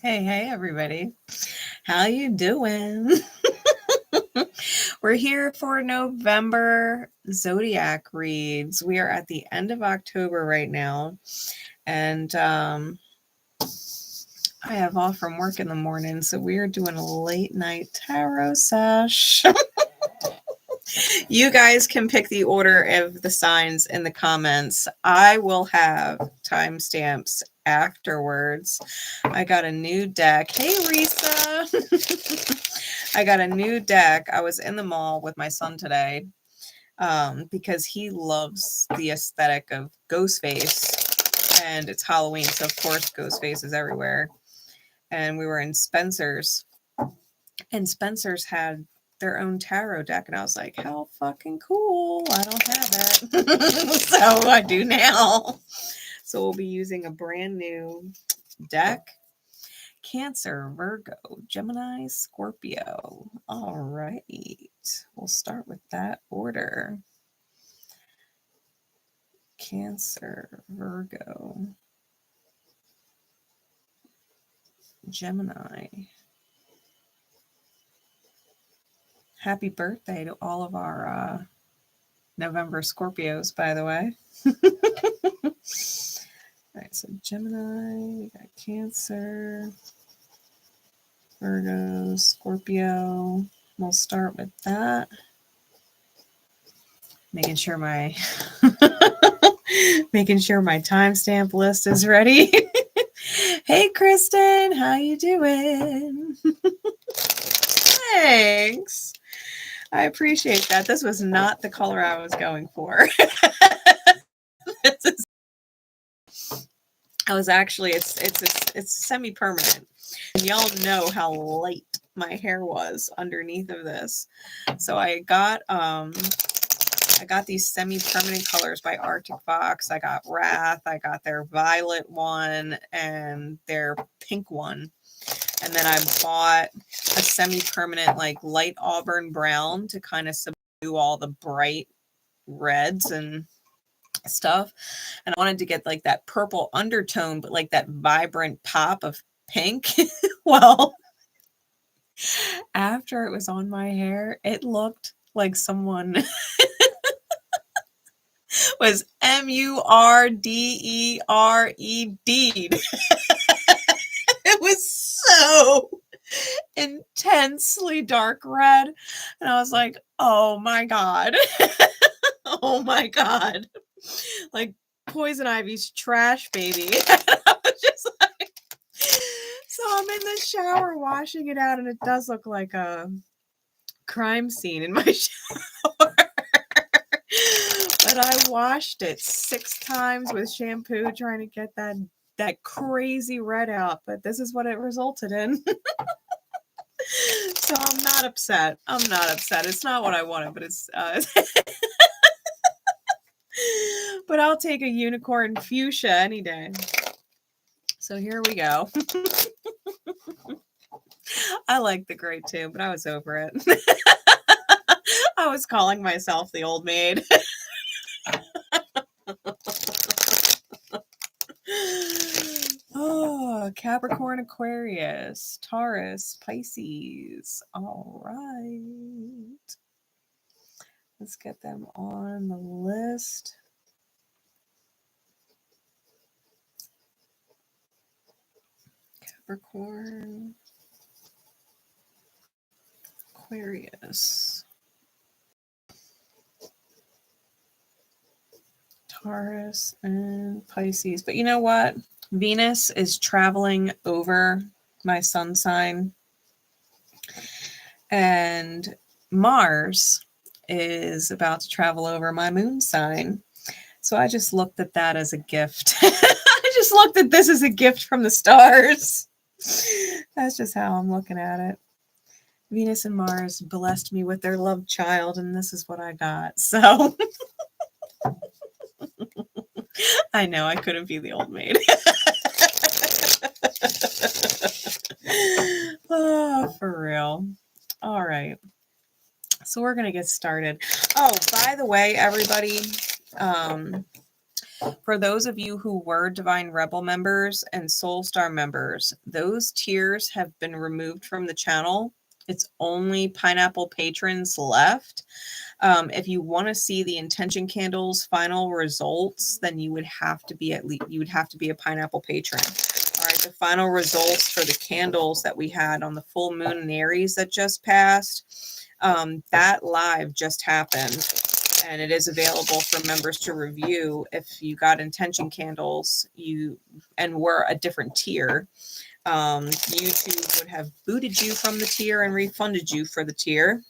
Hey, everybody. How you doing? We're here for November zodiac reads. We are at the end of October right now. And I have off from work in the morning, so we are doing a late night tarot sesh. You guys can pick the order of the signs in the comments. I will have timestamps afterwards. I got a new deck. Hey, Risa. I got a new deck. I was in the mall with my son today because he loves the aesthetic of Ghostface, and it's Halloween, so of course Ghostface is everywhere. And we were in Spencer's, and Spencer's had their own tarot deck, and I was like, how fucking cool. I don't have it. So I do now. So we'll be using a brand new deck. Cancer, Virgo, Gemini, Scorpio. All right. We'll start with that order. Cancer, Virgo, Gemini. Happy birthday to all of our November Scorpios, by the way. All right, so Gemini, we got Cancer, Virgo, Scorpio. We'll start with that. Making sure my timestamp list is ready. Hey, Kristen, how you doing? Thanks. I appreciate that. This was not the color I was going for. It's semi-permanent. And y'all know how light my hair was underneath of this. So I got these semi-permanent colors by Arctic Fox. I got Wrath. I got their violet one and their pink one. And then I bought a semi-permanent, like light auburn brown to kind of subdue all the bright reds and stuff. And I wanted to get like that purple undertone, but like that vibrant pop of pink. Well, after it was on my hair, it looked like someone was 𝐬𝐬𝐿𝐸𝐷. It was so intensely dark red. And I was like, oh my God. Oh my God. Like Poison Ivy's Trash Baby. I was just like, so I'm in the shower washing it out, and it does look like a crime scene in my shower. But I washed it 6 times with shampoo trying to get that crazy red out, but this is what it resulted in. So I'm not upset. It's not what I wanted, but it's but I'll take a unicorn fuchsia any day. So here we go. I like the gray too, but I was over it. I was calling myself the old maid. Oh, Capricorn, Aquarius, Taurus, Pisces. All right. Let's get them on the list. Capricorn, Aquarius, Taurus, and Pisces. But you know what? Venus is traveling over my sun sign, and Mars is about to travel over my moon sign. So I just looked at that as a gift. I just looked at this as a gift from the stars. That's just how I'm looking at it. Venus and Mars blessed me with their love child, and this is what I got. So I know I couldn't be the old maid. Oh, for real. All right. So we're going to get started. Oh, by the way, everybody, For those of you who were Divine Rebel members and Soul Star members, those tiers have been removed from the channel. It's only Pineapple patrons left. If you want to see the intention candles final results, then you would have to be a Pineapple patron. All right, the final results for the candles that we had on the full moon in Aries that just passed, that live just happened, and it is available for members to review. If you got intention candles and were a different tier, YouTube would have booted you from the tier and refunded you for the tier.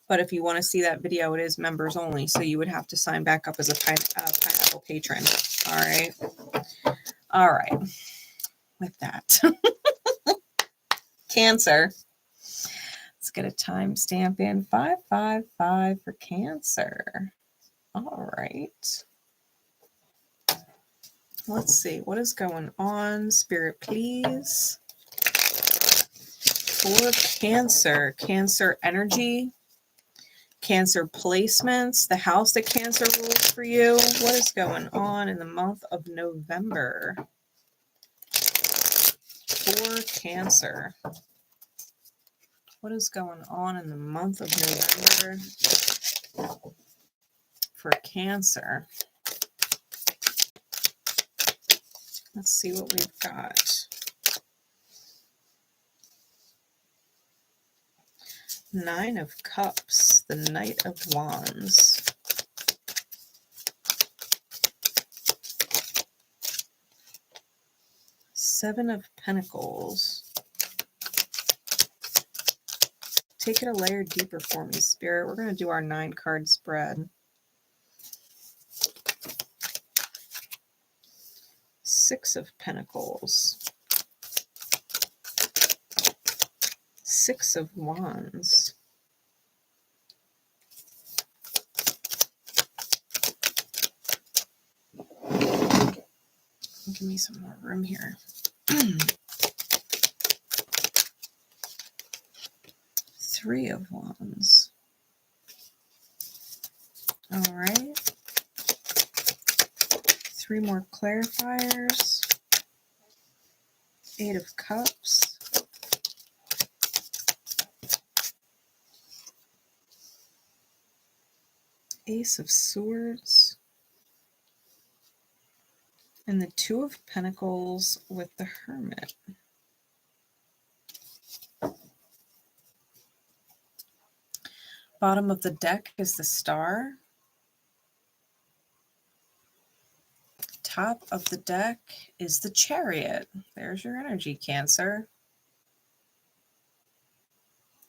But if you want to see that video, it is members only. So you would have to sign back up as a Pineapple patron. All right. All right. With that. Cancer. Let's get a timestamp in. 555 for Cancer. All right. Let's see. What is going on? Spirit, please. For Cancer. Cancer energy. Cancer placements, the house that Cancer rules for you. What is going on in the month of November for Cancer? What is going on in the month of November for Cancer? Let's see what we've got. Nine of Cups, the Knight of Wands. Seven of Pentacles. Take it a layer deeper for me, Spirit. We're going to do our 9-card spread. Six of Pentacles. Six of Wands. Give me some more room here. Three of Wands. All right. Three more clarifiers. Eight of Cups. Ace of Swords, and the Two of Pentacles with the Hermit. Bottom of the deck is the Star. Top of the deck is the Chariot. There's your energy, Cancer.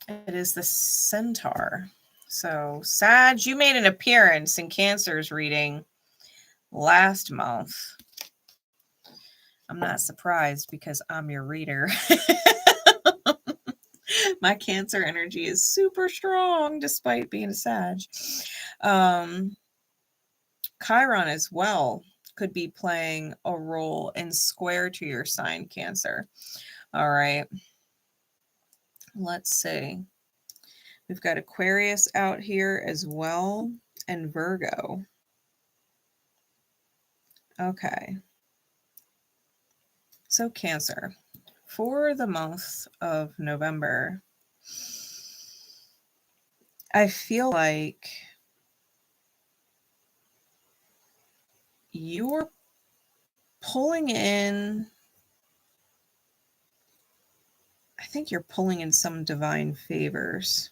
It is the Centaur. So, Sag, you made an appearance in Cancer's reading last month. I'm not surprised because I'm your reader. My Cancer energy is super strong despite being a Sag. Chiron as well could be playing a role in square to your sign, Cancer. All right. Let's see. We've got Aquarius out here as well, and Virgo. Okay. So Cancer, for the month of November, I feel like you're pulling in, I think you're pulling in some divine favors.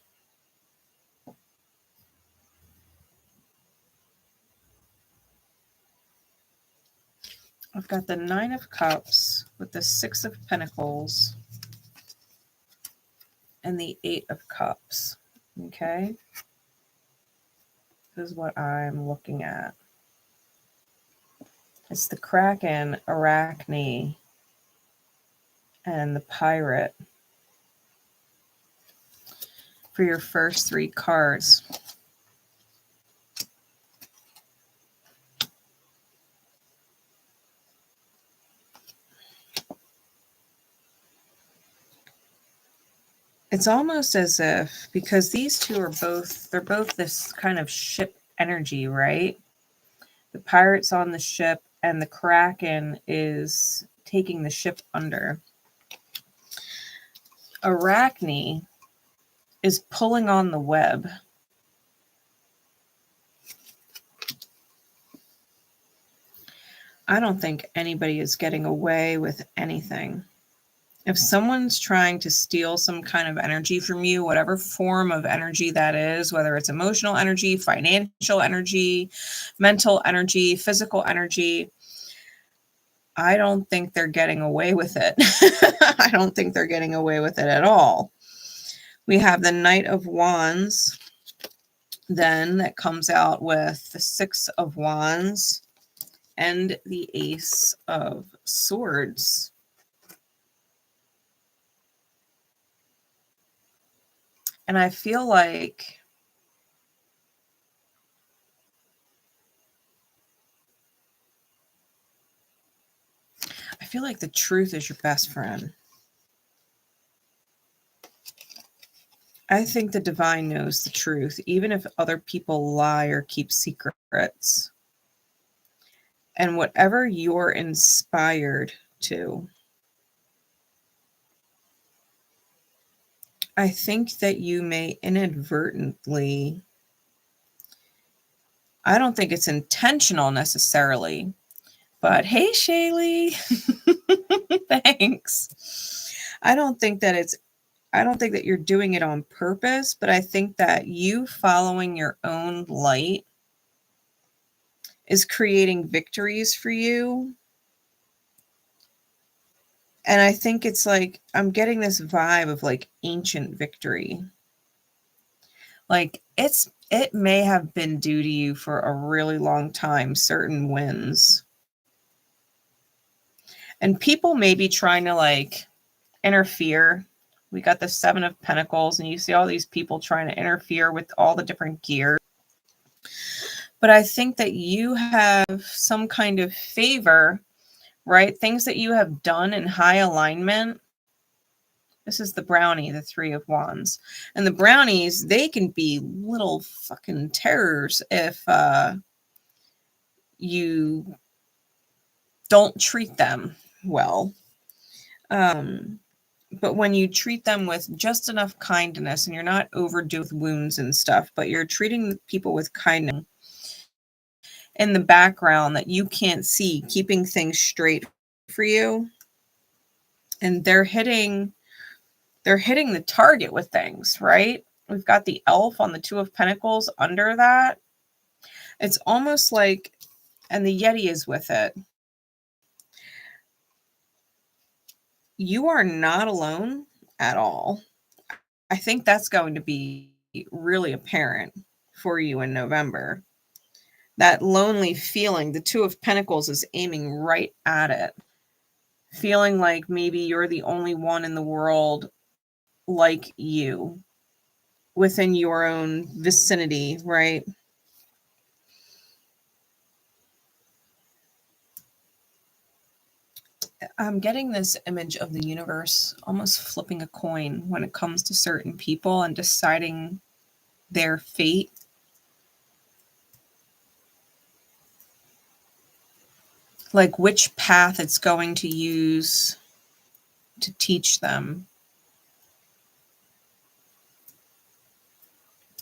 I've got the Nine of Cups with the Six of Pentacles and the Eight of Cups. Okay. This is what I'm looking at. It's the Kraken, Arachne, and the Pirate for your first three cards. It's almost as if, because these two are both, they're both this kind of ship energy, right? The pirate's on the ship, and the Kraken is taking the ship under. Arachne is pulling on the web. I don't think anybody is getting away with anything. If someone's trying to steal some kind of energy from you, whatever form of energy that is, whether it's emotional energy, financial energy, mental energy, physical energy, I don't think they're getting away with it. I don't think they're getting away with it at all. We have the Knight of Wands, then that comes out with the Six of Wands and the Ace of Swords. And I feel like the truth is your best friend. I think the divine knows the truth, even if other people lie or keep secrets. And whatever you're inspired to, I think that you may inadvertently, I don't think it's intentional necessarily, but hey, Shaylee, thanks. I don't think that you're doing it on purpose, but I think that you following your own light is creating victories for you. And I think it's like, I'm getting this vibe of like ancient victory. Like it may have been due to you for a really long time, certain wins. And people may be trying to like interfere. We got the Seven of Pentacles, and you see all these people trying to interfere with all the different gears. But I think that you have some kind of favor, right? Things that you have done in high alignment. This is the brownie, the Three of Wands. And the brownies, they can be little fucking terrors if you don't treat them well. But when you treat them with just enough kindness, and you're not overdue with wounds and stuff, but you're treating people with kindness in the background that you can't see, keeping things straight for you, and they're hitting the target with things, right? We've got the elf on the Two of Pentacles under that. It's almost like, and the Yeti is with it. You are not alone at all. I think that's going to be really apparent for you in November. That lonely feeling, the Two of Pentacles is aiming right at it. Feeling like maybe you're the only one in the world like you within your own vicinity, right? I'm getting this image of the universe almost flipping a coin when it comes to certain people and deciding their fate. Like which path it's going to use to teach them.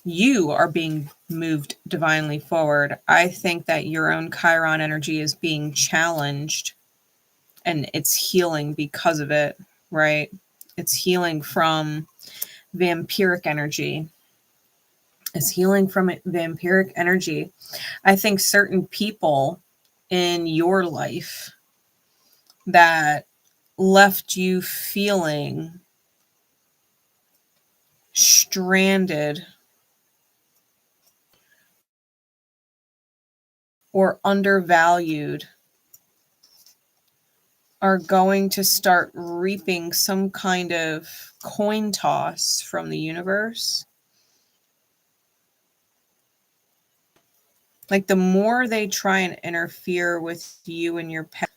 You are being moved divinely forward. I think that your own Chiron energy is being challenged, and it's healing because of it, right? It's healing from vampiric energy. It's healing from vampiric energy. I think certain people in your life that left you feeling stranded or undervalued are going to start reaping some kind of coin toss from the universe. Like the more they try and interfere with you and your path,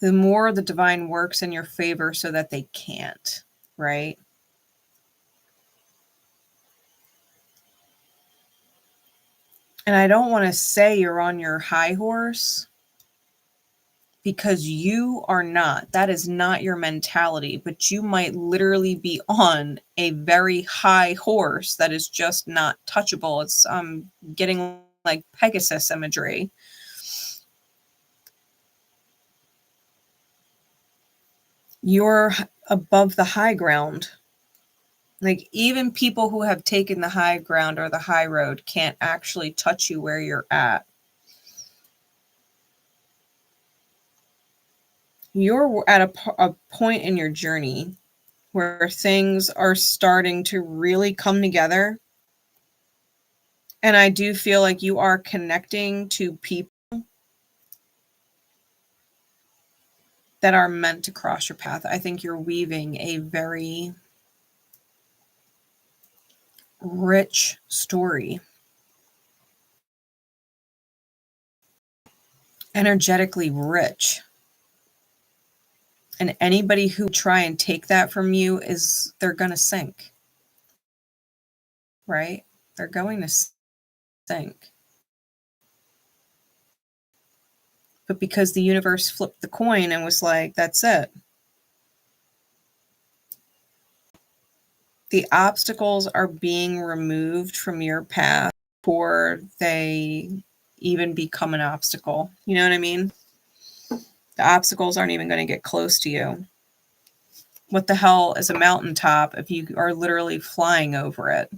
the more the divine works in your favor so that they can't, right? And I don't want to say you're on your high horse, because you are not. That is not your mentality, but you might literally be on a very high horse that is just not touchable. It's getting like Pegasus imagery. You're above the high ground. Like, even people who have taken the high ground or the high road can't actually touch you where you're at. You're at a point in your journey where things are starting to really come together. And I do feel like you are connecting to people that are meant to cross your path. I think you're weaving a very rich story. Energetically rich. And anybody who try and take that from you they're going to sink. Right? They're going to sink. But because the universe flipped the coin and was like, that's it. The obstacles are being removed from your path before they even become an obstacle. You know what I mean? The obstacles aren't even going to get close to you. What the hell is a mountaintop if you are literally flying over it?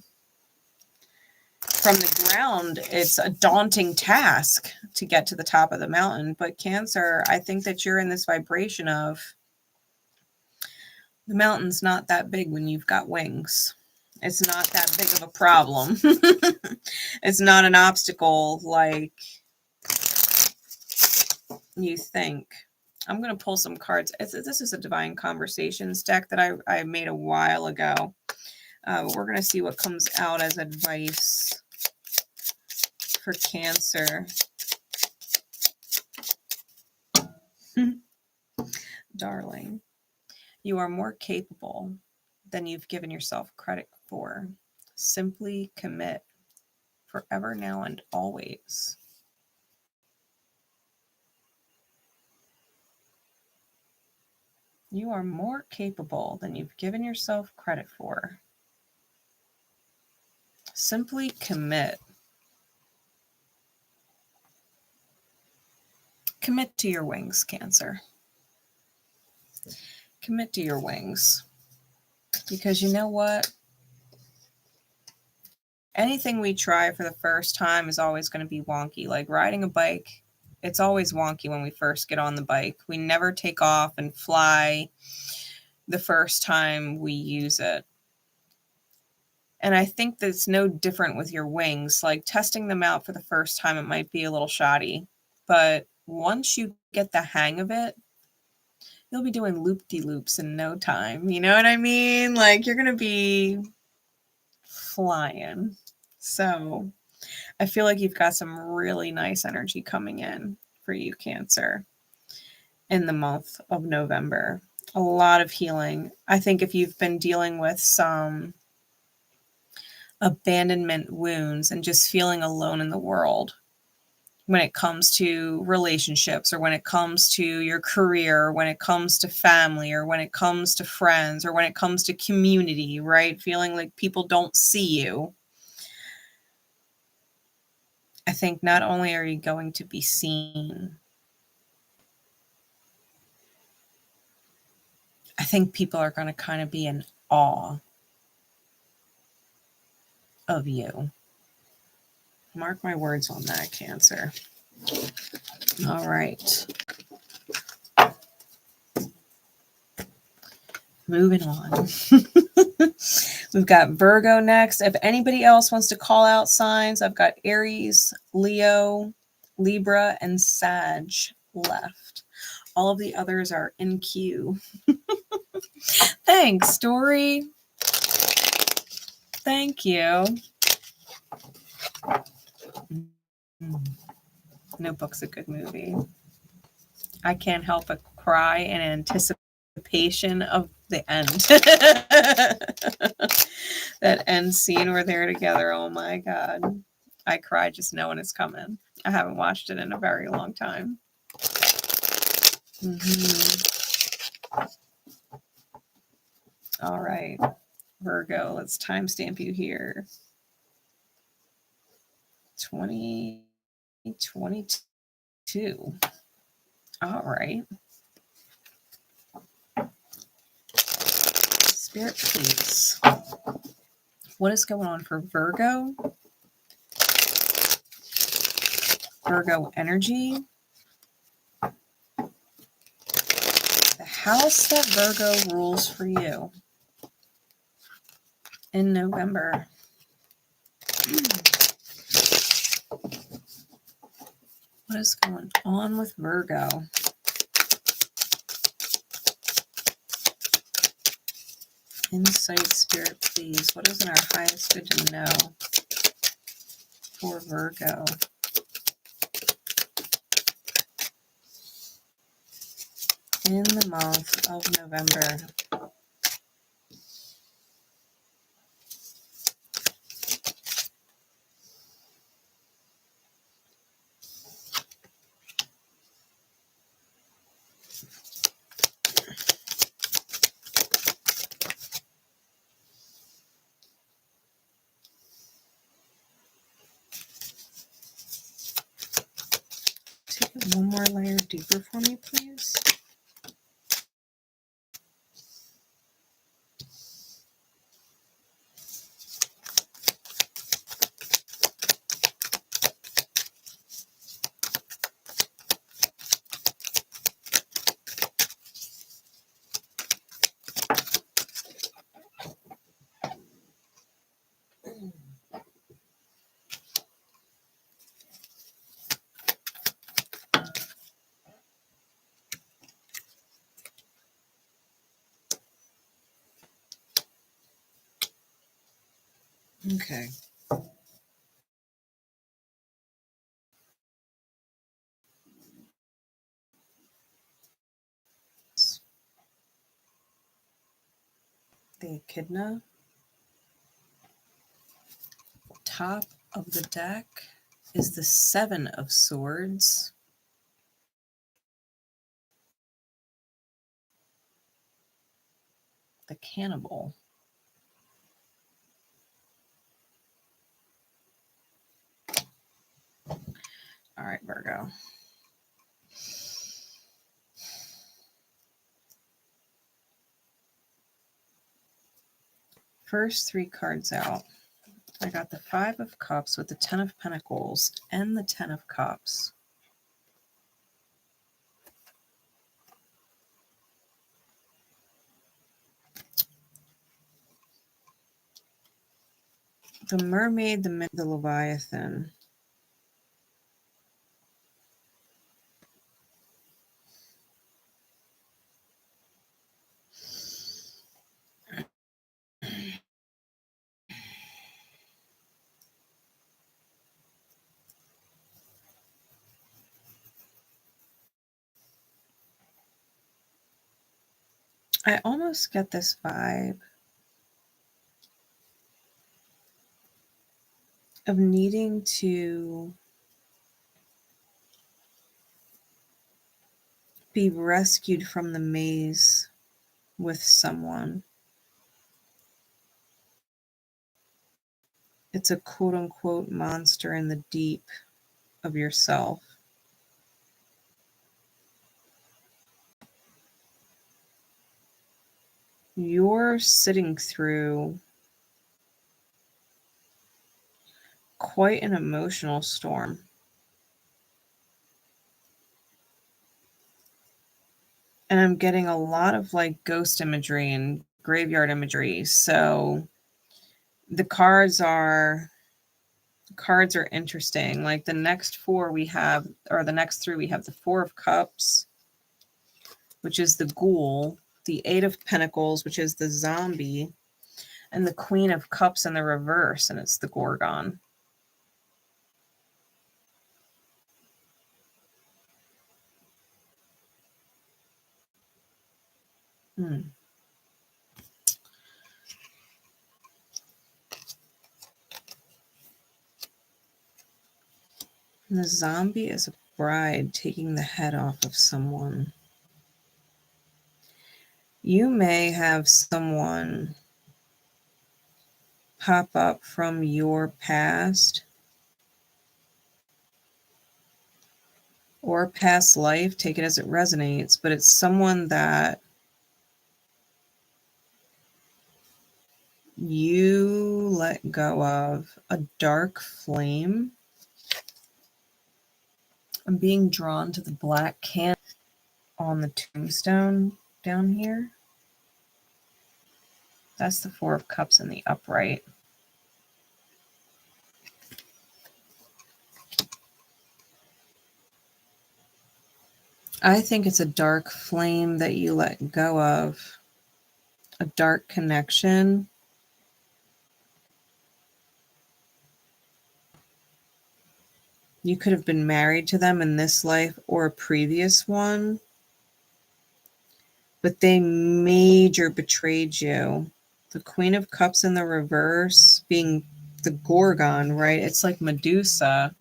From the ground, it's a daunting task to get to the top of the mountain. But Cancer, I think that you're in this vibration of the mountain's not that big when you've got wings. It's not that big of a problem. It's not an obstacle like you think. I'm going to pull some cards. This is a Divine Conversations deck that I made a while ago. We're going to see what comes out as advice for Cancer. Darling, you are more capable than you've given yourself credit for. Simply commit forever, now, and always. You are more capable than you've given yourself credit for. Simply commit. Commit to your wings, Cancer. Commit to your wings. Because you know what? Anything we try for the first time is always going to be wonky. Like riding a bike, it's always wonky when we first get on the bike. We never take off and fly the first time we use it. And I think that's no different with your wings. Like testing them out for the first time, it might be a little shoddy. But once you get the hang of it, you'll be doing loop-de-loops in no time. You know what I mean? Like you're going to be flying. So I feel like you've got some really nice energy coming in for you, Cancer, in the month of November. A lot of healing. I think if you've been dealing with some abandonment wounds and just feeling alone in the world when it comes to relationships, or when it comes to your career, or when it comes to family, or when it comes to friends, or when it comes to community, right? Feeling like people don't see you. I think not only are you going to be seen, I think people are going to kind of be in awe of you. Mark my words on that, Cancer. All right. Moving on. We've got Virgo next. If anybody else wants to call out signs, I've got Aries, Leo, Libra, and Sag left. All of the others are in queue. Thanks, Story. Thank you. Notebook's a good movie. I can't help but cry in anticipation of the end. That end scene where they're together. Oh my God. I cry just knowing it's coming. I haven't watched it in a very long time. All right, Virgo, let's timestamp you here. 2022. All right. Spirit, please. What is going on for Virgo? Virgo energy. The house that Virgo rules for you in November. What is going on with Virgo? Insight, Spirit, please. What is in our highest good to know for Virgo? In the month of November. Take it one more layer deeper for me, please. Okay. The echidna. Top of the deck is the Seven of Swords. The Cannibal. All right, Virgo. First three cards out. I got the Five of Cups with the Ten of Pentacles and the Ten of Cups. The Mermaid, the Leviathan. I almost get this vibe of needing to be rescued from the maze with someone. It's a quote unquote monster in the deep of yourself. You're sitting through quite an emotional storm. And I'm getting a lot of like ghost imagery and graveyard imagery. So the cards are interesting. Like the next four we have, or the next three, we have the Four of Cups, which is the ghoul, the Eight of Pentacles, which is the zombie, and the Queen of Cups in the reverse, and it's the Gorgon. The zombie is a bride taking the head off of someone. You may have someone pop up from your past or past life, take it as it resonates, but it's someone that you let go of, a dark flame. I'm being drawn to the black can on the tombstone down here. That's the Four of Cups in the upright. I think it's a dark flame that you let go of, a dark connection. You could have been married to them in this life or a previous one, but they major betrayed you. The Queen of Cups in the reverse being the Gorgon, right? It's like Medusa.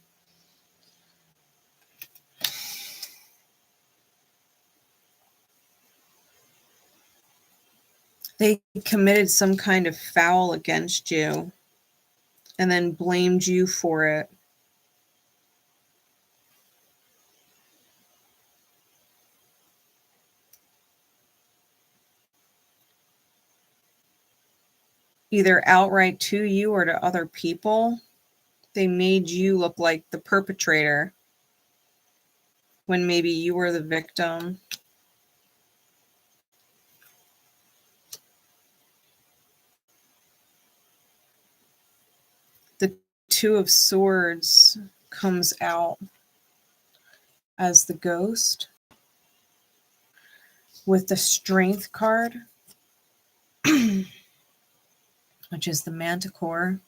They committed some kind of foul against you and then blamed you for it. Either outright to you or to other people. They made you look like the perpetrator when maybe you were the victim. The Two of Swords comes out as the ghost with the Strength card, which is the Manticore.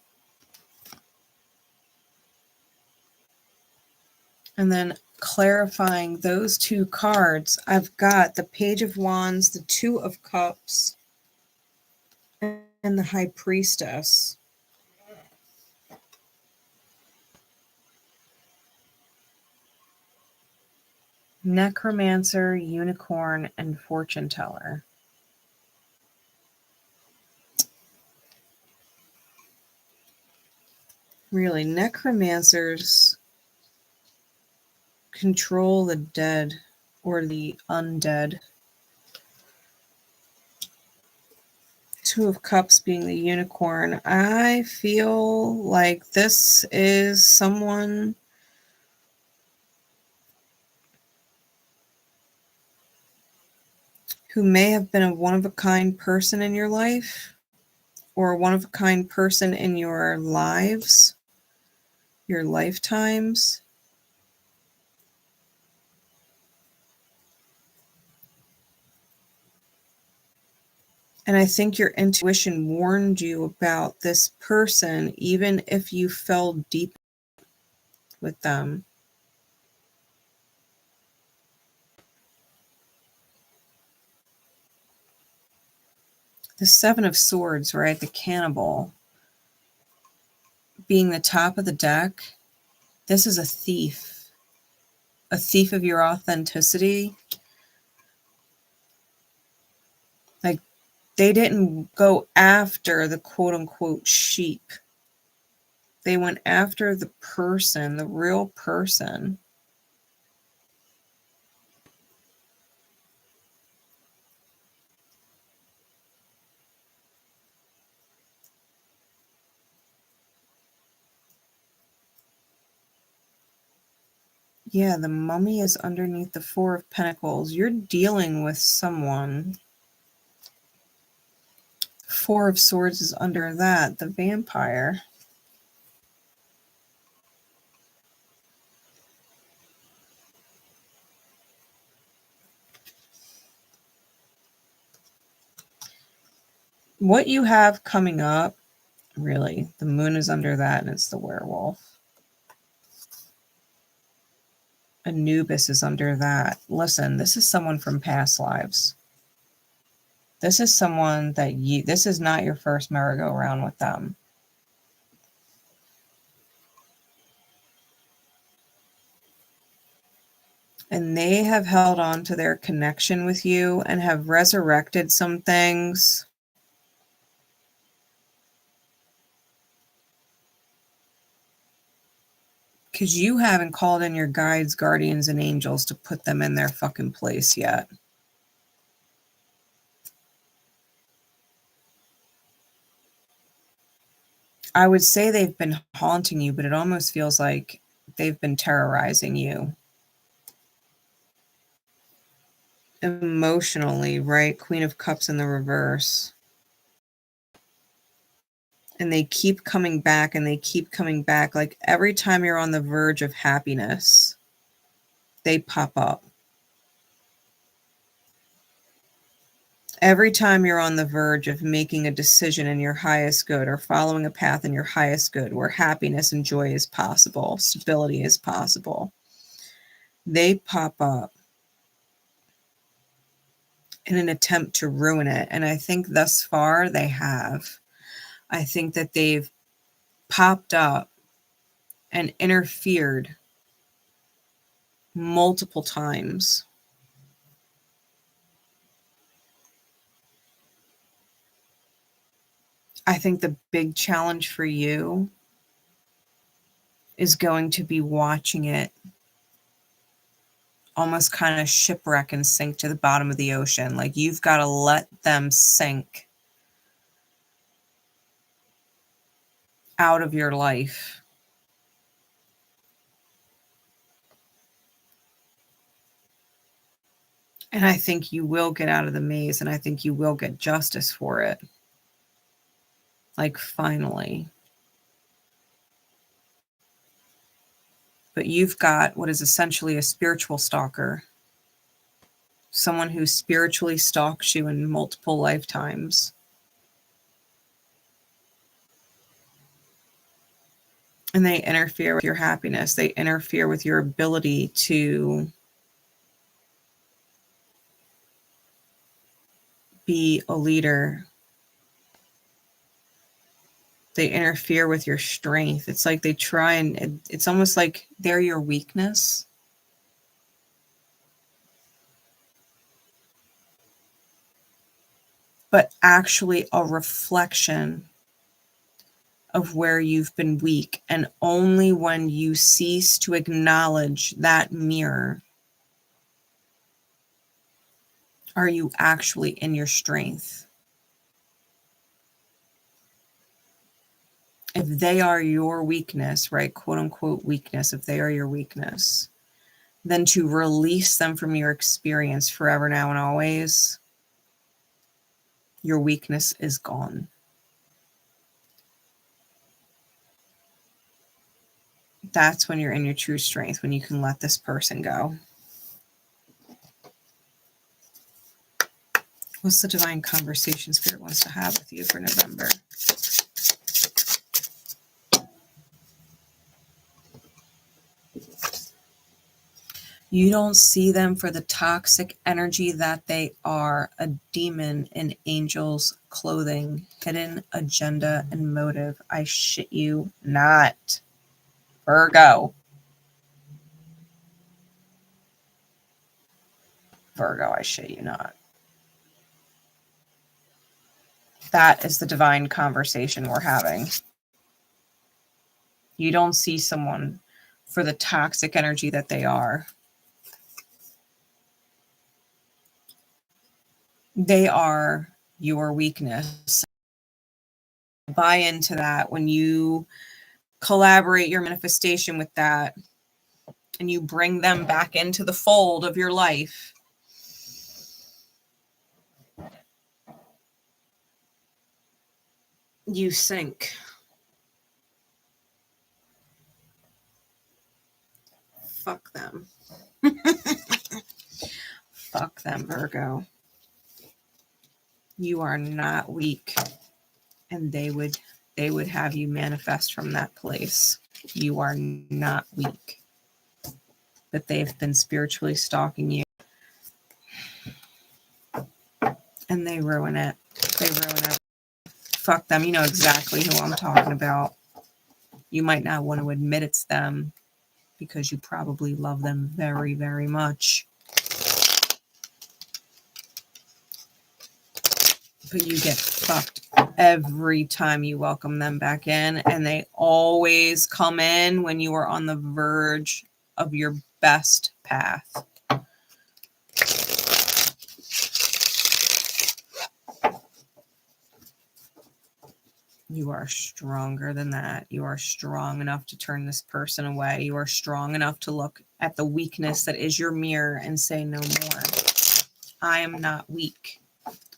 And then clarifying those two cards, I've got the Page of Wands, the Two of Cups, and the High Priestess. Necromancer, Unicorn, and Fortune Teller. Really, necromancers control the dead or the undead. Two of Cups being the Unicorn. I feel like this is someone who may have been a one-of-a-kind person in your life or a one-of-a-kind person in your lives, your lifetimes. And I think your intuition warned you about this person, even if you fell deep with them. The Seven of Swords, right? The cannibal being the top of the deck. This is a thief of your authenticity. Like, they didn't go after the quote unquote sheep. They went after the person, the real person. Yeah, the Mummy is underneath the Four of Pentacles. You're dealing with someone. Four of Swords is under that, the Vampire. What you have coming up, really, the Moon is under that, and it's the Werewolf. Anubis is under that. Listen, this is someone from past lives. This is someone that this is not your first merry-go-round with them. And they have held on to their connection with you and have resurrected some things. Because you haven't called in your guides, guardians, and angels to put them in their fucking place yet. I would say they've been haunting you, but it almost feels like they've been terrorizing you. Emotionally, right? Queen of Cups in the reverse. And they keep coming back and they keep coming back. Like every time you're on the verge of happiness, they pop up. Every time you're on the verge of making a decision in your highest good or following a path in your highest good where happiness and joy is possible, stability is possible, they pop up in an attempt to ruin it. And I think thus far they have. I think that they've popped up and interfered multiple times. I think the big challenge for you is going to be watching it almost kind of shipwreck and sink to the bottom of the ocean. Like you've got to let them sink out of your life. And I think you will get out of the maze, and I think you will get justice for it. Like finally. But you've got what is essentially a spiritual stalker. Someone who spiritually stalks you in multiple lifetimes. And they interfere with your happiness. They interfere with your ability to be a leader. They interfere with your strength. It's like they try and it's almost like they're your weakness. But actually a reflection of where you've been weak. And only when you cease to acknowledge that mirror are you actually in your strength. If they are your weakness, right, quote unquote weakness, if they are your weakness, then to release them from your experience forever, now and always, your weakness is gone. That's when you're in your true strength, when you can let this person go. What's the divine conversation Spirit wants to have with you for November? You don't see them for the toxic energy that they are, a demon in angel's clothing, hidden agenda and motive. I shit you not. Virgo. Virgo, I shit you not. That is the divine conversation we're having. You don't see someone for the toxic energy that they are. They are your weakness. Buy into that when you collaborate your manifestation with that and you bring them back into the fold of your life. You sink. Fuck them. Fuck them, Virgo. You are not weak. And they would have you manifest from that place. You are not weak. But they've been spiritually stalking you. And they ruin it. They ruin it. Fuck them. You know exactly who I'm talking about. You might not want to admit it's them. because you probably love them very, very much. But you get fucked every time you welcome them back in, and they always come in when you are on the verge of your best path. You are stronger than that. You are strong enough to turn this person away. You are strong enough to look at the weakness that is your mirror and say, no more. I am not weak.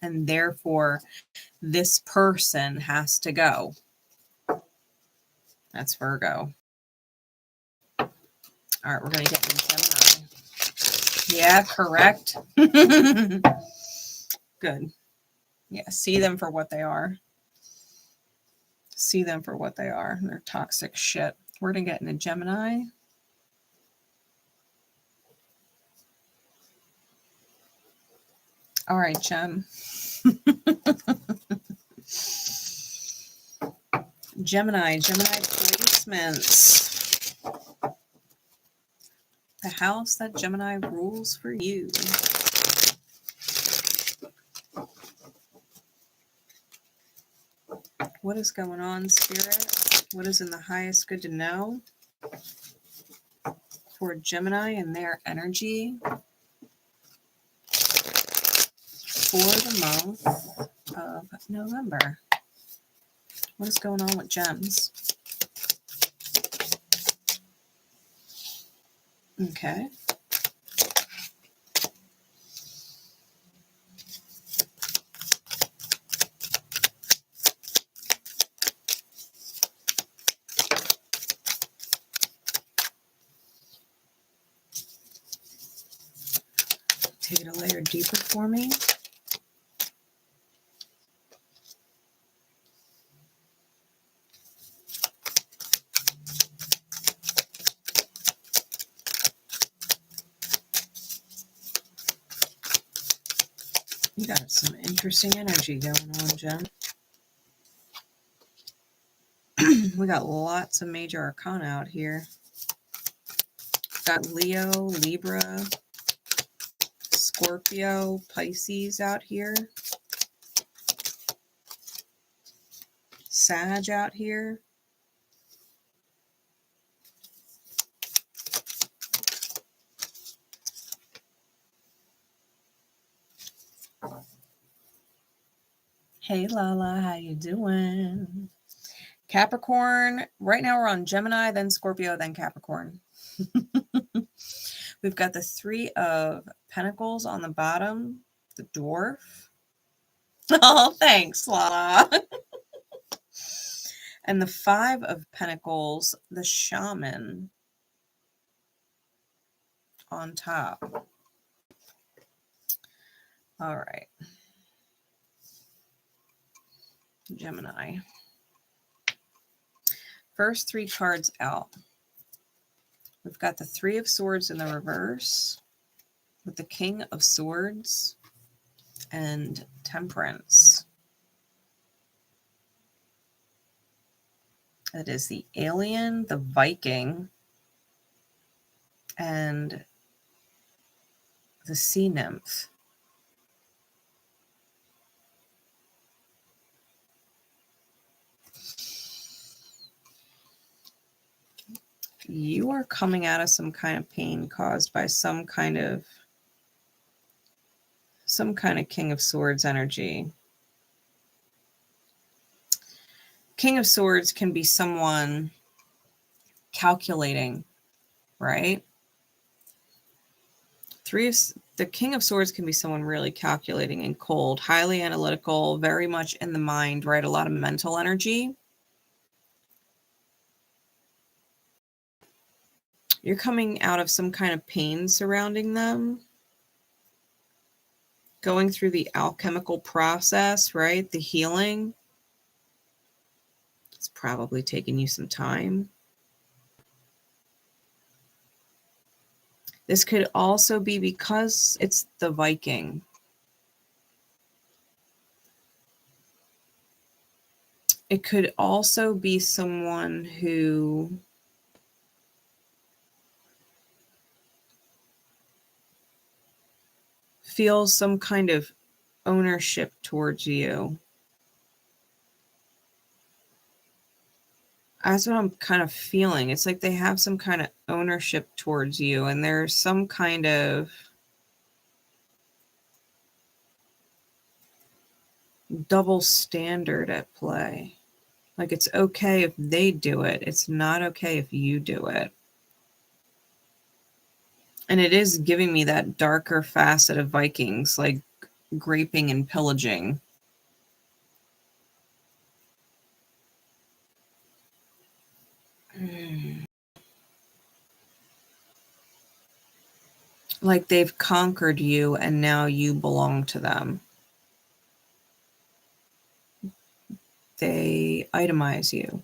And therefore, this person has to go. That's Virgo. All right, we're going to get into Gemini. Yeah, correct. Good. Yeah, see them for what they are. See them for what they are. They're toxic shit. We're going to get into Gemini. All right, Gem. Gemini placements. The house that Gemini rules for you. What is going on, Spirit? What is in the highest good to know for Gemini and their energy for the month of November? What is going on with gems? Okay. Take it a layer deeper for me. You got some interesting energy going on, Jem. We got lots of major arcana out here. Got Leo, Libra, Scorpio, Pisces out here. Sag out here. Hey Lala, how you doing? Capricorn. Right now we're on Gemini, then Scorpio, then Capricorn. We've got the 3 of Pentacles on the bottom, the dwarf. Oh, thanks, Lala. And the 5 of Pentacles, the shaman on top. All right. Gemini. First 3 cards out. We've got the 3 of Swords in the reverse with the King of Swords and Temperance. That is the Alien, the Viking, and the Sea Nymph. You are coming out of some kind of pain caused by some kind of King of Swords energy. King of Swords can be someone calculating, right? The King of Swords can be someone really calculating and cold, highly analytical, very much in the mind, right? A lot of mental energy. You're coming out of some kind of pain surrounding them. Going through the alchemical process, right? The healing. It's probably taken you some time. This could also be because it's the Viking. It could also be someone who feel some kind of ownership towards you. That's what I'm kind of feeling. It's like they have some kind of ownership towards you, and there's some kind of double standard at play. Like, it's okay if they do it. It's not okay if you do it. And it is giving me that darker facet of Vikings, like graping and pillaging. Like they've conquered you and now you belong to them. They itemize you.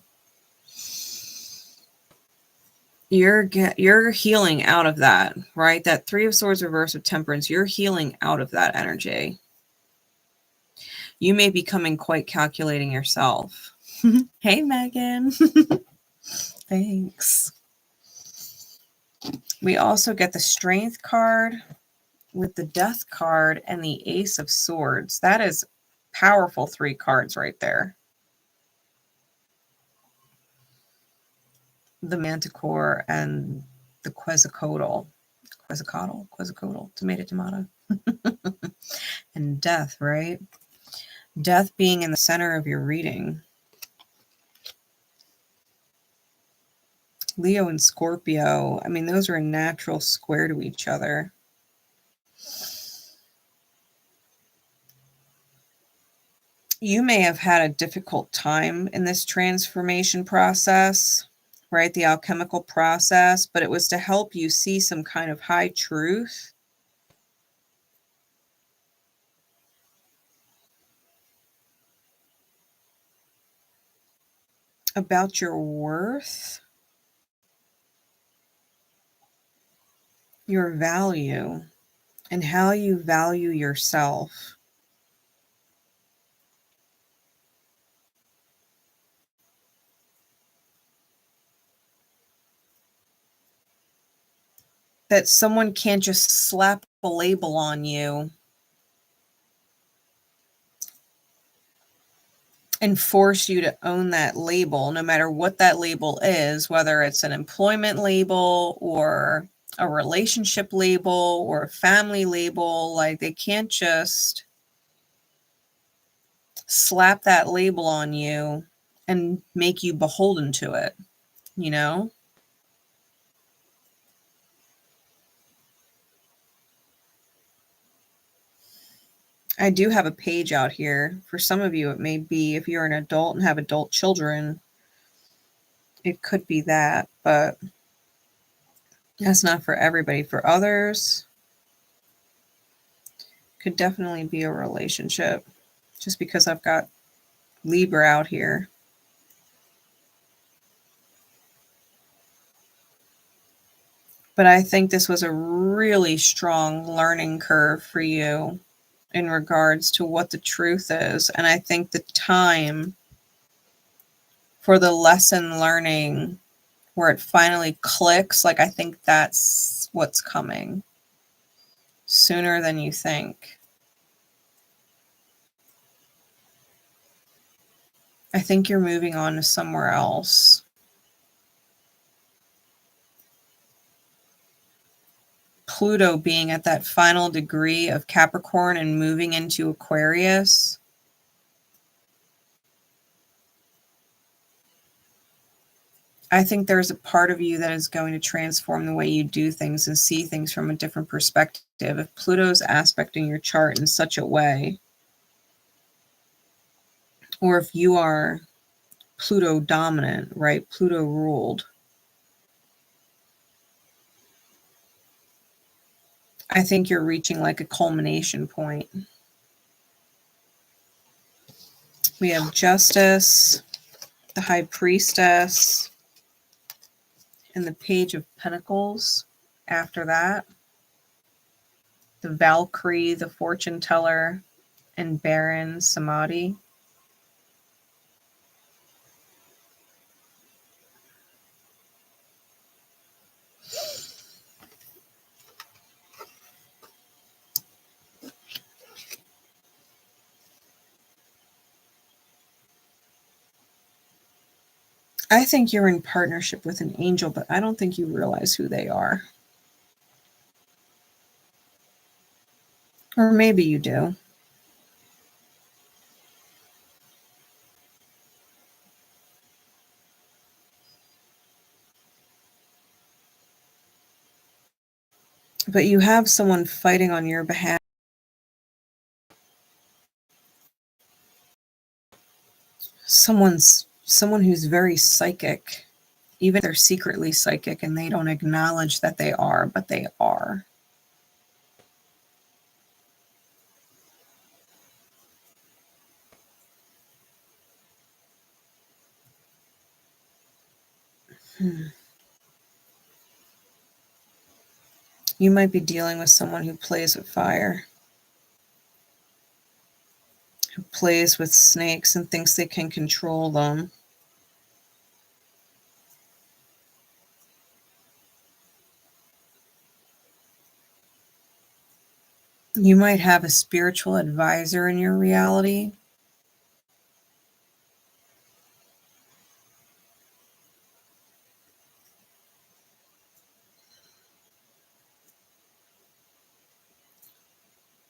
You're healing out of that, right? That Three of Swords reverse of Temperance, you're healing out of that energy. You may be becoming quite calculating yourself. Hey, Megan. Thanks. We also get the Strength card with the Death card and the Ace of Swords. That is powerful 3 cards right there. The Manticore and the 𝐬𝐫𝐿, tomato, and Death, right? Death being in the center of your reading. Leo and Scorpio, I mean, those are a natural square to each other. You may have had a difficult time in this transformation process, right? The alchemical process, but it was to help you see some kind of high truth. About your worth, your value, and how you value yourself. That someone can't just slap a label on you and force you to own that label, no matter what that label is, whether it's an employment label or a relationship label or a family label. Like, they can't just slap that label on you and make you beholden to it, you know? I do have a page out here. For some of you, it may be, if you're an adult and have adult children, it could be that, but that's not for everybody. For others, could definitely be a relationship, just because I've got Libra out here. But I think this was a really strong learning curve for you in regards to what the truth is. And I think the time for the lesson learning, where it finally clicks, like, I think that's what's coming sooner than you think. I think you're moving on to somewhere else. Pluto being at that final degree of Capricorn and moving into Aquarius. I think there's a part of you that is going to transform the way you do things and see things from a different perspective. If Pluto's aspecting your chart in such a way, or if you are Pluto dominant, right? Pluto ruled. I think you're reaching like a culmination point. We have Justice, the High Priestess, and the Page of Pentacles after that. The Valkyrie, the Fortune Teller, and Baron Samedi. I think you're in partnership with an angel, but I don't think you realize who they are. Or maybe you do. But you have someone fighting on your behalf. Someone who's very psychic, even if they're secretly psychic and they don't acknowledge that they are, but they are. You might be dealing with someone who plays with fire, who plays with snakes and thinks they can control them. You might have a spiritual advisor in your reality.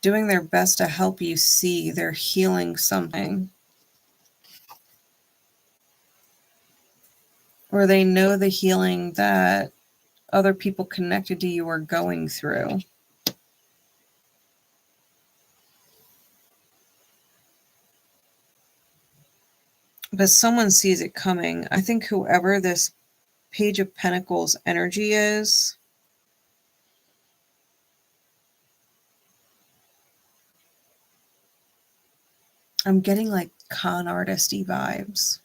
Doing their best to help you see they're healing something. Or they know the healing that other people connected to you are going through. But someone sees it coming. I think whoever this Page of Pentacles energy is, I'm getting like con artist-y vibes.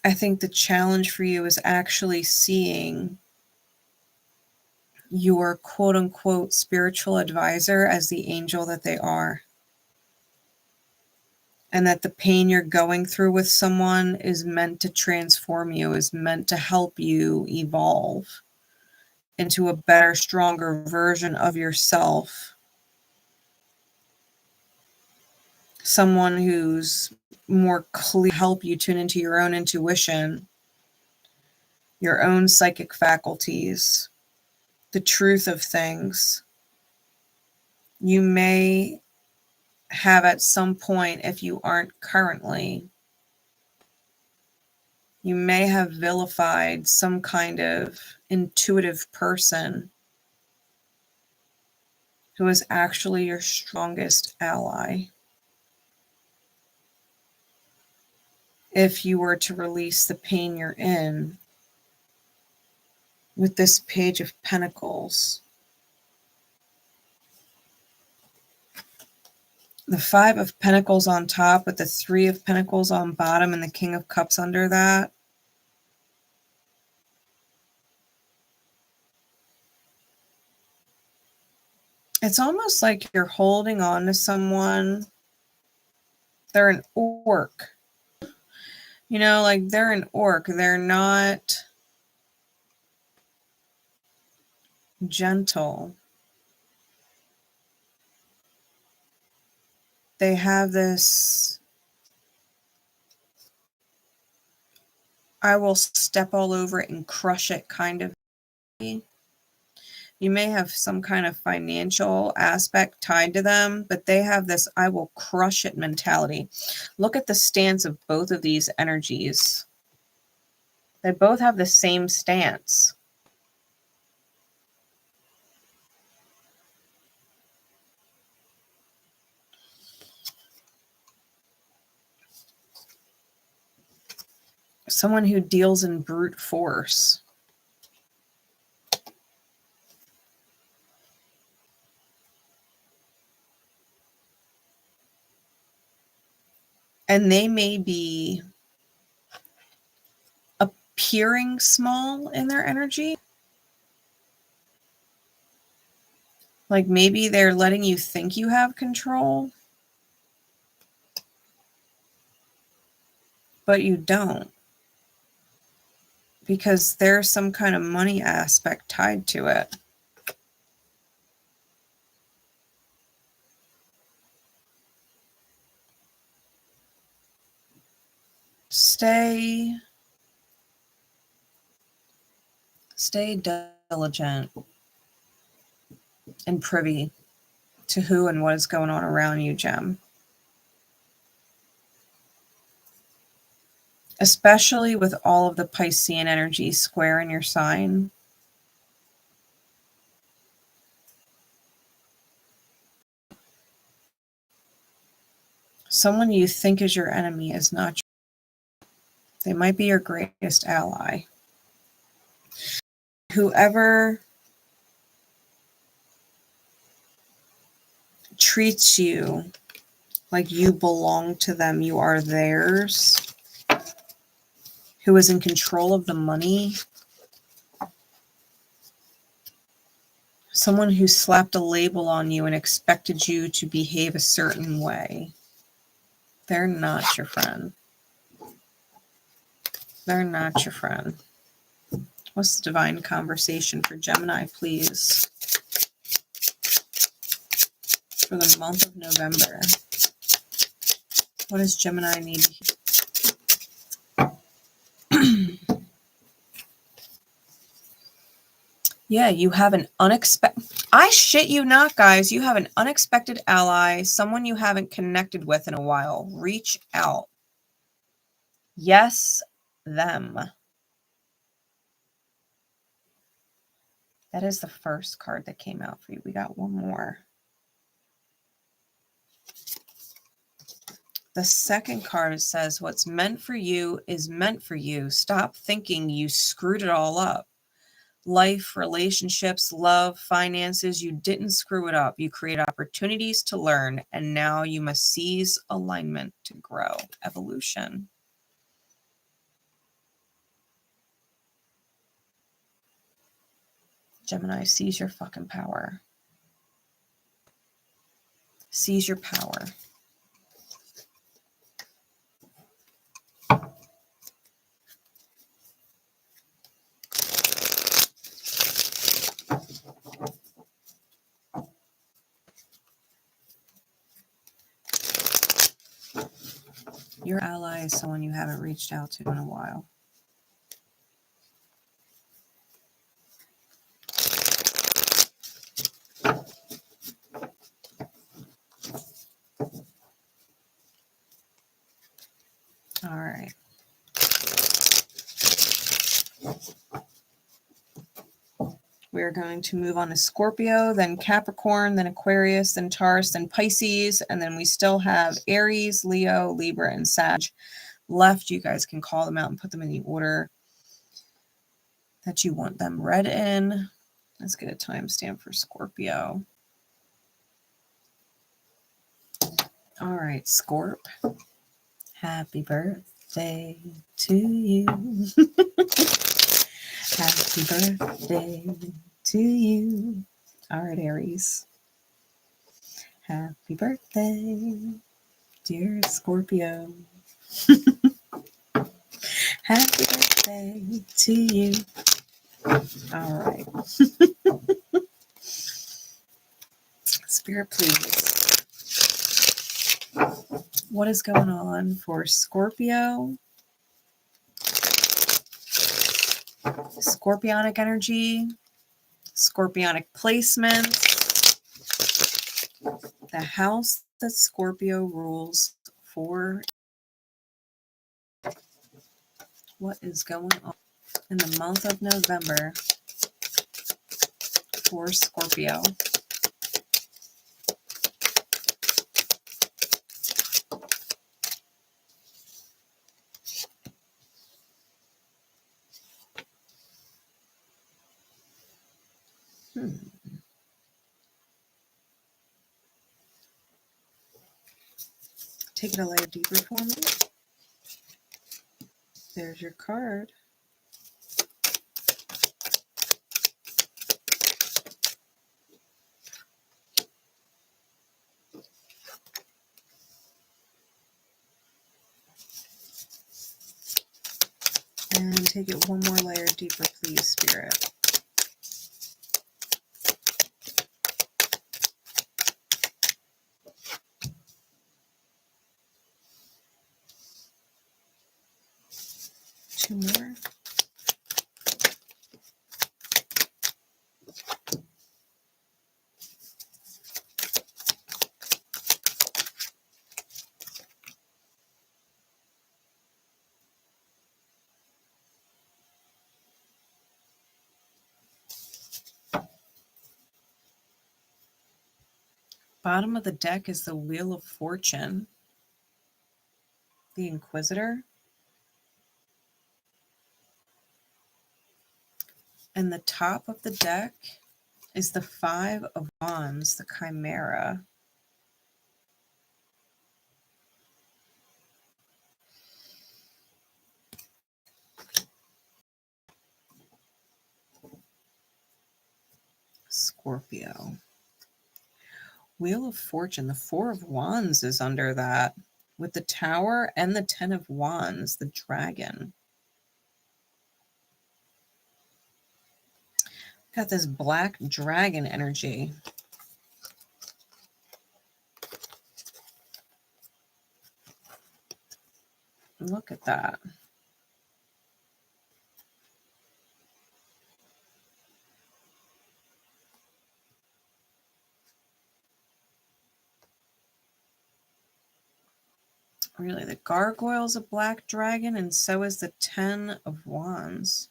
I think the challenge for you is actually seeing your quote-unquote spiritual advisor as the angel that they are. And that the pain you're going through with someone is meant to transform you, is meant to help you evolve into a better, stronger version of yourself. Someone who's more clear, help you tune into your own intuition, your own psychic faculties, the truth of things. You may have at some point, if you aren't currently, you may have vilified some kind of intuitive person who is actually your strongest ally. If you were to release the pain you're in with this Page of Pentacles. The Five of Pentacles on top with the Three of Pentacles on bottom and the King of Cups under that. It's almost like you're holding on to someone. They're an orc. You know, like they're an orc. They're not gentle. They have this, I will step all over it and crush it kind of. You may have some kind of financial aspect tied to them, but they have this I will crush it mentality. Look at the stance of both of these energies. They both have the same stance. Someone who deals in brute force. And they may be appearing small in their energy. Like maybe they're letting you think you have control, but you don't. Because there's some kind of money aspect tied to it. Stay diligent and privy to who and what is going on around you, Gem. Especially with all of the Piscean energy square in your sign. Someone you think is your enemy is not. They might be your greatest ally. Whoever treats you like you belong to them, you are theirs, who is in control of the money, someone who slapped a label on you and expected you to behave a certain way, they're not your friend. They're not your friend. What's the divine conversation for Gemini, please? For the month of November. What does Gemini need to hear? Yeah, you have an unexpected... I shit you not, guys. You have an unexpected ally, someone you haven't connected with in a while. Reach out. Yes, them. That is the first card that came out for you. We got one more. The second card says, what's meant for you is meant for you. Stop thinking you screwed it all up. Life, relationships, love, finances, you didn't screw it up. You create opportunities to learn, and now you must seize alignment to grow. Evolution. Gemini, seize your fucking power. Seize your power. Your ally is someone you haven't reached out to in a while. All right. We're going to move on to Scorpio, then Capricorn, then Aquarius, then Taurus, then Pisces, and then we still have Aries, Leo, Libra, and Sag left. You guys can call them out and put them in the order that you want them read in. Let's get a timestamp for Scorpio. All right, Scorp. Happy birthday to you. Happy birthday to you. All right, Aries. Happy birthday, dear Scorpio. Happy birthday to you. All right. Spirit, please. What is going on for Scorpio? Scorpionic energy, Scorpionic placements, the house that Scorpio rules for. What is going on in the month of November for Scorpio? Take it a layer deeper for me. There's your card. And take it one more layer deeper, please, Spirit. 2 more. Bottom of the deck is the Wheel of Fortune, the Inquisitor. And the top of the deck is the 5 of Wands, the Chimera. Scorpio. Wheel of Fortune, the 4 of Wands is under that, with the Tower and the 10 of Wands, the Dragon. Got this black dragon energy. Look at that. Really, the gargoyle's a black dragon, and so is the 10 of Wands.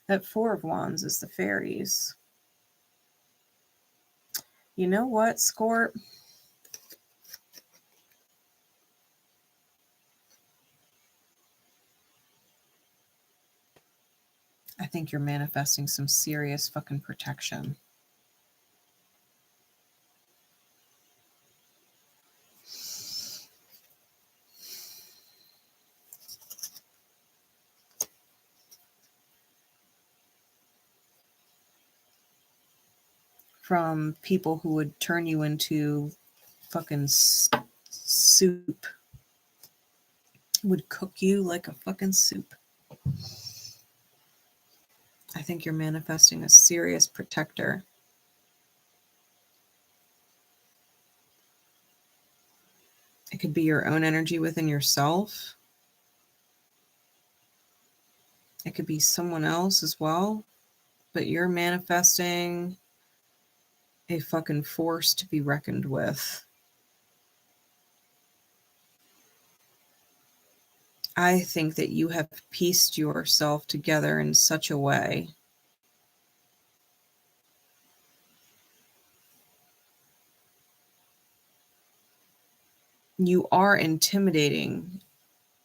That 4 of Wands is the fairies. You know what, Scorp? I think you're manifesting some serious fucking protection. From people who would turn you into fucking soup. Would cook you like a fucking soup. I think you're manifesting a serious protector. It could be your own energy within yourself. It could be someone else as well. But you're manifesting a fucking force to be reckoned with. I think that you have pieced yourself together in such a way you are intimidating,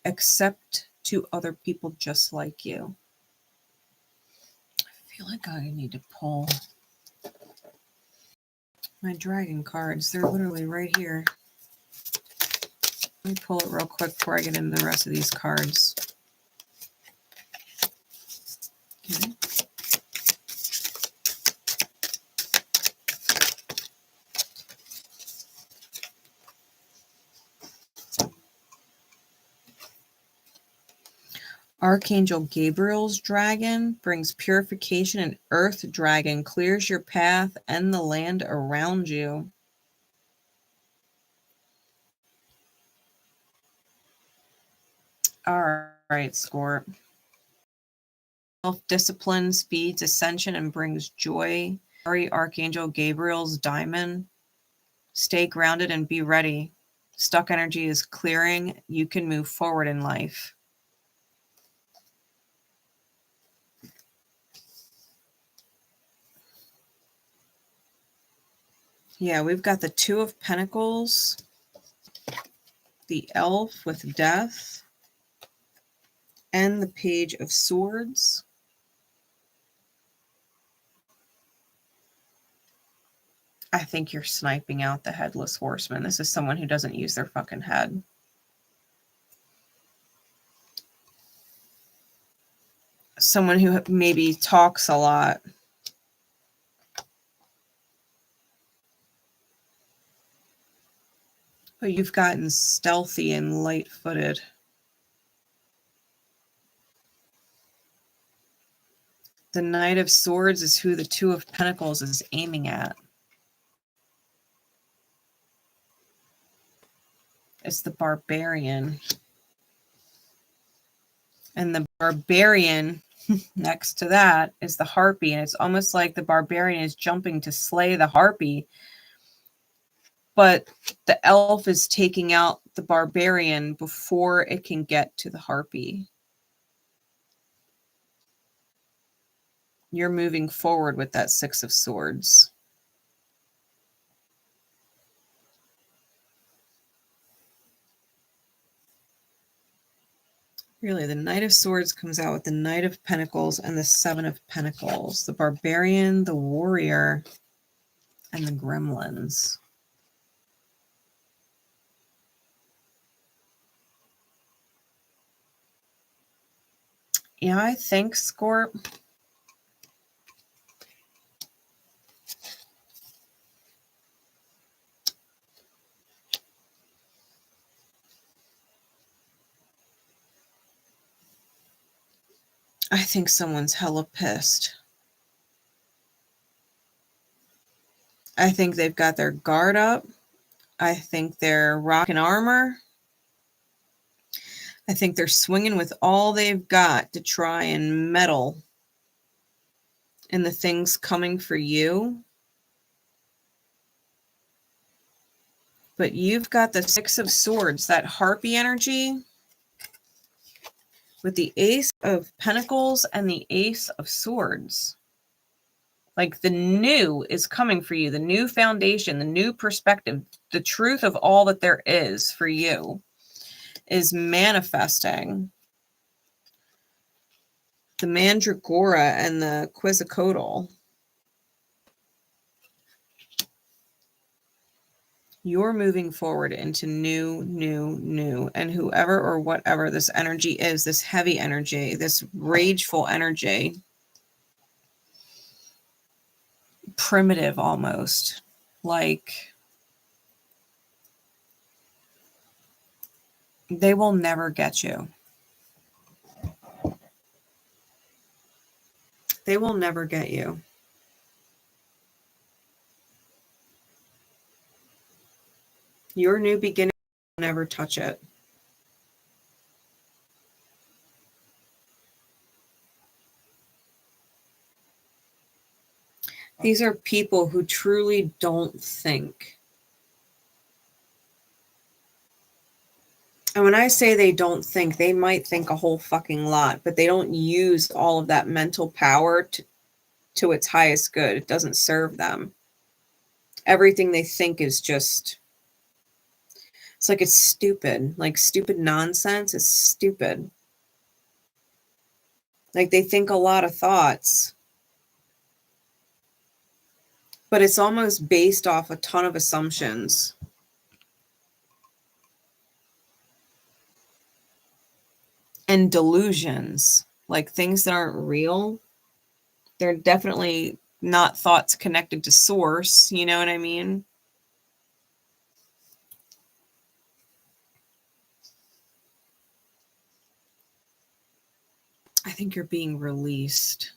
except to other people just like you. I feel like I need to pull my dragon cards. They're literally right here. Let me pull it real quick before I get into the rest of these cards. Okay. Archangel Gabriel's dragon brings purification, and Earth dragon clears your path and the land around you. All right, Scorp. Self-discipline speeds ascension and brings joy. Archangel Gabriel's diamond. Stay grounded and be ready. Stuck energy is clearing. You can move forward in life. Yeah, we've got the 2 of Pentacles, the Elf with Death, and the Page of Swords. I think you're sniping out the Headless Horseman. This is someone who doesn't use their fucking head. Someone who maybe talks a lot. But you've gotten stealthy and light-footed. The Knight of Swords is who the 2 of Pentacles is aiming at. It's the Barbarian. And the barbarian next to that is the harpy. And it's almost like the barbarian is jumping to slay the harpy. But the elf is taking out the barbarian before it can get to the harpy. You're moving forward with that Six of Swords. Really, the Knight of Swords comes out with the Knight of Pentacles and the Seven of Pentacles. The Barbarian, the Warrior, and the Gremlins. Yeah, I think, Scorp. I think someone's hella pissed. I think they've got their guard up. I think they're rocking armor. I think they're swinging with all they've got to try and meddle in the things coming for you. But you've got the Six of Swords, that harpy energy, with the Ace of Pentacles and the Ace of Swords. Like the new is coming for you, the new foundation, the new perspective, the truth of all that there is for you is manifesting. The Mandragora and the 𝐬𝐫𝐽. You're moving forward into new. And whoever or whatever this energy is, this heavy energy, this rageful energy, primitive almost, like they will never get you. They will never get you. Your new beginning will never touch it. These are people who truly don't think. And when I say they don't think, they might think a whole fucking lot, but they don't use all of that mental power to its highest good. It doesn't serve them. Everything they think is just, it's like it's stupid, like stupid nonsense. It's stupid. Like they think a lot of thoughts, but it's almost based off a ton of assumptions. And delusions, like things that aren't real. They're definitely not thoughts connected to source. You know what I mean? I think you're being released.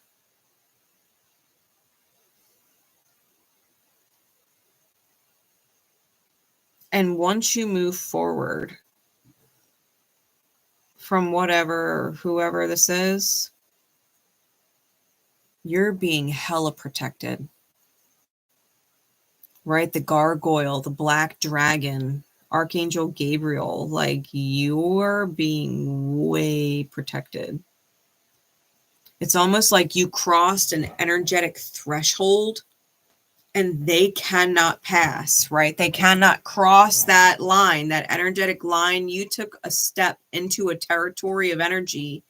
And once you move forward from whatever, whoever this is, you're being hella protected. Right? The gargoyle, the black dragon, Archangel Gabriel, like you're being way protected. It's almost like you crossed an energetic threshold and they cannot pass, right? They cannot cross that line, that energetic line. You took a step into a territory of energy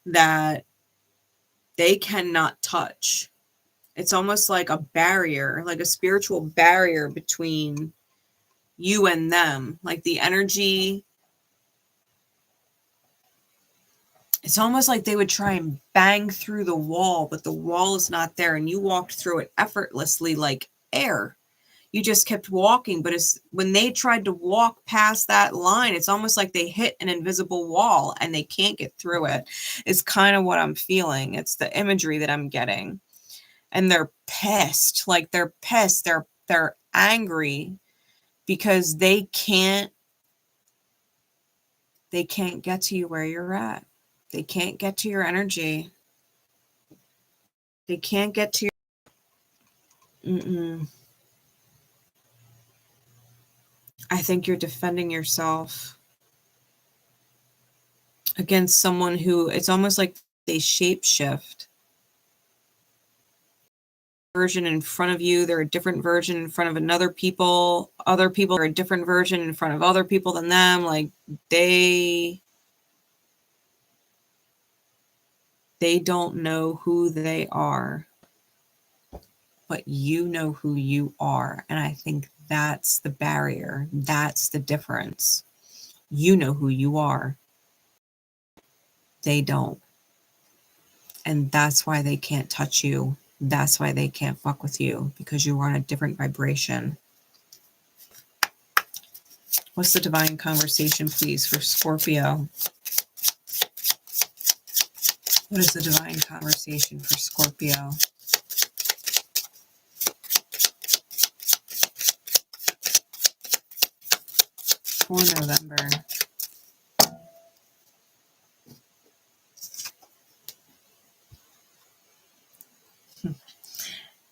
that they cannot touch. It's almost like a barrier, like a spiritual barrier between you and them. Like the energy, it's almost like they would try and bang through the wall, but the wall is not there. And you walked through it effortlessly like air. You just kept walking. But it's when they tried to walk past that line, it's almost like they hit an invisible wall and they can't get through it. It's kind of what I'm feeling. It's the imagery that I'm getting. And they're pissed. Like they're pissed. They're angry because they can't get to you where you're at. They can't get to your energy. They can't get to your... I think you're defending yourself against someone who, it's almost like they shapeshift. Version in front of you, they're a different version in front of other people are a different version in front of other people than them. Like they don't know who they are, but you know who you are. And I think that's the barrier. That's the difference. You know who you are. They don't. And that's why they can't touch you. That's why they can't fuck with you, because you are on a different vibration. What's the divine conversation, please, for Scorpio? What is the divine conversation for Scorpio? For November.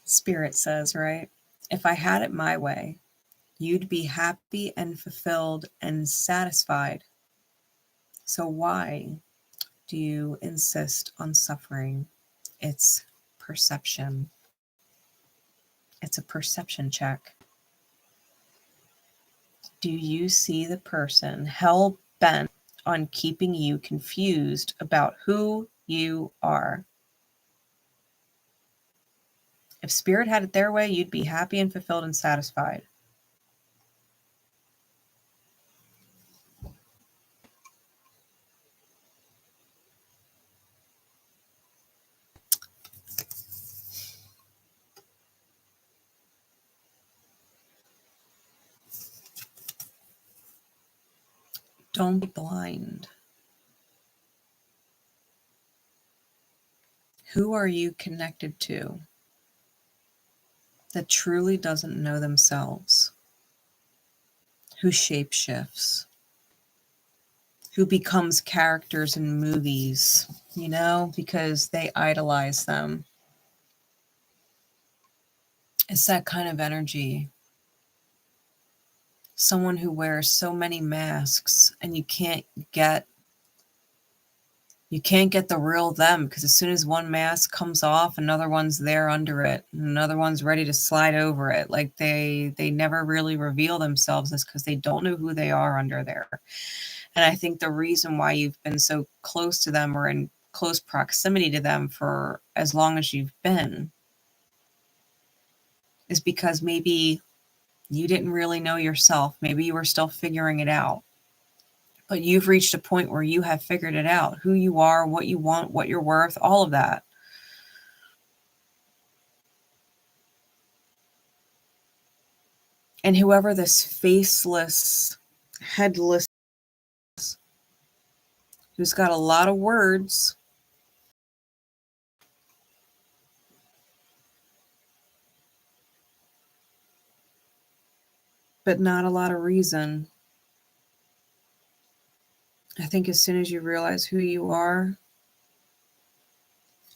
Spirit says, right? If I had it my way, you'd be happy and fulfilled and satisfied. So why do you insist on suffering? It's perception. It's a perception check. Do you see the person hell-bent on keeping you confused about who you are? If Spirit had it their way, you'd be happy and fulfilled and satisfied. Don't be blind. Who are you connected to that truly doesn't know themselves? Who shapeshifts? Who becomes characters in movies, you know, because they idolize them? It's that kind of energy. Someone who wears so many masks and you can't get the real them, because as soon as one mask comes off, another one's there under it, and another one's ready to slide over it. Like they never really reveal themselves, is because they don't know who they are under there. And I think the reason why you've been so close to them or in close proximity to them for as long as you've been is because maybe you didn't really know yourself. Maybe you were still figuring it out. But you've reached a point where you have figured it out, who you are, what you want, what you're worth, all of that. And whoever this faceless, headless, who's got a lot of words, but not a lot of reason. I think as soon as you realize who you are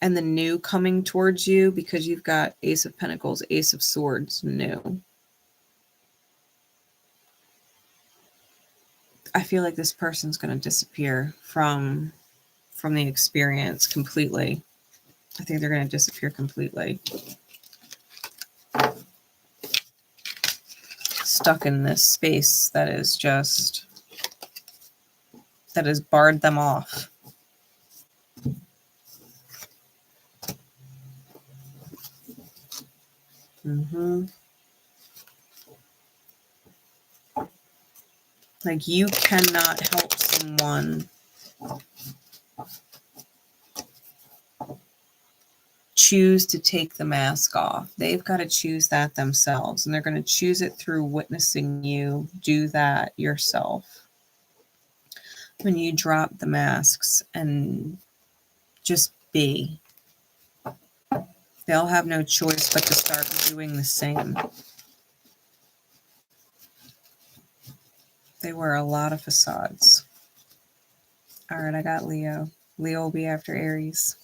and the new coming towards you, because you've got Ace of Pentacles, Ace of Swords, new. I feel like this person's going to disappear from the experience completely. I think they're going to disappear completely. Stuck in this space that is just... that has barred them off. Like you cannot help someone choose to take the mask off. They've got to choose that themselves, and they're going to choose it through witnessing you do that yourself. When you drop the masks and just be, they'll have no choice but to start doing the same. They wear a lot of facades. All right, I got Leo. Leo will be after Aries.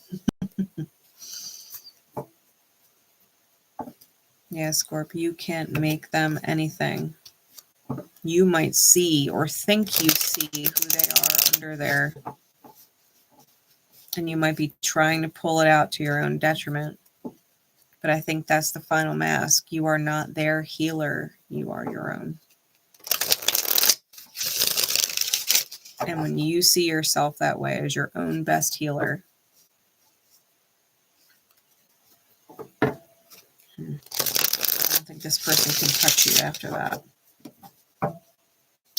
Yeah, Scorpio, you can't make them anything. You might see or think you see who they are under there. And you might be trying to pull it out to your own detriment. But I think that's the final mask. You are not their healer. You are your own. And when you see yourself that way as your own best healer, I don't think this person can touch you after that.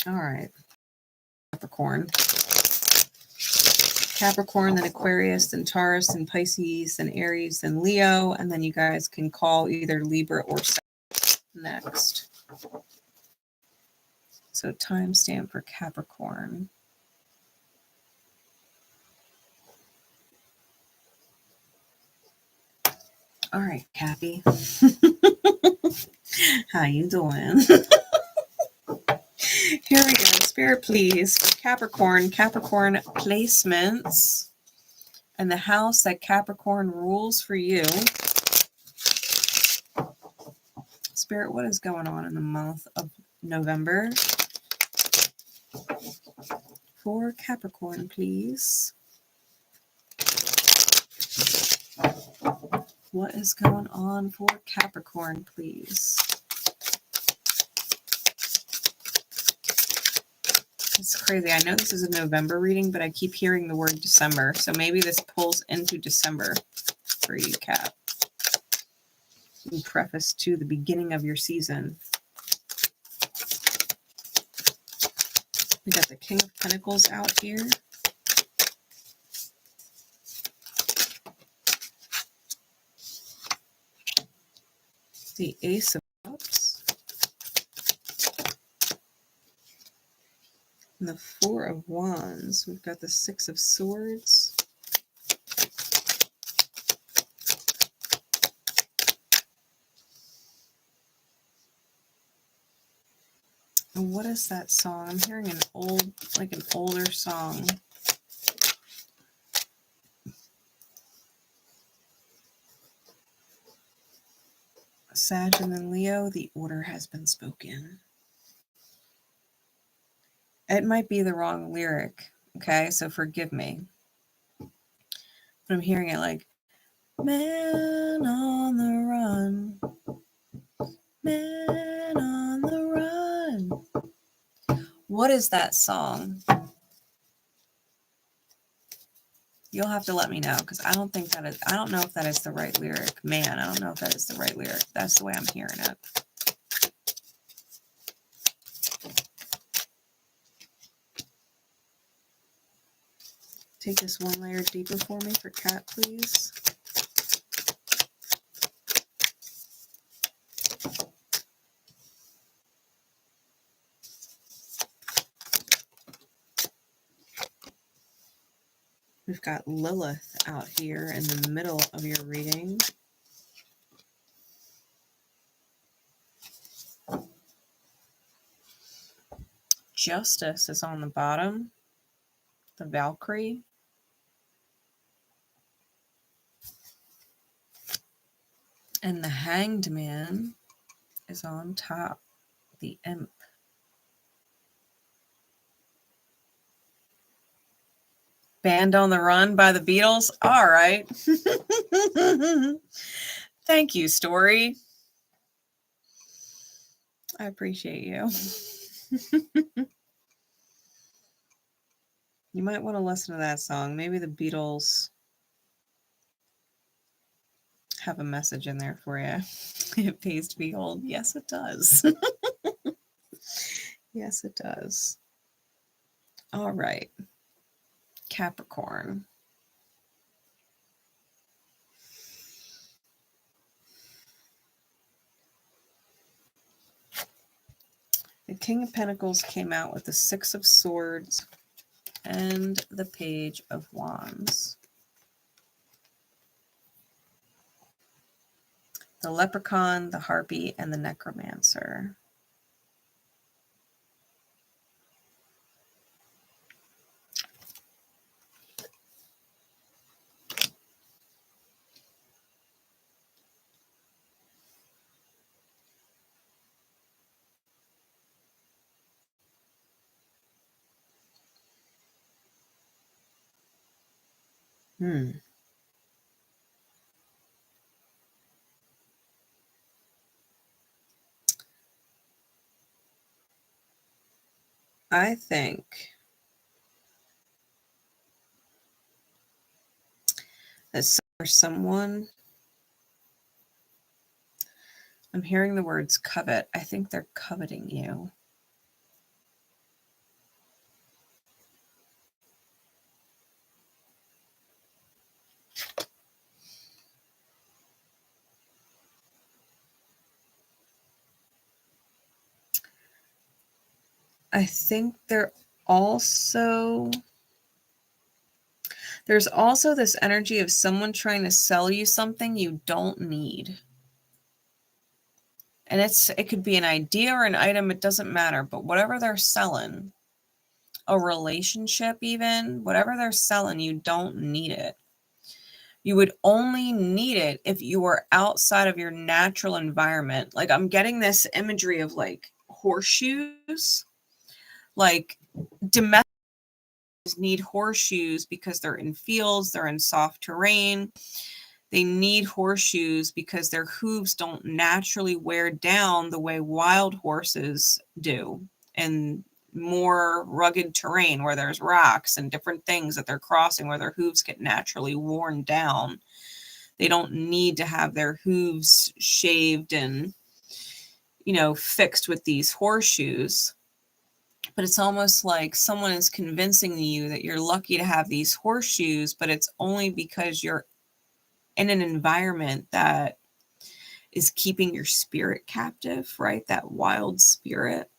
All right. Capricorn. Capricorn, then Aquarius, then Taurus, then Pisces, then Aries, then Leo. And then you guys can call either Libra or Sagittarius next. So timestamp for Capricorn. All right, Cappy. How you doing? Here we go. Spirit, please, for Capricorn. Capricorn placements and the house that Capricorn rules for you. Spirit, what is going on in the month of November? For Capricorn, please. What is going on for Capricorn, please? It's crazy. I know this is a November reading, but I keep hearing the word December. So maybe this pulls into December for you, Cap. In preface to the beginning of your season. We got the King of Pentacles out here. The Ace of Cups. And the Four of Wands. We've got the Six of Swords. And what is that song? I'm hearing an old, like an older song. Sag and then Leo, the order has been spoken. It might be the wrong lyric, okay? So forgive me. But I'm hearing it like, man on the run, man on the run. What is that song? You'll have to let me know because I don't think that is, I don't know if that is the right lyric. Man, I don't know if that is the right lyric. That's the way I'm hearing it. Take this one layer deeper for me for Cat, please. We've got Lilith out here in the middle of your reading. Justice is on the bottom. The Valkyrie. And the Hanged Man is on top. The Imp. Band on the Run by the Beatles. All right. Thank you, Story. I appreciate you. You might want to listen to that song. Maybe the Beatles have a message in there for you. It pays to be old. Yes, it does. Yes, it does. All right. Capricorn. The King of Pentacles came out with the Six of Swords and the Page of Wands. The Leprechaun, the Harpy, and the Necromancer. I think that for someone, I'm hearing the words covet. I think they're coveting you. I think there's also this energy of someone trying to sell you something you don't need. And it could be an idea or an item, it doesn't matter. But whatever they're selling, a relationship even, whatever they're selling, you don't need it. You would only need it if you were outside of your natural environment. Like I'm getting this imagery of like horseshoes, like domestic need horseshoes because they're in fields, they're in soft terrain. They need horseshoes because their hooves don't naturally wear down the way wild horses do in more rugged terrain where there's rocks and different things that they're crossing where their hooves get naturally worn down. They don't need to have their hooves shaved and, fixed with these horseshoes. But it's almost like someone is convincing you that you're lucky to have these horseshoes, but it's only because you're in an environment that is keeping your spirit captive, right? That wild spirit.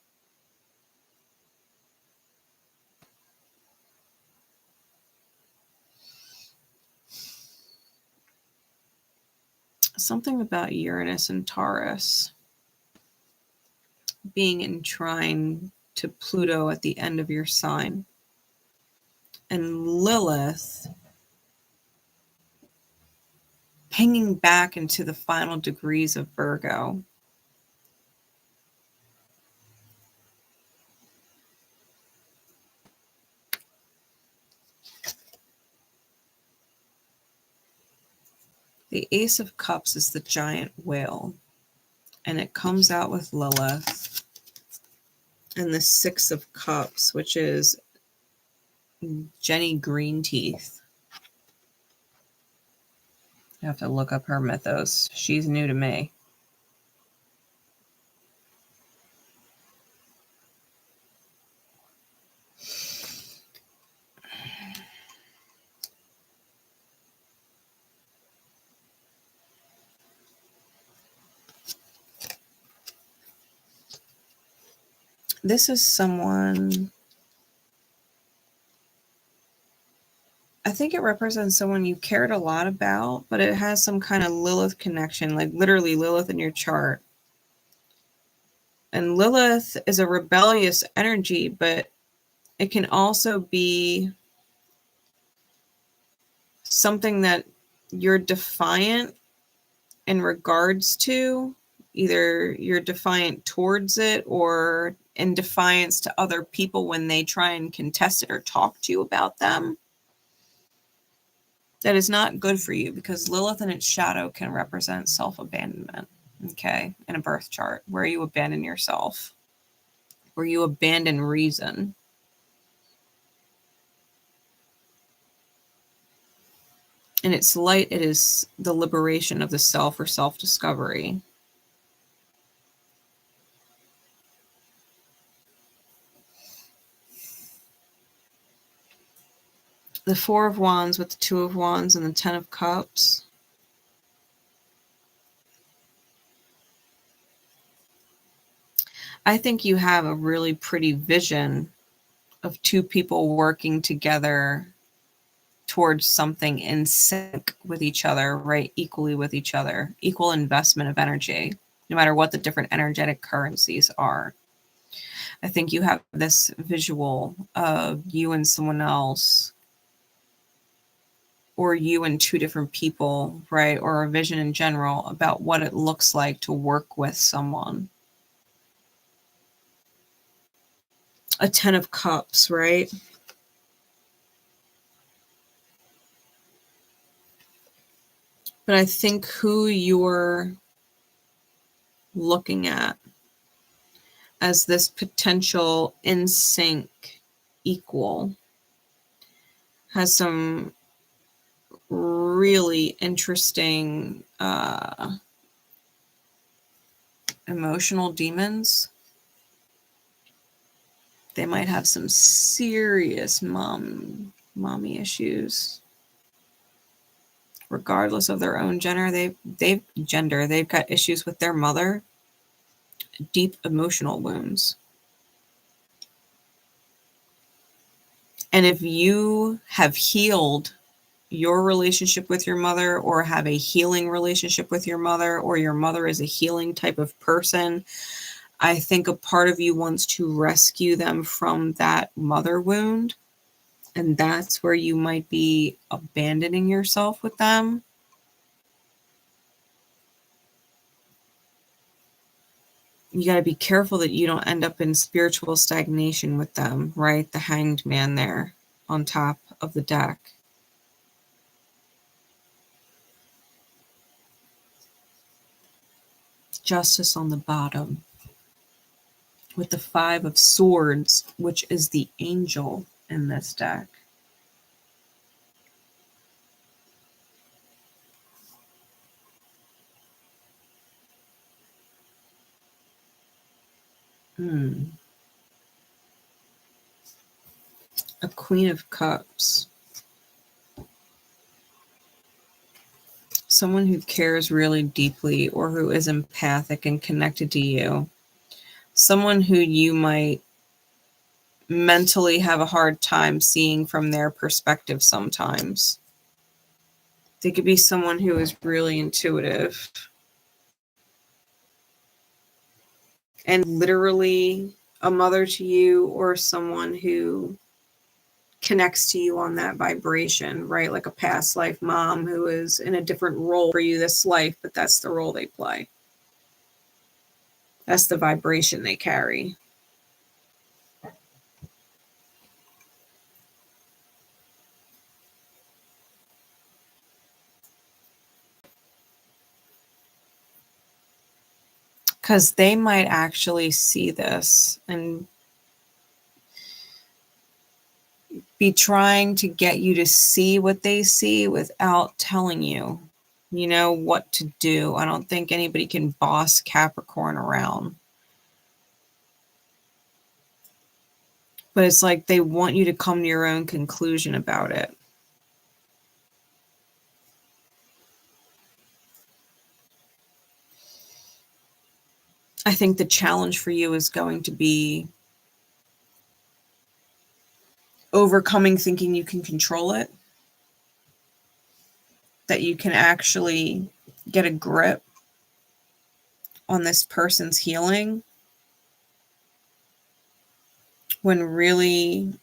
Something about Uranus and Taurus being in trine to Pluto at the end of your sign. And Lilith pinging back into the final degrees of Virgo. The Ace of Cups is the giant whale, and it comes out with Lilith. And the Six of Cups, which is Jenny Greenteeth. I have to look up her mythos. She's new to me. This is someone, I think it represents someone you cared a lot about, but it has some kind of Lilith connection, like literally Lilith in your chart. And Lilith is a rebellious energy, but it can also be something that you're defiant in regards to. Either you're defiant towards it or in defiance to other people when they try and contest it or talk to you about them. That is not good for you because Lilith in its shadow can represent self-abandonment, okay, in a birth chart, where you abandon yourself, where you abandon reason. In its light, it is the liberation of the self or self-discovery. The Four of Wands with the Two of Wands and the Ten of Cups. I think you have a really pretty vision of two people working together towards something in sync with each other, right? Equally with each other, equal investment of energy, no matter what the different energetic currencies are. I think you have this visual of you and someone else, or you and two different people, right? Or a vision in general about what it looks like to work with someone. A Ten of Cups, right? But I think who you're looking at as this potential in sync equal has some really interesting emotional demons. They might have some serious mommy issues. Regardless of their own gender, they've got issues with their mother, deep emotional wounds. And if you have healed your relationship with your mother, or have a healing relationship with your mother, or your mother is a healing type of person, I think a part of you wants to rescue them from that mother wound. And that's where you might be abandoning yourself with them. You got to be careful that you don't end up in spiritual stagnation with them, right? The Hanged Man there on top of the deck. Justice on the bottom. With the Five of Swords, which is the angel in this deck. A Queen of Cups. Someone who cares really deeply, or who is empathic and connected to you. Someone who you might mentally have a hard time seeing from their perspective sometimes. They could be someone who is really intuitive and literally a mother to you, or someone who connects to you on that vibration, right? Like a past life mom who is in a different role for you this life, but that's the role they play. That's the vibration they carry. Because they might actually see this and be trying to get you to see what they see without telling you, you know, what to do. I don't think anybody can boss Capricorn around. But it's like they want you to come to your own conclusion about it. I think the challenge for you is going to be overcoming thinking you can control it, that you can actually get a grip on this person's healing, when really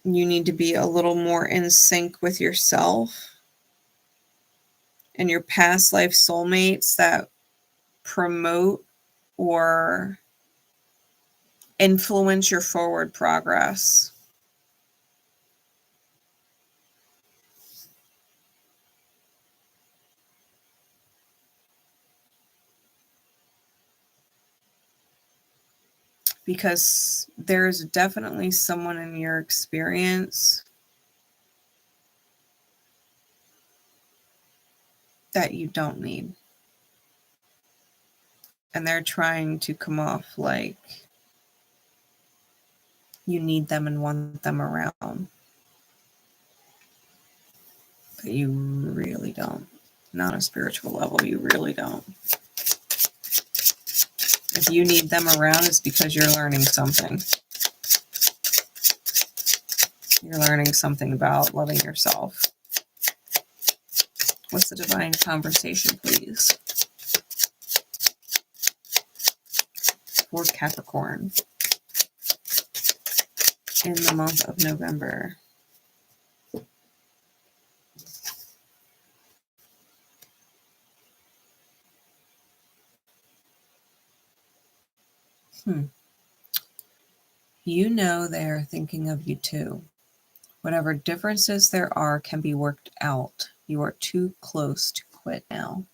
you need to be a little more in sync with yourself and your past life soulmates that promote or influence your forward progress. Because there's definitely someone in your experience that you don't need. And they're trying to come off like you need them and want them around. But you really don't. Not on a spiritual level, you really don't. If you need them around, it's because you're learning something. You're learning something about loving yourself. What's the divine conversation, please? For Capricorn in the month of November. You know they're thinking of you too. Whatever differences there are can be worked out. You are too close to quit now.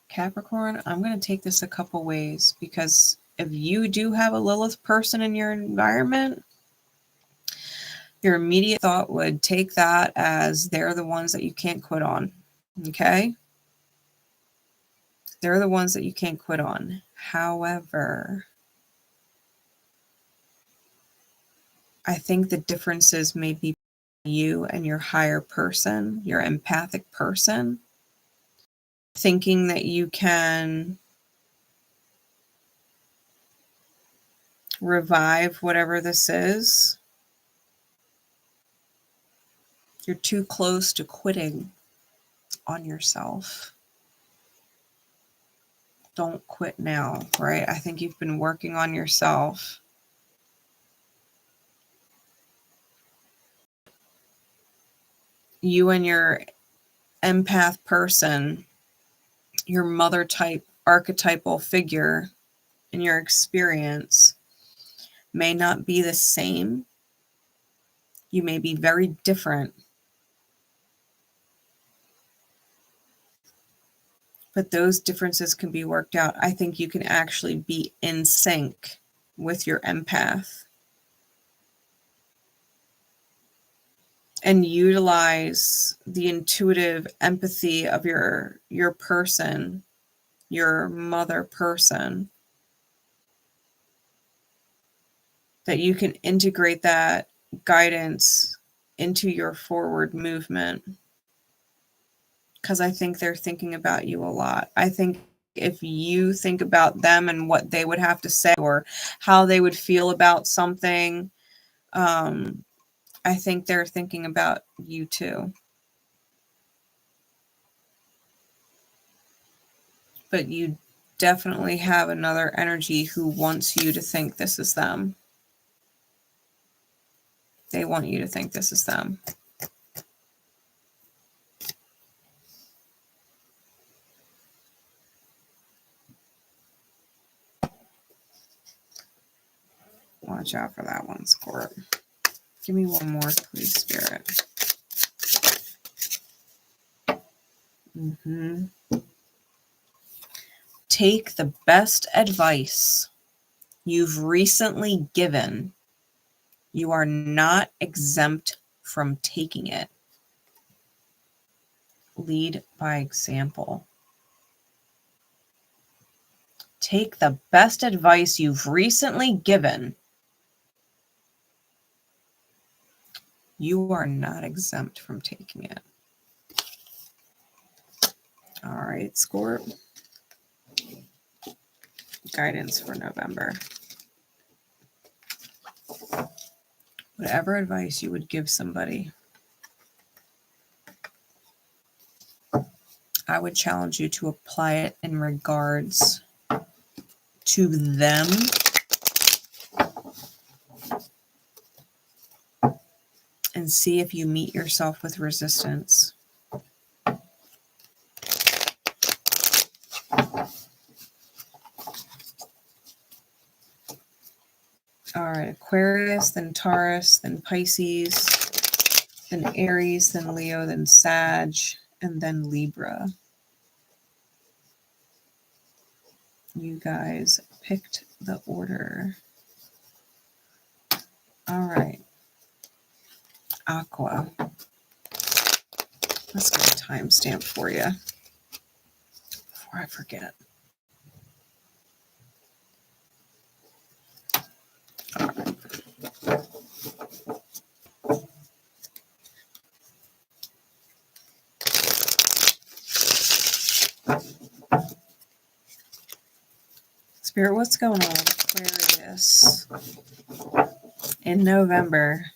Capricorn, I'm going to take this a couple ways, because if you do have a Lilith person in your environment, your immediate thought would take that as they're the ones that you can't quit on. Okay? They're the ones that you can't quit on. However, I think the differences may be you and your higher person, your empathic person, thinking that you can revive whatever this is. You're too close to quitting on yourself. Don't quit now, right? I think you've been working on yourself. You and your empath person, your mother type archetypal figure in your experience may not be the same. You may be very different. But those differences can be worked out. I think you can actually be in sync with your empath and utilize the intuitive empathy of your person, your mother person, that you can integrate that guidance into your forward movement. Because I think they're thinking about you a lot. I think if you think about them and what they would have to say or how they would feel about something, I think they're thinking about you too. But you definitely have another energy who wants you to think this is them. They want you to think this is them. Watch out for that one, Scorp. Give me one more, please, Spirit. Take the best advice you've recently given. You are not exempt from taking it. Lead by example. Take the best advice you've recently given. You are not exempt from taking it. All right, Scorp. Guidance for November. Whatever advice you would give somebody, I would challenge you to apply it in regards to them and see if you meet yourself with resistance. All right, Aquarius, then Taurus, then Pisces, then Aries, then Leo, then Sag, and then Libra. You guys picked the order. All right. Aqua. Let's get a timestamp for you before I forget. All right. Spirit, what's going on with Aquarius in November?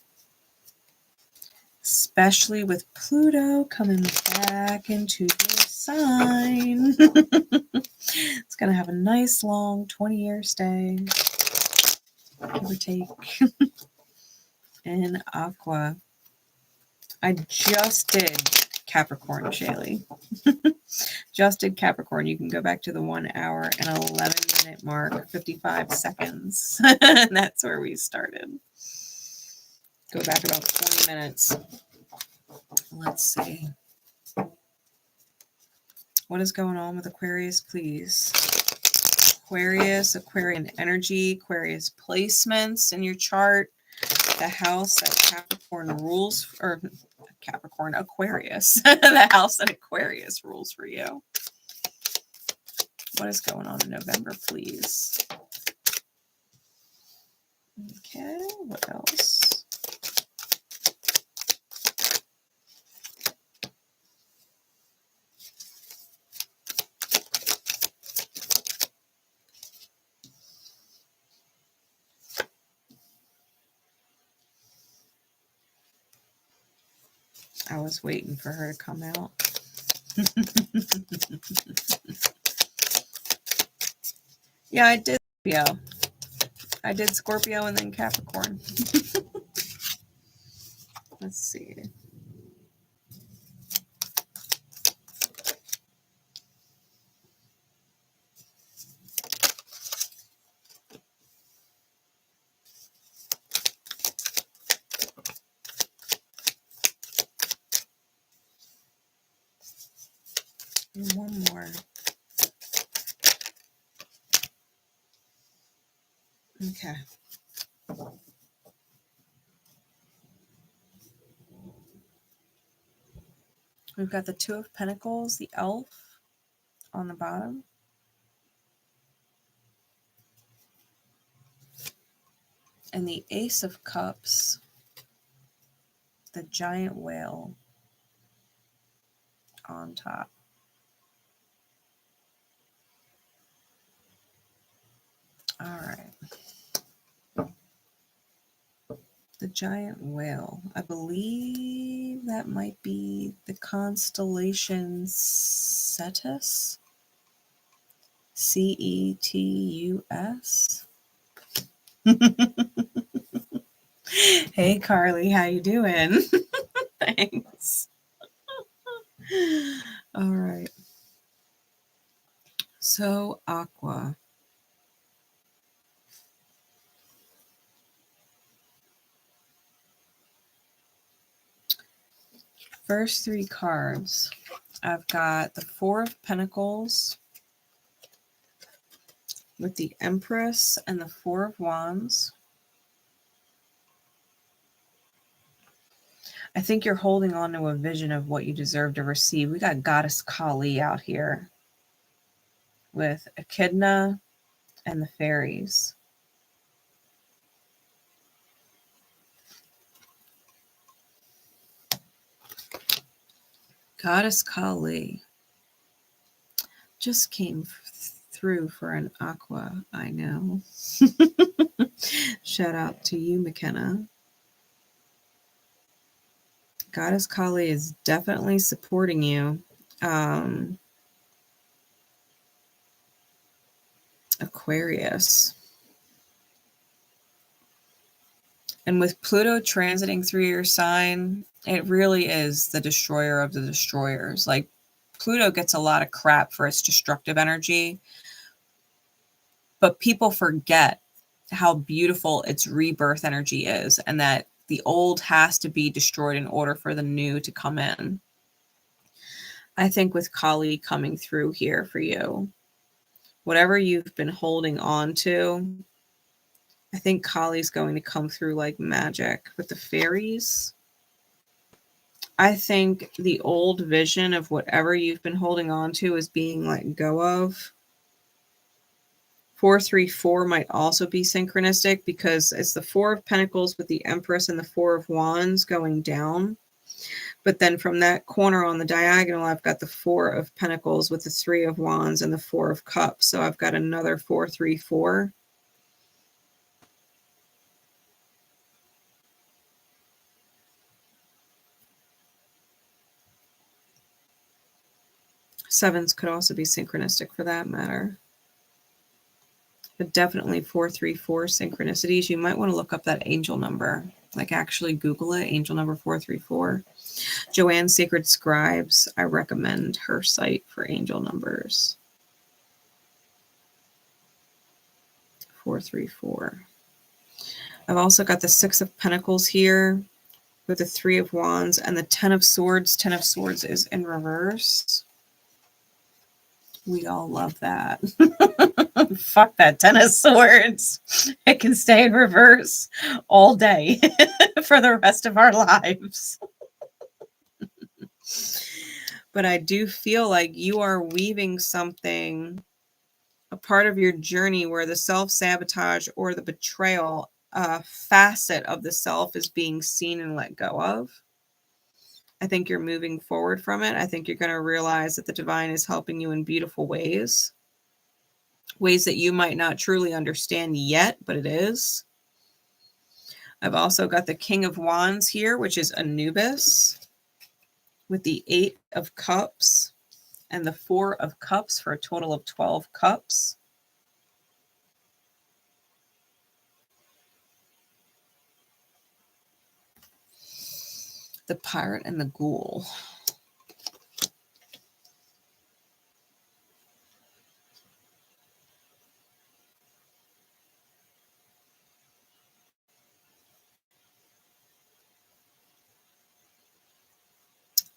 Especially with Pluto coming back into your sign. It's going to have a nice long 20-year stay, give or take, in Aqua. I just did Capricorn, Shaylee. Just did Capricorn. You can go back to the 1 hour and 11-minute mark, 55 seconds. That's where we started. Go back about 20 minutes. Let's see. What is going on with Aquarius, please? Aquarius, Aquarian energy, Aquarius placements in your chart. The house that Capricorn rules, or Capricorn, Aquarius. The house that Aquarius rules for you. What is going on in November, please? Okay, what else? I was waiting for her to come out. Yeah, I did Scorpio. I did Scorpio and then Capricorn. Let's see. And one more. Okay. We've got the Two of Pentacles, the Elf on the bottom. And the Ace of Cups, the giant whale on top. All right. The giant whale. I believe that might be the constellation Cetus. Cetus. Hey, Carly, how you doing? Thanks. All right. So, Aqua. First three cards. I've got the Four of Pentacles with the Empress and the Four of Wands. I think you're holding on to a vision of what you deserve to receive. We got Goddess Kali out here with Echidna and the fairies. Goddess Kali just came through for an aqua, I know. Shout out to you, McKenna. Goddess Kali is definitely supporting you. Aquarius. And with Pluto transiting through your sign, it really is the destroyer of the destroyers. Like, Pluto gets a lot of crap for its destructive energy, but people forget how beautiful its rebirth energy is, and that the old has to be destroyed in order for the new to come in. I think with Kali coming through here for you, whatever you've been holding on to, I think Kali's going to come through like magic with the fairies. I think the old vision of whatever you've been holding on to is being let go of. 434 might also be synchronistic because it's the Four of Pentacles with the Empress and the Four of Wands going down. But then from that corner on the diagonal, I've got the Four of Pentacles with the Three of Wands and the Four of Cups. So I've got another 434. Sevens could also be synchronistic for that matter. But definitely 434 synchronicities. You might want to look up that angel number. Like, actually Google it, angel number 434. Joanne Sacred Scribes, I recommend her site for angel numbers. 434. I've also got the Six of Pentacles here with the Three of Wands and the Ten of Swords. Ten of Swords is in reverse. We all love that. Fuck that Ten of Swords. It can stay in reverse all day for the rest of our lives. But I do feel like you are weaving something, a part of your journey where the self-sabotage or the betrayal facet of the self is being seen and let go of. I think you're moving forward from it. I think you're going to realize that the divine is helping you in beautiful ways. Ways that you might not truly understand yet, but it is. I've also got the King of Wands here, which is Anubis, with the Eight of Cups and the Four of Cups for a total of 12 cups. The Pirate and the Ghoul.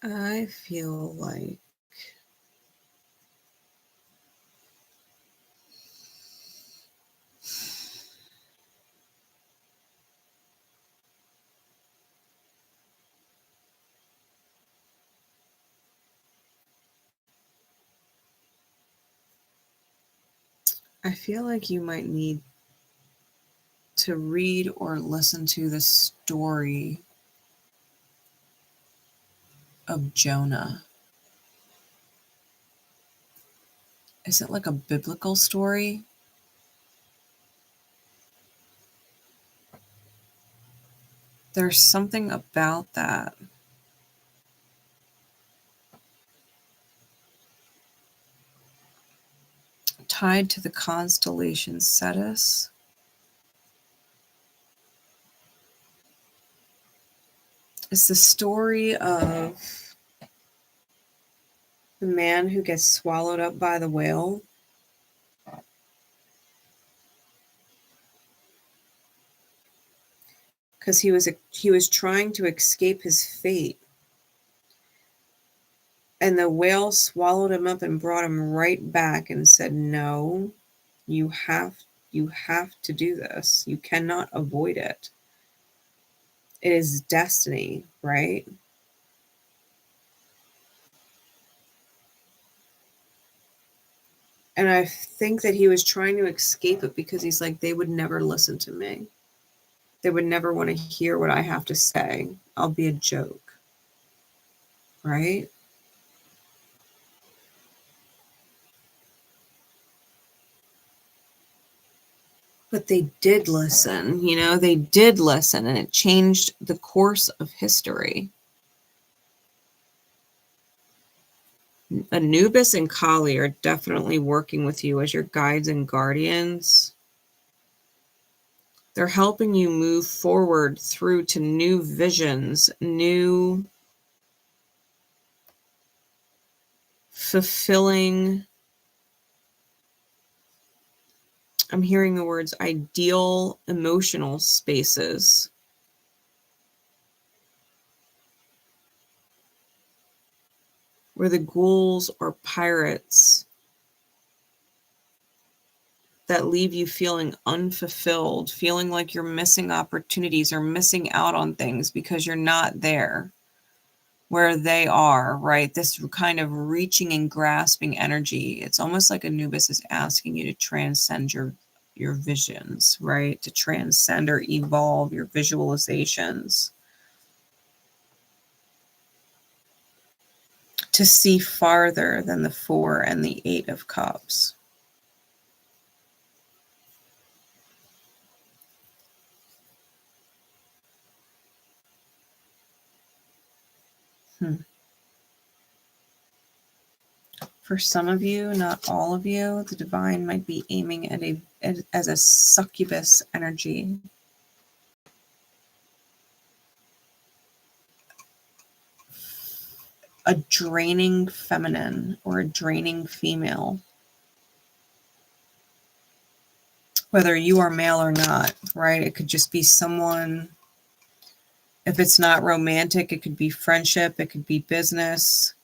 I feel like you might need to read or listen to the story of Jonah. Is it like a biblical story? There's something about that. Tied to the constellation Cetus. It's the story of the man who gets swallowed up by the whale. Because he was trying to escape his fate. And the whale swallowed him up and brought him right back and said, no, you have to do this. You cannot avoid it. It is destiny, right? And I think that he was trying to escape it because he's like, they would never listen to me. They would never want to hear what I have to say. I'll be a joke, right? But they did listen, they did listen, and it changed the course of history. Anubis and Kali are definitely working with you as your guides and guardians. They're helping you move forward through to new visions, new fulfilling. I'm hearing the words ideal emotional spaces. Where the ghouls or pirates that leave you feeling unfulfilled, feeling like you're missing opportunities or missing out on things because you're not there where they are, right? This kind of reaching and grasping energy. It's almost like Anubis is asking you to transcend your visions, right? To transcend or evolve your visualizations. To see farther than the Four and the Eight of Cups. For some of you, not all of you, the divine might be aiming at as a succubus energy. a draining feminine or a draining female. Whether you are male or not, right? It could just be someone, if it's not romantic, it could be friendship, it could be business.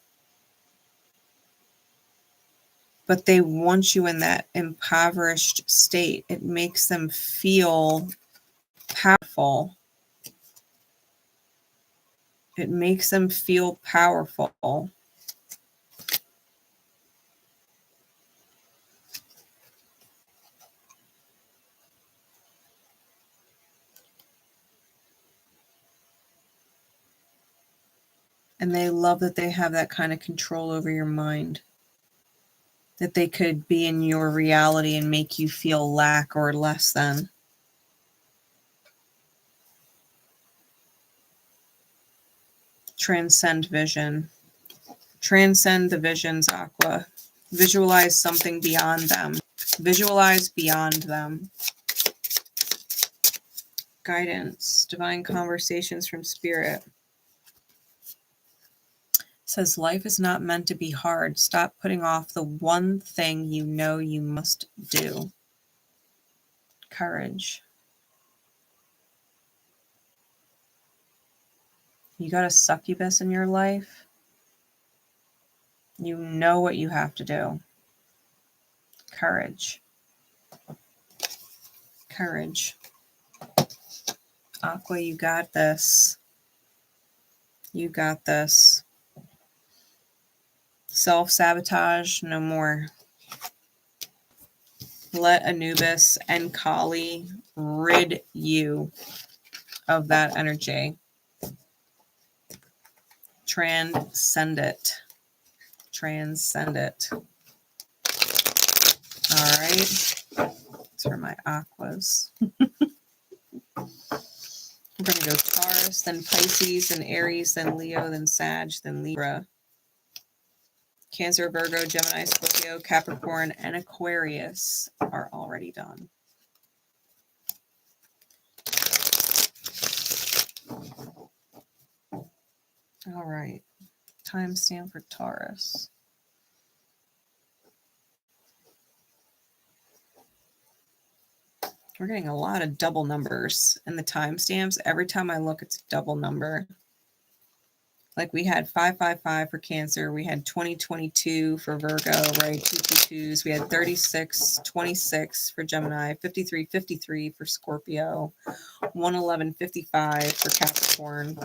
But they want you in that impoverished state. It makes them feel powerful. It makes them feel powerful. And they love that they have that kind of control over your mind. That they could be in your reality and make you feel lack or less than. Transcend vision. Transcend the visions, Aqua. Visualize something beyond them. Visualize beyond them. Guidance. Divine conversations from Spirit. Says life is not meant to be hard. Stop putting off the one thing you know you must do. Courage. You got a succubus in your life. You know what you have to do. Courage. Courage. Aqua, you got this. You got this. Self-sabotage, no more. Let Anubis and Kali rid you of that energy. Transcend it. Transcend it. All right. These are my aquas. We're going to go Taurus, then Pisces, then Aries, then Leo, then Sag, then Libra. Cancer, Virgo, Gemini, Scorpio, Capricorn, and Aquarius are already done. All right. Timestamp for Taurus. We're getting a lot of double numbers in the timestamps. Every time I look, it's a double number. Like we had 555 for Cancer. We had 2022 for Virgo, right? 222s. We had 3626 for Gemini, 5353 for Scorpio, 11155 for Capricorn,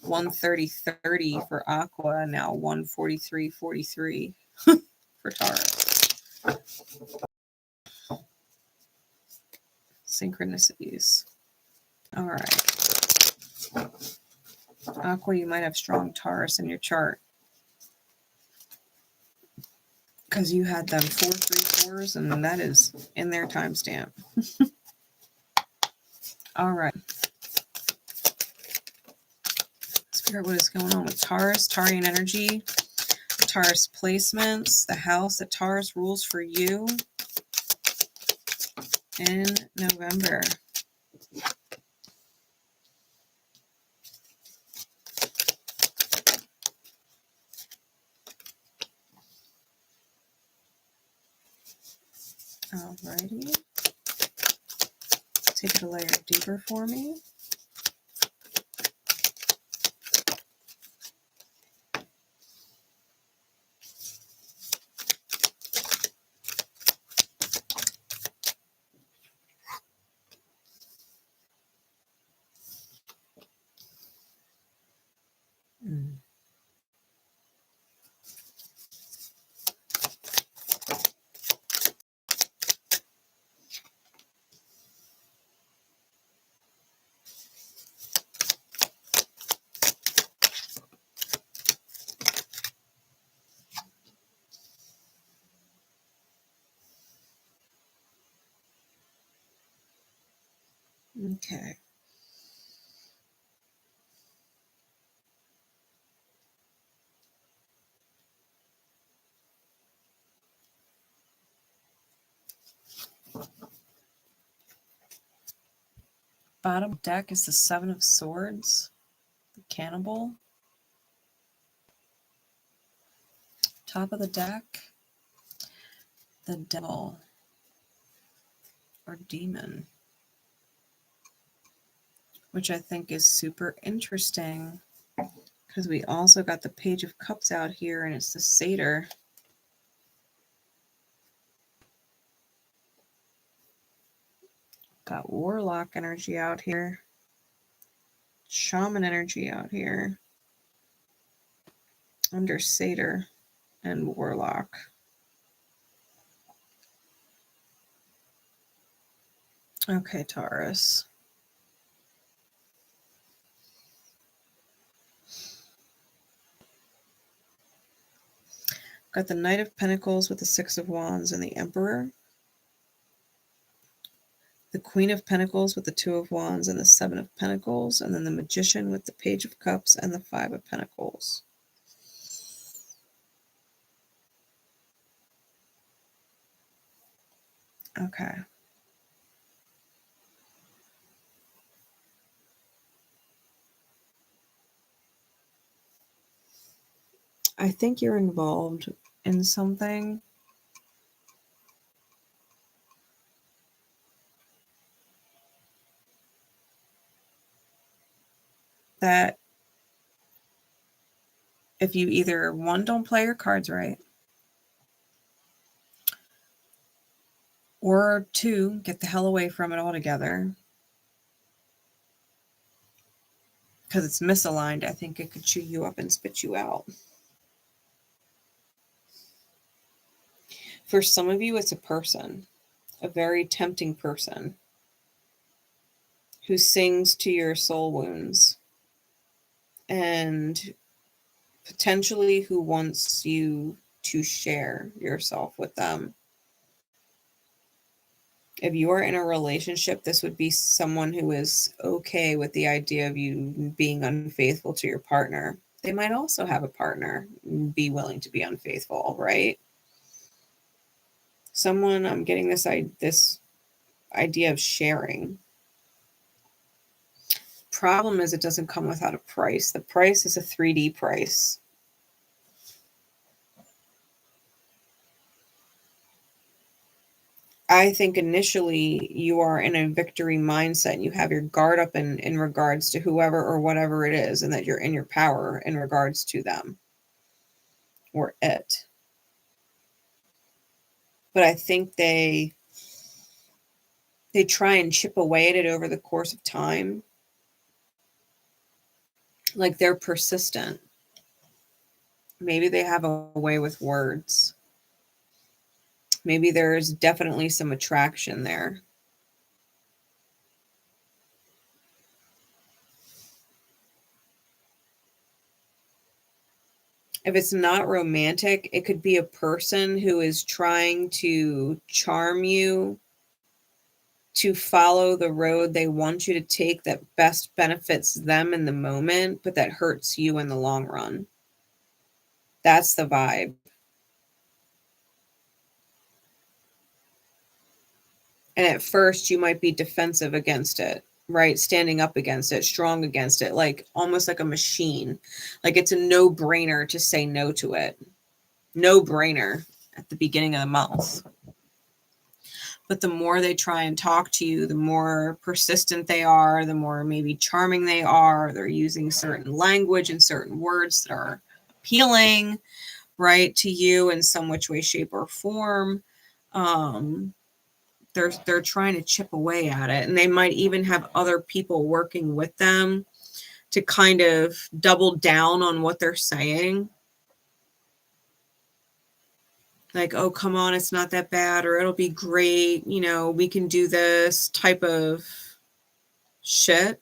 13030 for Aqua, now 14343 for Taurus. Synchronicities. All right. Aqua, you might have strong Taurus in your chart. Because you had them 434s, and that is in their timestamp. All right. Spirit, what is going on with Taurus? Taurian energy. Taurus placements. The house that Taurus rules for you in November. Alrighty. Take it a layer deeper for me. Okay. Bottom deck is the Seven of Swords, the Cannibal. top of the deck, the devil or demon, which I think is super interesting because we also got the Page of Cups out here and it's the satyr. Got warlock energy out here. Shaman energy out here. Under satyr and warlock. Okay, Taurus. Got the Knight of Pentacles with the Six of Wands and the Emperor. The Queen of Pentacles with the Two of Wands and the Seven of Pentacles. And then the Magician with the Page of Cups and the Five of Pentacles. Okay. I think you're involved in something that if you either, one, don't play your cards right, or two, get the hell away from it altogether. Because it's misaligned, I think it could chew you up and spit you out. For some of you, it's a person, a very tempting person who sings to your soul wounds and potentially who wants you to share yourself with them. If you are in a relationship, this would be someone who is okay with the idea of you being unfaithful to your partner. They might also have a partner and be willing to be unfaithful, right? Someone, I'm getting this idea of sharing. Problem is it doesn't come without a price. The price is a 3D price. I think initially you are in a victory mindset and you have your guard up in regards to whoever or whatever it is, and that you're in your power in regards to them or it. But I think they try and chip away at it over the course of time. Like they're persistent. Maybe they have a way with words. Maybe there's definitely some attraction there. If it's not romantic, it could be a person who is trying to charm you to follow the road they want you to take that best benefits them in the moment, but that hurts you in the long run. That's the vibe. And at first you might be defensive against it, right? Standing up against it, strong against it, like almost like a machine. Like it's a no-brainer to say no to it. No-brainer at the beginning of the month. But the more they try and talk to you, the more persistent they are, the more maybe charming they are. They're using certain language and certain words that are appealing, right, to you in some which way, shape, or form. They're trying to chip away at it. And they might even have other people working with them to kind of double down on what they're saying. Like, oh, come on, it's not that bad, or it'll be great, you know, we can do this type of shit.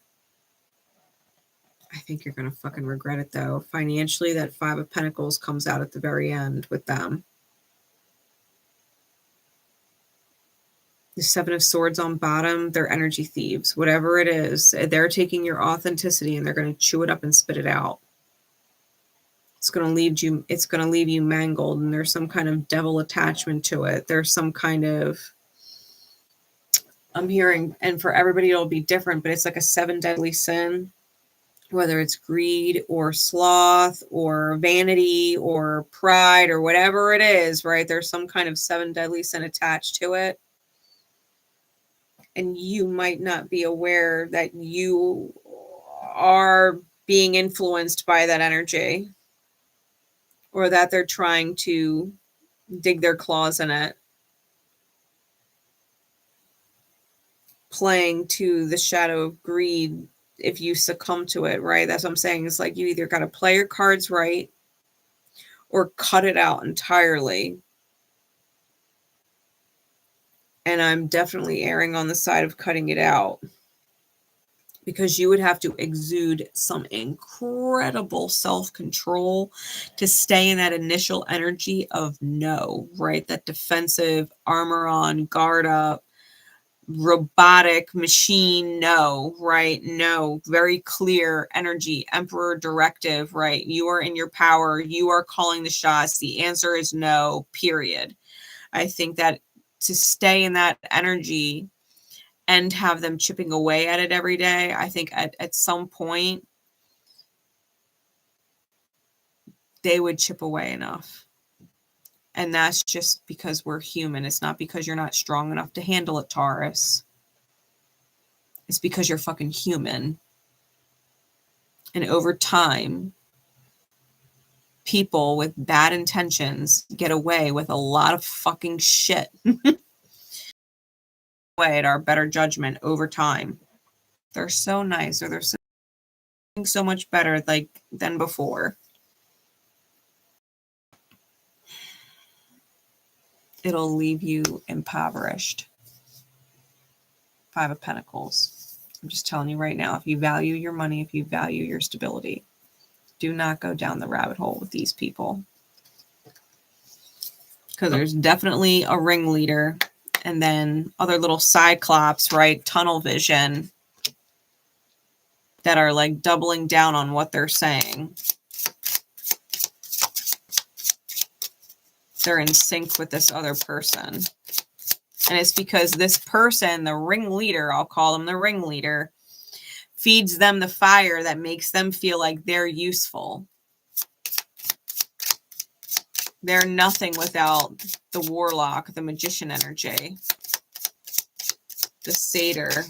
I think you're going to fucking regret it, though. Financially, that Five of Pentacles comes out at the very end with them. The Seven of Swords on bottom, they're energy thieves. Whatever it is, they're taking your authenticity and they're going to chew it up and spit it out. It's going to leave you mangled, and there's some kind of devil attachment to it. There's some kind of, I'm hearing, and for everybody it'll be different, but it's like a 7 deadly sin whether it's greed or sloth or vanity or pride or whatever it is, right? There's some kind of 7 deadly sin attached to it. And you might not be aware that you are being influenced by that energy, or that they're trying to dig their claws in it, playing to the shadow of greed. If you succumb to it, right? That's what I'm saying. It's like you either got to play your cards right or cut it out entirely. And I'm definitely erring on the side of cutting it out, because you would have to exude some incredible self-control to stay in that initial energy of no, right? That defensive, armor on, guard up, robotic machine, no, right? No, very clear energy, emperor directive, right? You are in your power. You are calling the shots. The answer is no, period. I think that to stay in that energy and have them chipping away at it every day, I think at some point they would chip away enough. And that's just because we're human. It's not because you're not strong enough to handle it, Taurus. It's because you're fucking human. And over time, people with bad intentions get away with a lot of fucking shit. Way at our better judgment over time. They're so nice, or they're so much better like than before. It'll leave you impoverished. 5 of Pentacles. I'm just telling you right now, if you value your money, if you value your stability, do not go down the rabbit hole with these people. Because there's definitely a ringleader, and then other little cyclops, right? Tunnel vision, that are like doubling down on what they're saying. They're in sync with this other person. And it's because this person, the ringleader, I'll call them the ringleader, feeds them the fire that makes them feel like they're useful. They're nothing without the warlock, the magician energy, the satyr,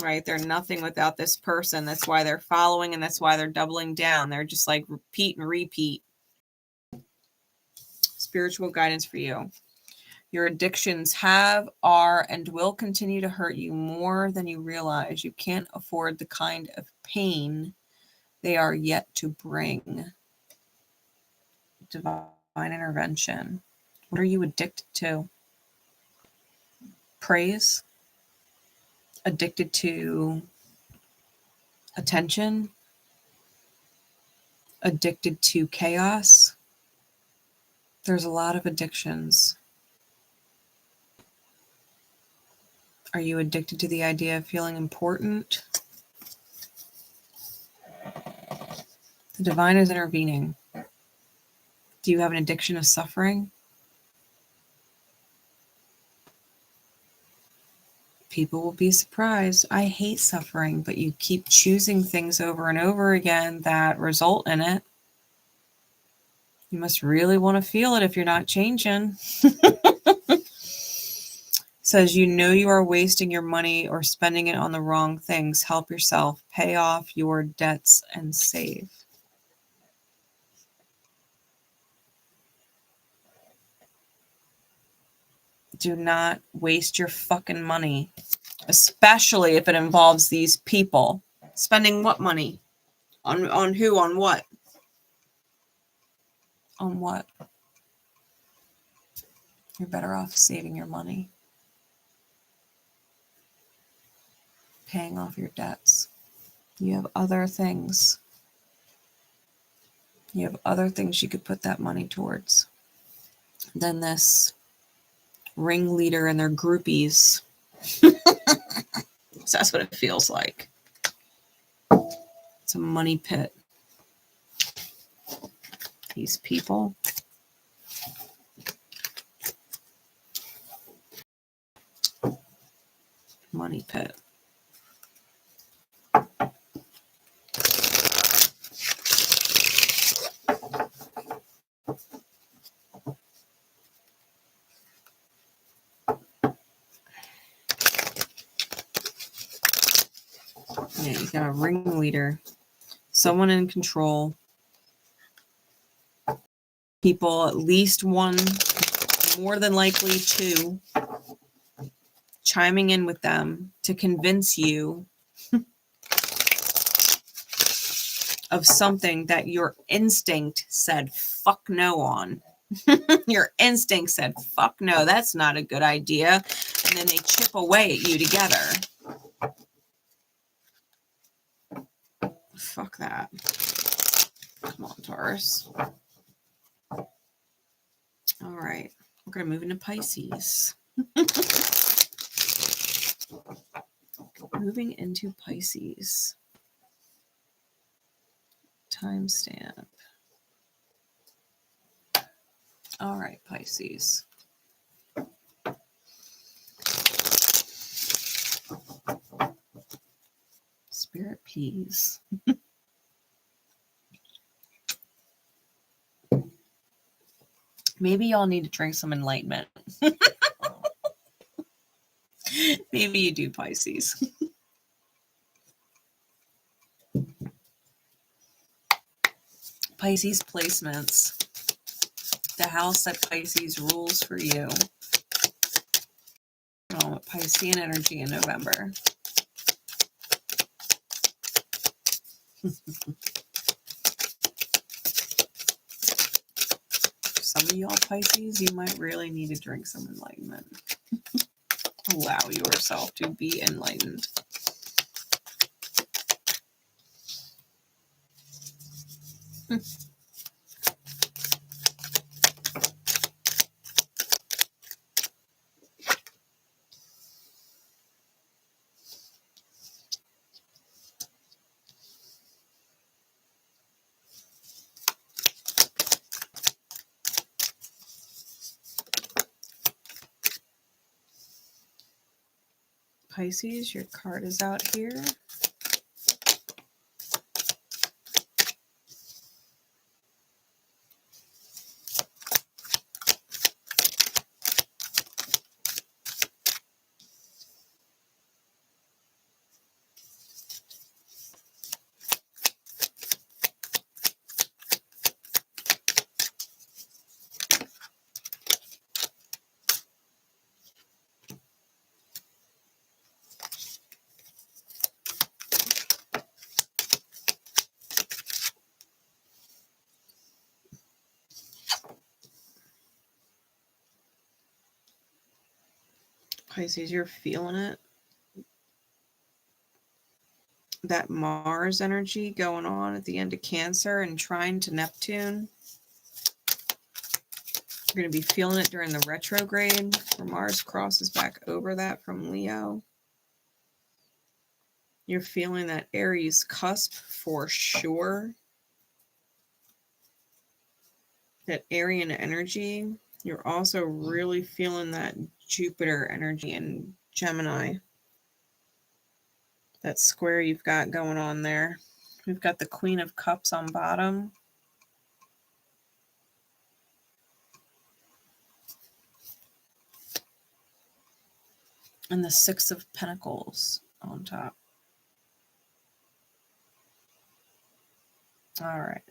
right? They're nothing without this person. That's why they're following, and that's why they're doubling down. They're just like repeat and repeat. Spiritual guidance for you. Your addictions have, are, and will continue to hurt you more than you realize. You can't afford the kind of pain they are yet to bring. Divine intervention. What are you addicted to? Praise? Addicted to attention? Addicted to chaos? There's a lot of addictions. Are you addicted to the idea of feeling important? The divine is intervening. Do you have an addiction of suffering? People will be surprised. I hate suffering, but you keep choosing things over and over again that result in it. You must really want to feel it if you're not changing. Says you know you are wasting your money or spending it on the wrong things. Help yourself. Pay off your debts and save. Do not waste your fucking money, especially if it involves these people. Spending what money? On who? On what? On what? You're better off saving your money. Paying off your debts. You have other things. You have other things you could put that money towards than this ringleader and their groupies. So that's what it feels like. It's a money pit. These people. Money pit. Yeah, you got a ringleader. Someone in control. People, at least one, more than likely two, chiming in with them to convince you of something that your instinct said fuck no on. Your instinct said fuck no, that's not a good idea. And then they chip away at you together. Fuck that. Come on, Taurus. All right. We're going to move into Pisces. Moving into Pisces. Timestamp. All right, Pisces. Spirit peas. Maybe y'all need to drink some enlightenment. Maybe you do, Pisces. Pisces placements. The house that Pisces rules for you. Oh, Piscean energy in November. Some of y'all Pisces, you might really need to drink some enlightenment. Allow yourself to be enlightened. Pisces, your card is out here. Pisces, you're feeling it. That Mars energy going on at the end of Cancer and trine to Neptune. You're going to be feeling it during the retrograde, where Mars crosses back over that from Leo. You're feeling that Aries cusp for sure. That Aryan energy. You're also really feeling that Jupiter energy in Gemini. That square you've got going on there. We've got the Queen of Cups on bottom. And the Six of Pentacles on top. All right.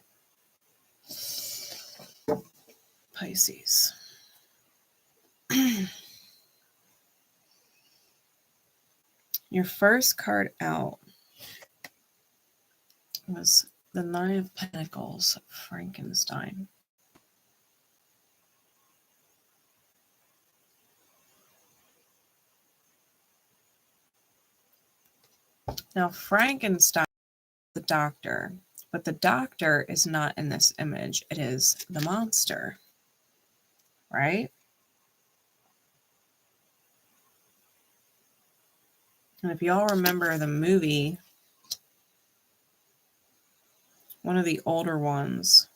Pisces. Your first card out was the Nine of Pentacles, Frankenstein. Now, Frankenstein is the doctor, but the doctor is not in this image. It is the monster, right? And if y'all remember the movie, one of the older ones,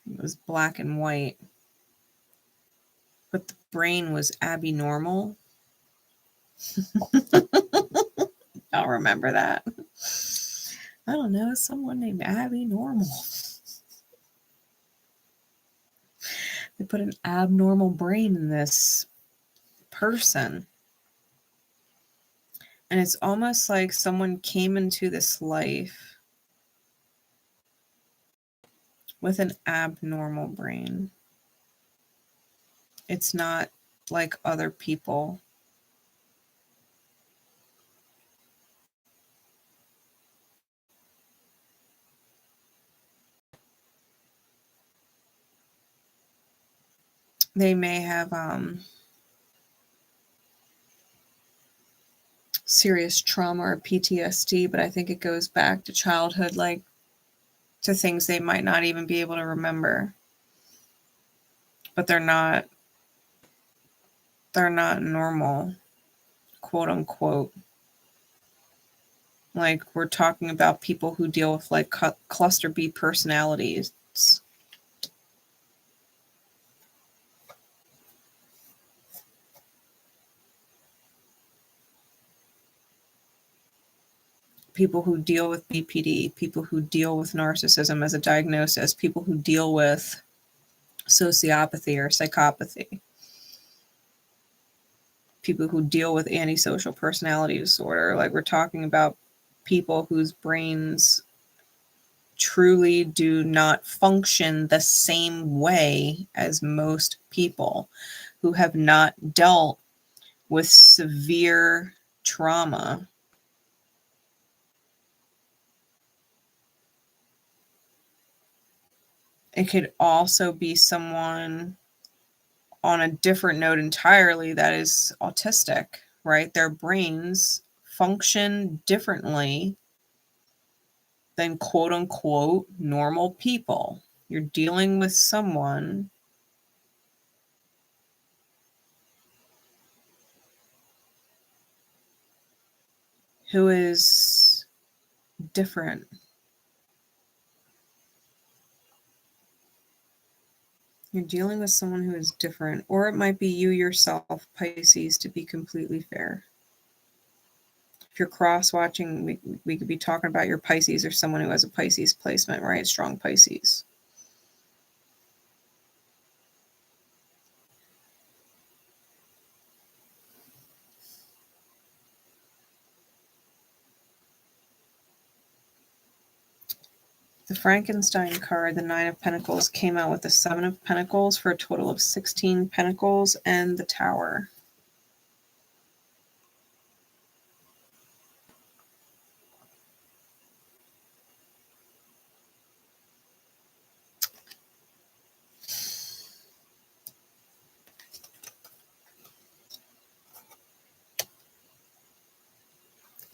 it was black and white, but the brain was abnormal. Y'all remember that? I don't know, someone named Abby Normal. They put an abnormal brain in this person. And it's almost like someone came into this life with an abnormal brain. It's not like other people. They may have serious trauma or PTSD, but I think it goes back to childhood, like to things they might not even be able to remember. But they're not normal, quote unquote. Like, we're talking about people who deal with like cluster B personalities. People who deal with BPD, people who deal with narcissism as a diagnosis, people who deal with sociopathy or psychopathy, people who deal with antisocial personality disorder. Like, we're talking about people whose brains truly do not function the same way as most people, who have not dealt with severe trauma. It could also be someone on a different note entirely that is autistic, right? Their brains function differently than quote unquote normal people. You're dealing with someone who is different. You're dealing with someone who is different, or it might be you yourself, Pisces, to be completely fair. If you're cross-watching, we could be talking about your Pisces or someone who has a Pisces placement, right? Strong Pisces. The Frankenstein card, the Nine of Pentacles, came out with the Seven of Pentacles for a total of 16 Pentacles and the Tower.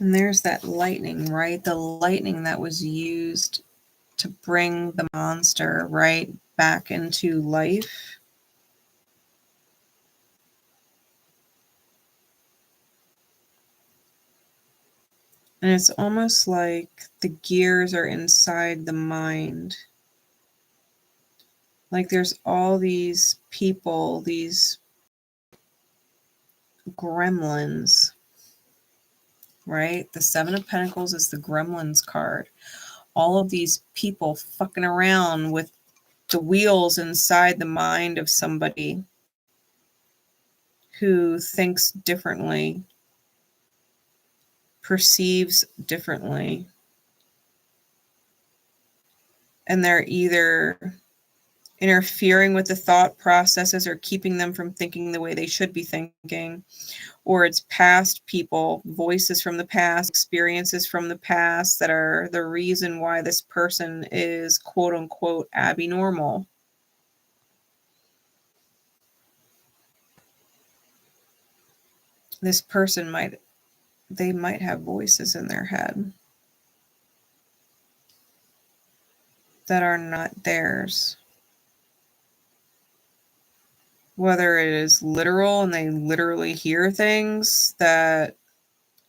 And there's that lightning, right? The lightning that was used to bring the monster, right, back into life. And it's almost like the gears are inside the mind. Like, there's all these people, these gremlins, right? The Seven of Pentacles is the gremlins card. All of these people fucking around with the wheels inside the mind of somebody who thinks differently, perceives differently. And they're either interfering with the thought processes or keeping them from thinking the way they should be thinking, or it's past people, voices from the past, experiences from the past that are the reason why this person is quote unquote abnormal. This person might have voices in their head that are not theirs. Whether it is literal and they literally hear things that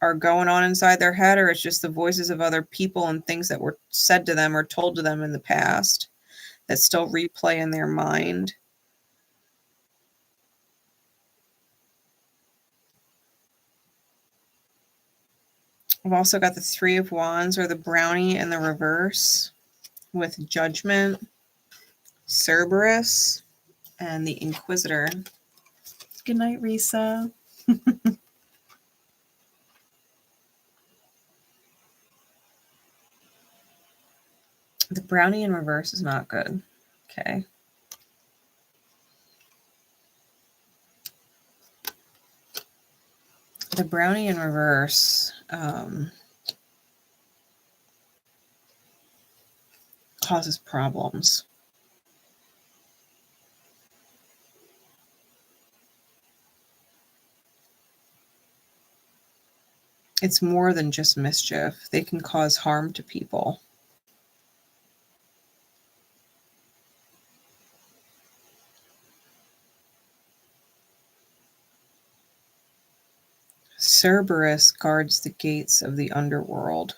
are going on inside their head, or it's just the voices of other people and things that were said to them or told to them in the past that still replay in their mind. I've also got the Three of Wands, or the brownie, in the reverse, with Judgment, Cerberus, and the Inquisitor. Good night, Risa. The brownie in reverse is not good. Okay. The brownie in reverse causes problems. It's more than just mischief. They can cause harm to people. Cerberus guards the gates of the underworld.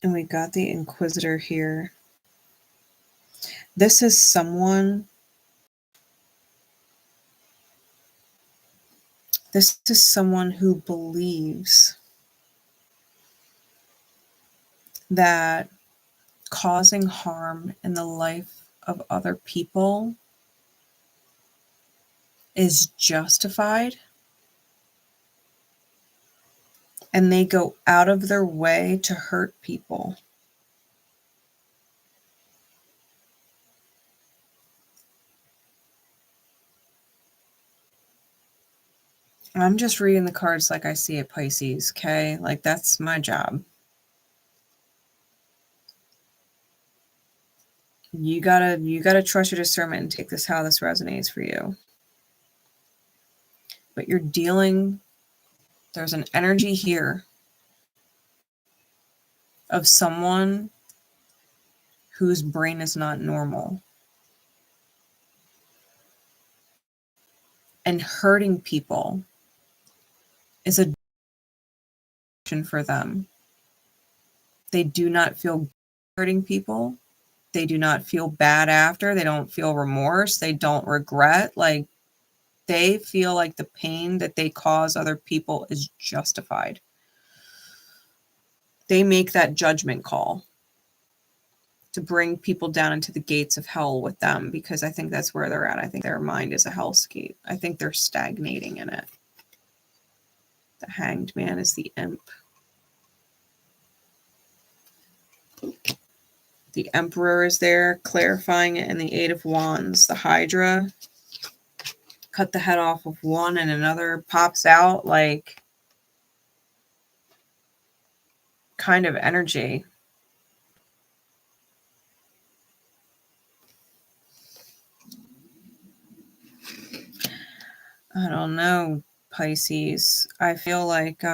And we got the Inquisitor here. This is someone who believes that causing harm in the life of other people is justified, and they go out of their way to hurt people. I'm just reading the cards like I see it, Pisces, okay? Like, that's my job. You gotta trust your discernment and take this how this resonates for you. But you're dealing, there's an energy here of someone whose brain is not normal. And hurting people is a for them. They do not feel hurting people. They do not feel bad after. They don't feel remorse. They don't regret. Like, they feel like the pain that they cause other people is justified. They make that judgment call to bring people down into the gates of hell with them, because I think that's where they're at. I think their mind is a hellscape. I think they're stagnating in it. The Hanged Man is the imp. The Emperor is there, clarifying it, and the Eight of Wands. The Hydra. Cut the head off of one and another pops out, like, kind of energy. I don't know, Pisces. I feel like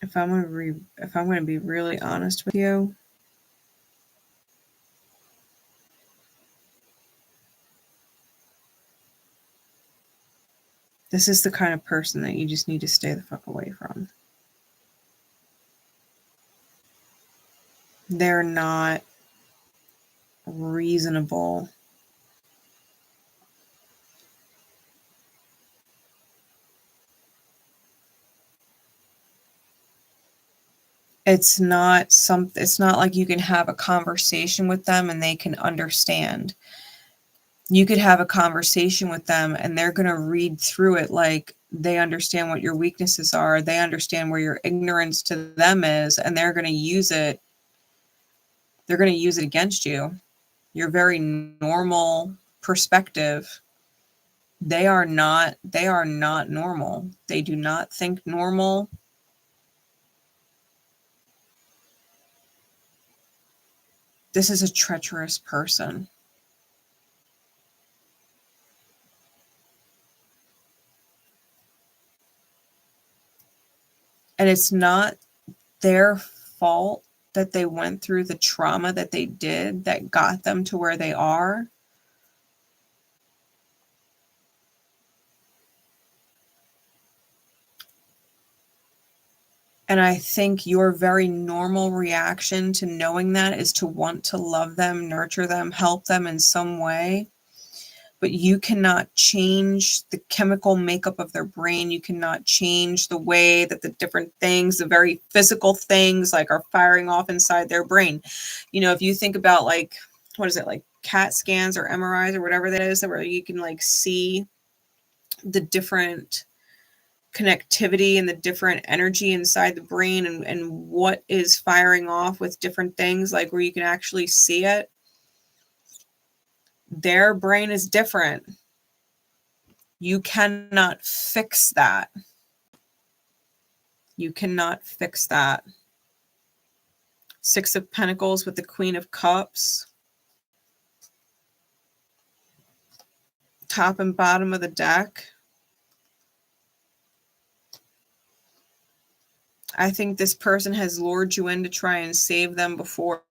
if I'm going to be really honest with you, this is the kind of person that you just need to stay the fuck away from. They're not reasonable. It's not like you can have a conversation with them and they can understand. You could have a conversation with them and they're going to read through it like they understand what your weaknesses are. They understand where your ignorance to them is, and they're going to use it. They're going to use it against you. Your very normal perspective. They are not normal. They do not think normal. This is a treacherous person. And it's not their fault that they went through the trauma that they did that got them to where they are. And I think your very normal reaction to knowing that is to want to love them, nurture them, help them in some way. but you cannot change the chemical makeup of their brain. You cannot change the way that the different things, the very physical things like are firing off inside their brain. You know, if you think about like, what is it, like CAT scans or MRIs or whatever that is, where you can like see the different connectivity and the different energy inside the brain and what is firing off with different things, like where you can actually see it. Their brain is different. You cannot fix that. You cannot fix that. Six of Pentacles with the Queen of Cups. Top and bottom of the deck. I think this person has lured you in to try and save them before.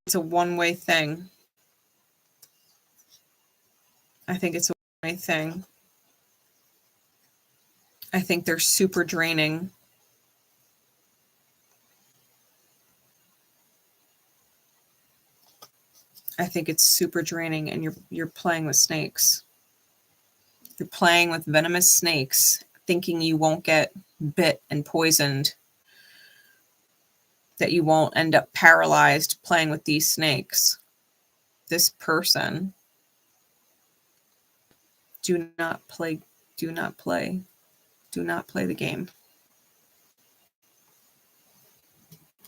It's a one-way thing. I think it's a one-way thing. I think they're super draining. I think it's super draining, and you're playing with snakes. You're playing with venomous snakes, thinking you won't get bit and poisoned, that you won't end up paralyzed playing with these snakes. This person, do not play the game.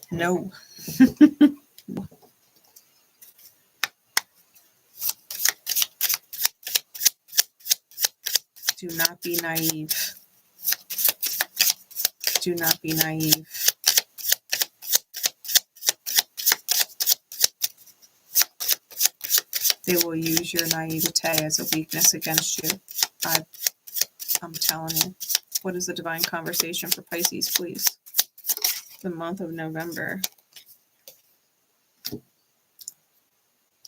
No. Do not be naive. Do not be naive. They will use your naivete as a weakness against you. I'm telling you. What is the divine conversation for Pisces, please? The month of November.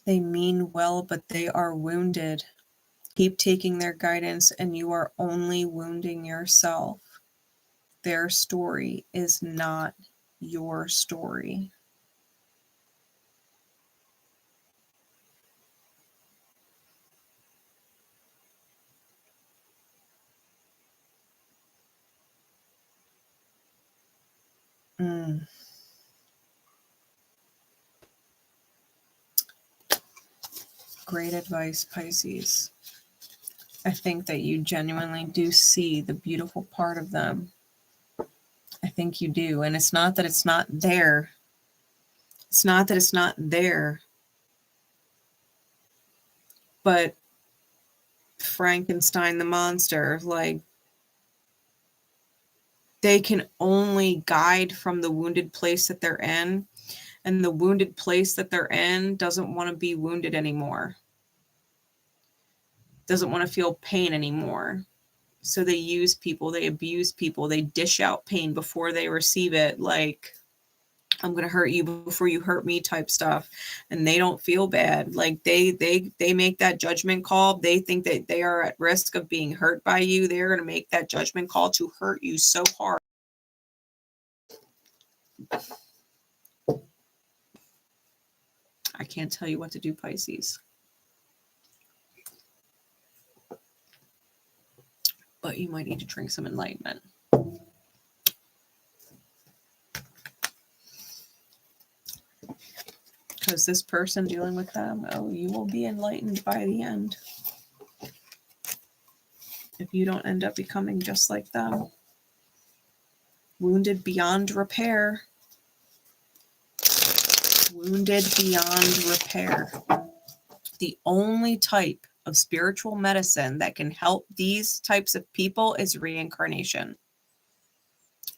They mean well, but they are wounded. Keep taking their guidance, and you are only wounding yourself. Their story is not your story. Great advice, Pisces. I think that you genuinely do see the beautiful part of them. I think you do. And it's not that it's not there. It's not that it's not there. But Frankenstein the monster, like, they can only guide from the wounded place that they're in. And the wounded place that they're in doesn't want to be wounded anymore. Doesn't want to feel pain anymore. So they use people, they abuse people, they dish out pain before they receive it, like, I'm going to hurt you before you hurt me type stuff. And they don't feel bad. Like they make that judgment call. They think that they are at risk of being hurt by you. They're going to make that judgment call to hurt you so hard. I can't tell you what to do, Pisces. But you might need to drink some enlightenment. Because this person dealing with them, oh, you will be enlightened by the end. If you don't end up becoming just like them. Wounded beyond repair. Wounded beyond repair. The only type of spiritual medicine that can help these types of people is reincarnation,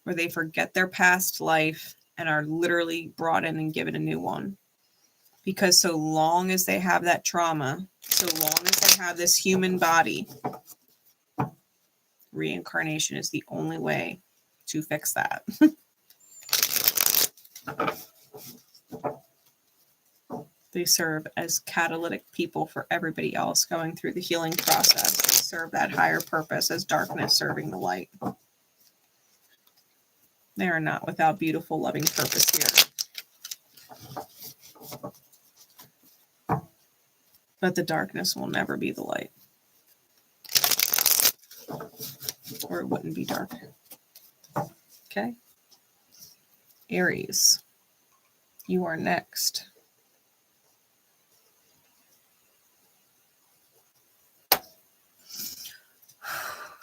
where they forget their past life and are literally brought in and given a new one. Because so long as they have that trauma, so long as they have this human body, reincarnation is the only way to fix that. They serve as catalytic people for everybody else going through the healing process. They serve that higher purpose as darkness serving the light. They are not without beautiful, loving purpose here. But the darkness will never be the light. Or it wouldn't be dark. Okay. Aries, you are next.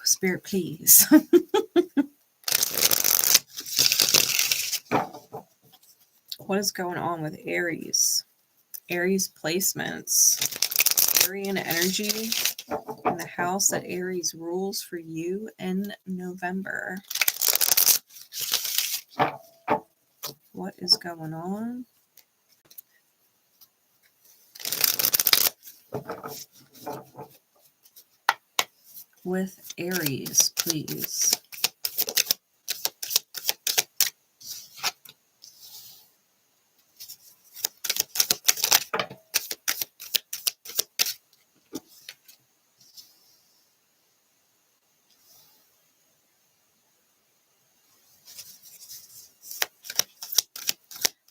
Spirit, please. What is going on with Aries? Aries placements. Arian energy in the house that Aries rules for you in November. What is going on? With Aries, please.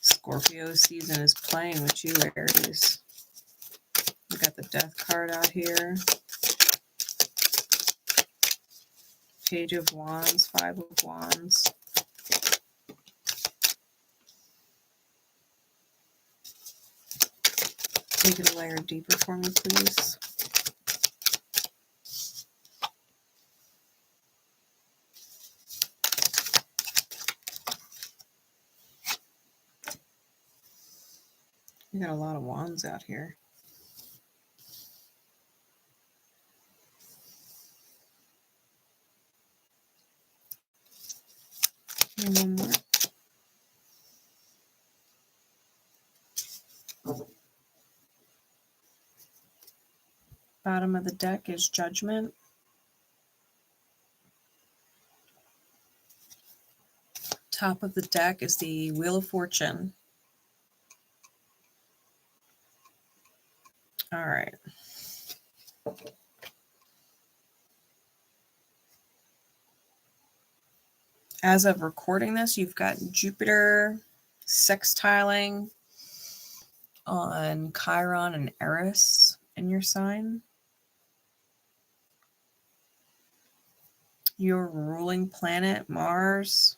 Scorpio season is playing with you, Aries. We got the Death card out here. Page of Wands, Five of Wands. Take it a layer deeper for me, please. We got a lot of wands out here. And one more. Bottom of the deck is Judgment. Top of the deck is the Wheel of Fortune. All right. As of recording this, you've got Jupiter sextiling on Chiron and Aries in your sign. Your ruling planet, Mars,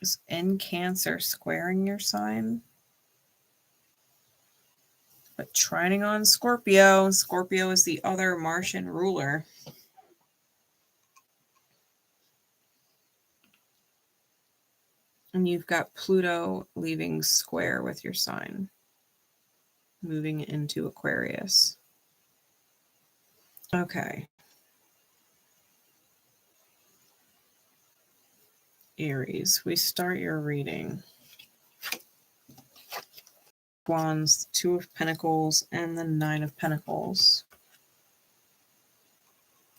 is in Cancer, squaring your sign. But trining on Scorpio. Scorpio is the other Martian ruler. And you've got Pluto leaving square with your sign, moving into Aquarius. Okay. Aries, we start your reading. Wands, Two of Pentacles, and the Nine of Pentacles.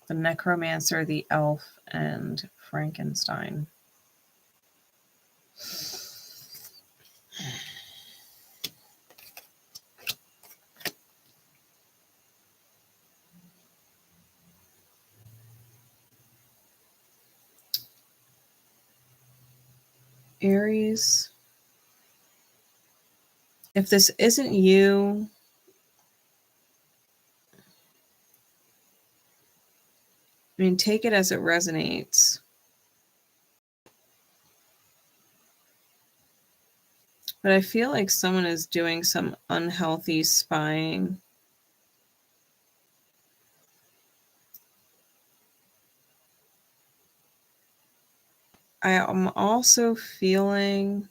The Necromancer, the Elf, and Frankenstein. Aries, if this isn't you, I mean, take it as it resonates. But I feel like someone is doing some unhealthy spying. I am also feeling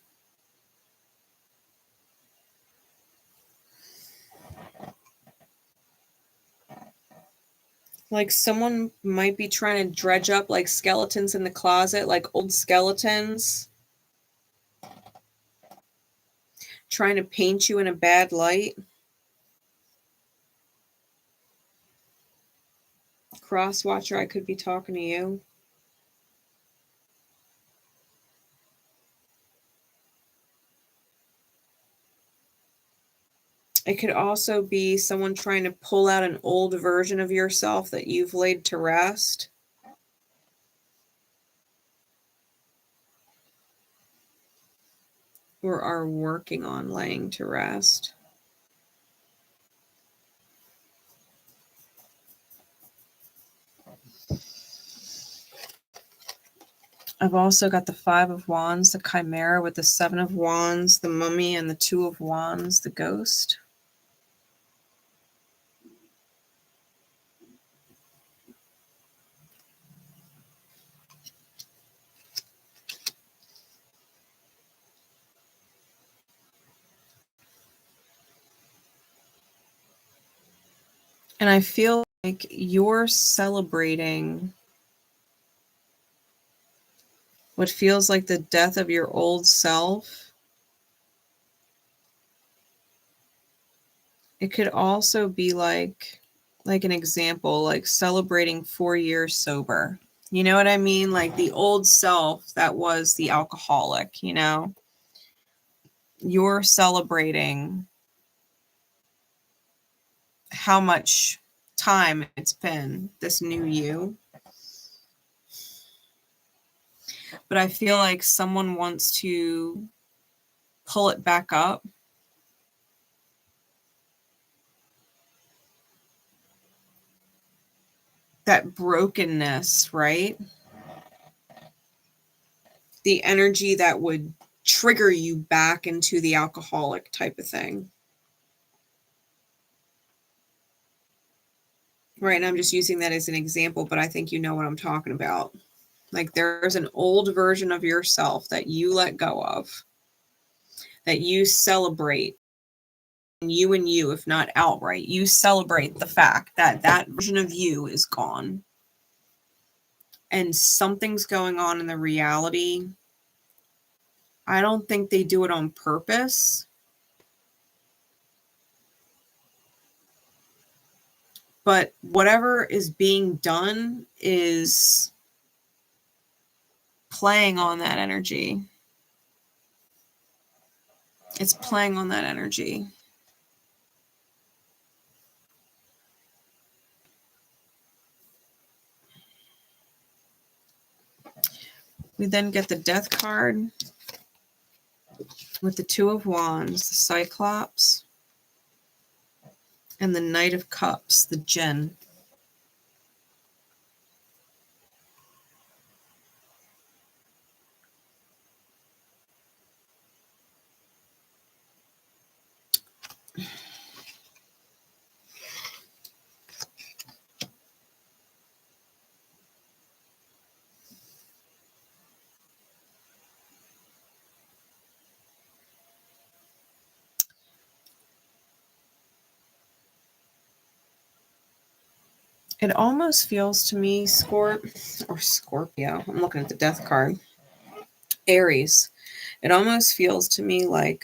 like someone might be trying to dredge up like skeletons in the closet, like old skeletons. Trying to paint you in a bad light. Cross watcher, I could be talking to you. It could also be someone trying to pull out an old version of yourself that you've laid to rest. Or are working on laying to rest. I've also got the 5 of Wands, the Chimera with the 7 of Wands, the Mummy, and the 2 of Wands, the Ghost. And I feel like you're celebrating what feels like the death of your old self. It could also be like an example, like celebrating 4 years sober. You know what I mean? Like the old self that was the alcoholic, you know? You're celebrating how much time it's been, this new you. But I feel like someone wants to pull it back up. That brokenness, right? The energy that would trigger you back into the alcoholic type of thing. Right, and I'm just using that as an example, but I think you know what I'm talking about. Like there's an old version of yourself that you let go of, that you celebrate. You and you, if not outright, you celebrate the fact that that version of you is gone. And something's going on in the reality. I don't think they do it on purpose. But whatever is being done is playing on that energy. It's playing on that energy. We then get the Death card with the 2 of Wands, the Cyclops, and the Knight of Cups, the Djinn. It almost feels to me, Scorpio, I'm looking at the Death card, Aries. It almost feels to me like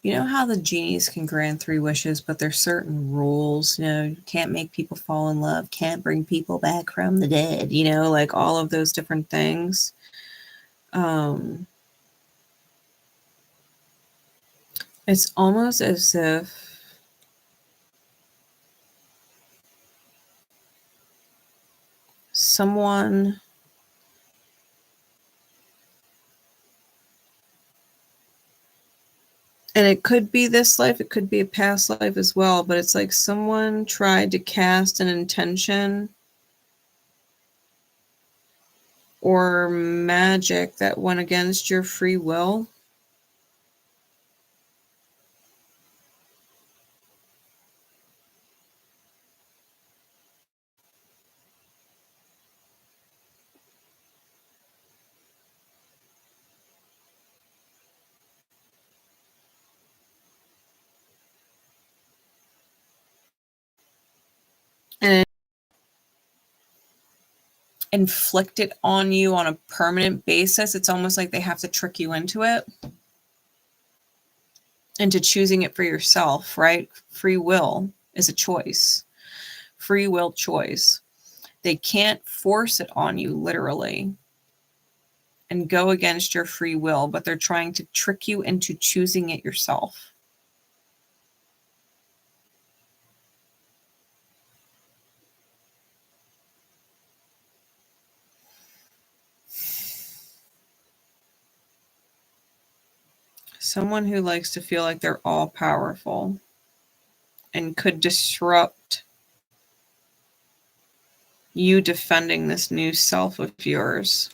you know how the genies can grant 3 wishes, but there's certain rules, you know, you can't make people fall in love, can't bring people back from the dead, you know, like all of those different things. It's almost as if someone and it could be this life, it could be a past life as well, but it's like someone tried to cast an intention or magic that went against your free will. And inflict it on you on a permanent basis. It's almost like they have to trick you into it, into choosing it for yourself, right? Free will is a choice. Free will choice. They can't force it on you literally and go against your free will, but they're trying to trick you into choosing it yourself. Someone who likes to feel like they're all powerful and could disrupt you defending this new self of yours.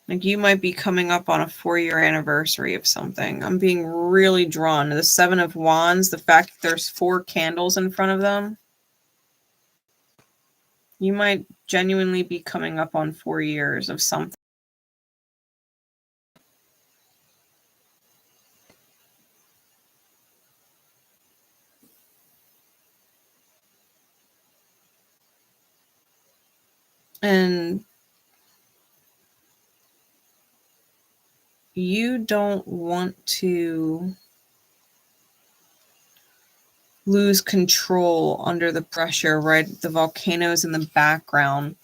Like you might be coming up on a 4-year anniversary of something. I'm being really drawn to the 7 of Wands, the fact that there's 4 candles in front of them. You might genuinely be coming up on 4 years of something. And you don't want to lose control under the pressure, right? The volcanoes in the background.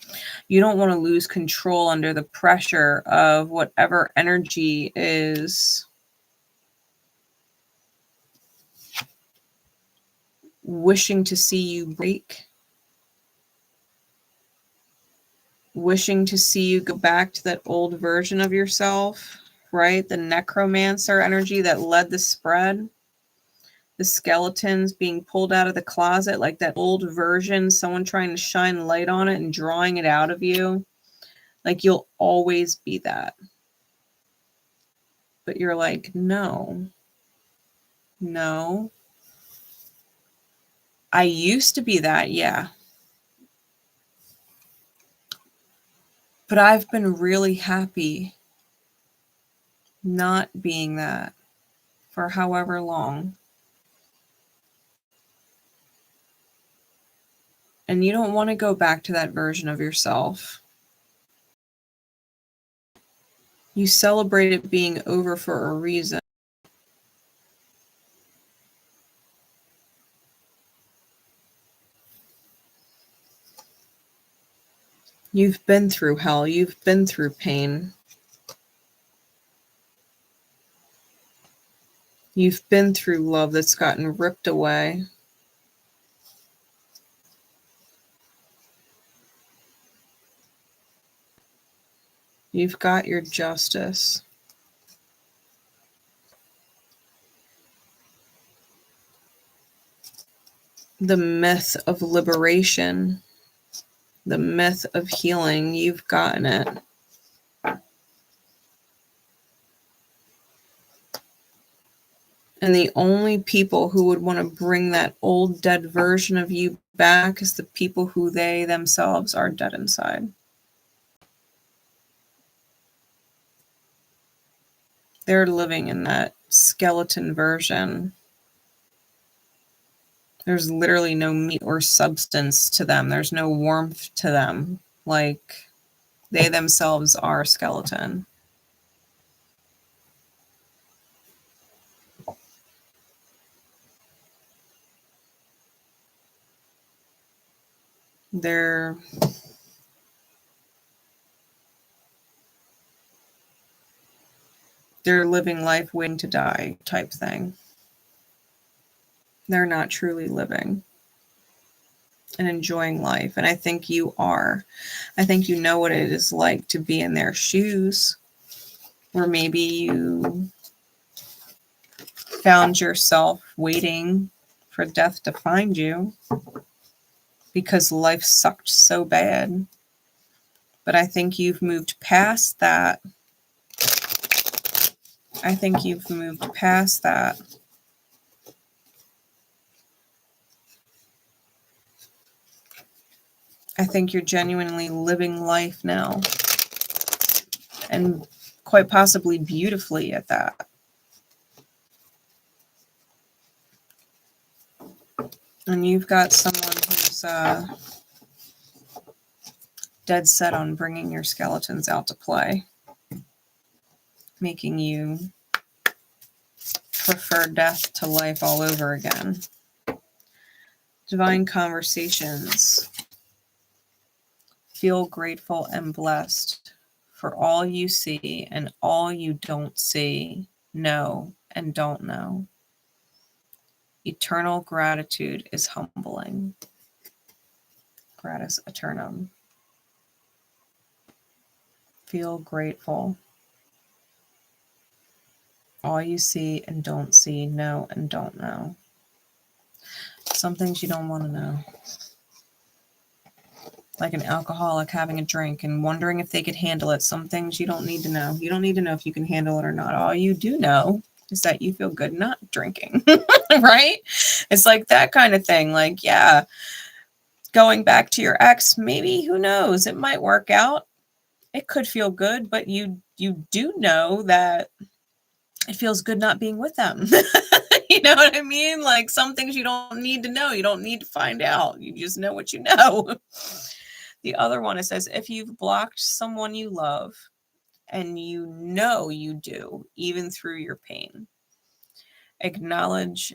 You don't want to lose control under the pressure of whatever energy is wishing to see you break, wishing to see you go back to that old version of yourself, right? The necromancer energy that led the spread. The skeletons being pulled out of the closet, like that old version, someone trying to shine light on it and drawing it out of you. Like you'll always be that. But you're like, no. I used to be that, yeah. But I've been really happy not being that for however long. And you don't want to go back to that version of yourself. You celebrate it being over for a reason. You've been through hell. You've been through pain. You've been through love that's gotten ripped away. You've got your justice. The myth of liberation, the myth of healing, you've gotten it. And the only people who would want to bring that old dead version of you back is the people who they themselves are dead inside. They're living in that skeleton version. There's literally no meat or substance to them. There's no warmth to them. Like they themselves are a skeleton. They're living life waiting to die type thing. They're not truly living and enjoying life. And I think you are. I think you know what it is like to be in their shoes, or maybe you found yourself waiting for death to find you because life sucked so bad. But I think you've moved past that. I think you've moved past that. I think you're genuinely living life now. And quite possibly beautifully at that. And you've got someone who's dead set on bringing your skeletons out to play. Making you prefer death to life all over again. Divine conversations. Feel grateful and blessed for all you see and all you don't see, know, and don't know. Eternal gratitude is humbling. Gratis aeternum. Feel grateful. All you see and don't see, know and don't know. Some things you don't want to know. Like an alcoholic having a drink and wondering if they could handle it. Some things you don't need to know. You don't need to know if you can handle it or not. All you do know is that you feel good not drinking, right? It's like that kind of thing. Like, yeah, going back to your ex, maybe, who knows, it might work out. It could feel good, but you do know that it feels good not being with them. You know what I mean? Like, some things you don't need to know. You don't need to find out. You just know what you know. The other one, it says, if you've blocked someone you love, and you know you do, even through your pain, acknowledge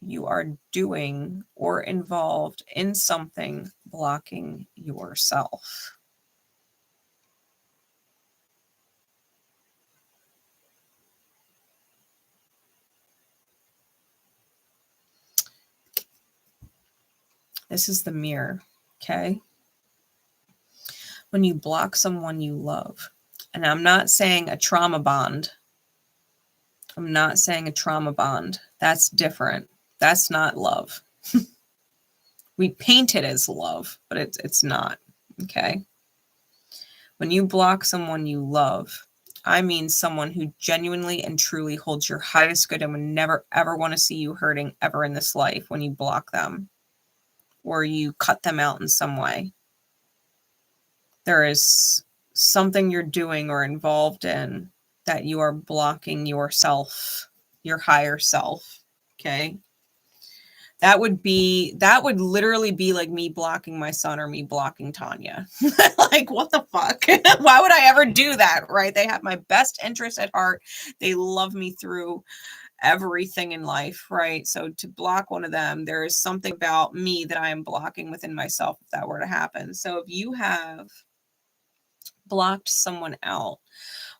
you are doing or involved in something blocking yourself. This is the mirror, okay? When you block someone you love, and I'm not saying a trauma bond. I'm not saying a trauma bond. That's different. That's not love. We paint it as love, but it's not, okay? When you block someone you love, I mean someone who genuinely and truly holds your highest good and would never, ever want to see you hurting ever in this life. When you block them or you cut them out in some way, there is something you're doing or involved in that you are blocking yourself, your higher self, okay? That would literally be like me blocking my son or me blocking Tanya. Like, what the fuck? Why would I ever do that, right? They have my best interest at heart. They love me through everything in life, right? So to block one of them, there is something about me that I am blocking within myself if that were to happen. So if you have blocked someone out,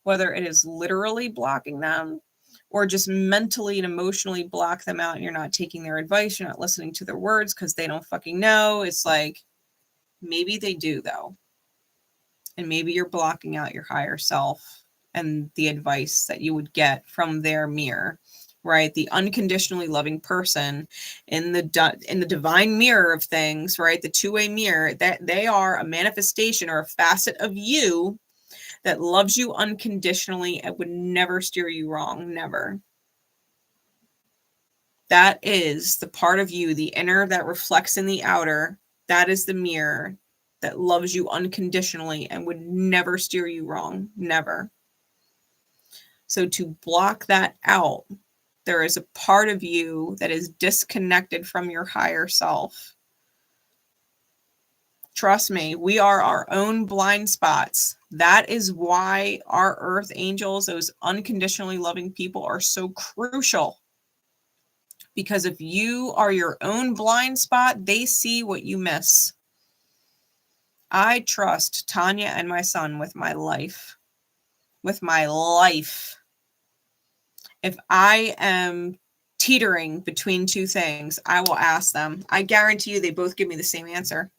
whether it is literally blocking them or just mentally and emotionally block them out, and you're not taking their advice, you're not listening to their words because they don't fucking know. It's like, maybe they do though. And maybe you're blocking out your higher self and the advice that you would get from their mirror, right? The unconditionally loving person in the divine mirror of things, right? The two-way mirror, that they are a manifestation or a facet of you that loves you unconditionally and would never steer you wrong. Never. That is the part of you, the inner that reflects in the outer. That is the mirror that loves you unconditionally and would never steer you wrong. Never. So to block that out, there is a part of you that is disconnected from your higher self. Trust me, we are our own blind spots. That is why our earth angels, those unconditionally loving people, are so crucial. Because if you are your own blind spot, they see what you miss. I trust Tanya and my son with my life. With my life. If I am teetering between two things, I will ask them. I guarantee you they both give me the same answer.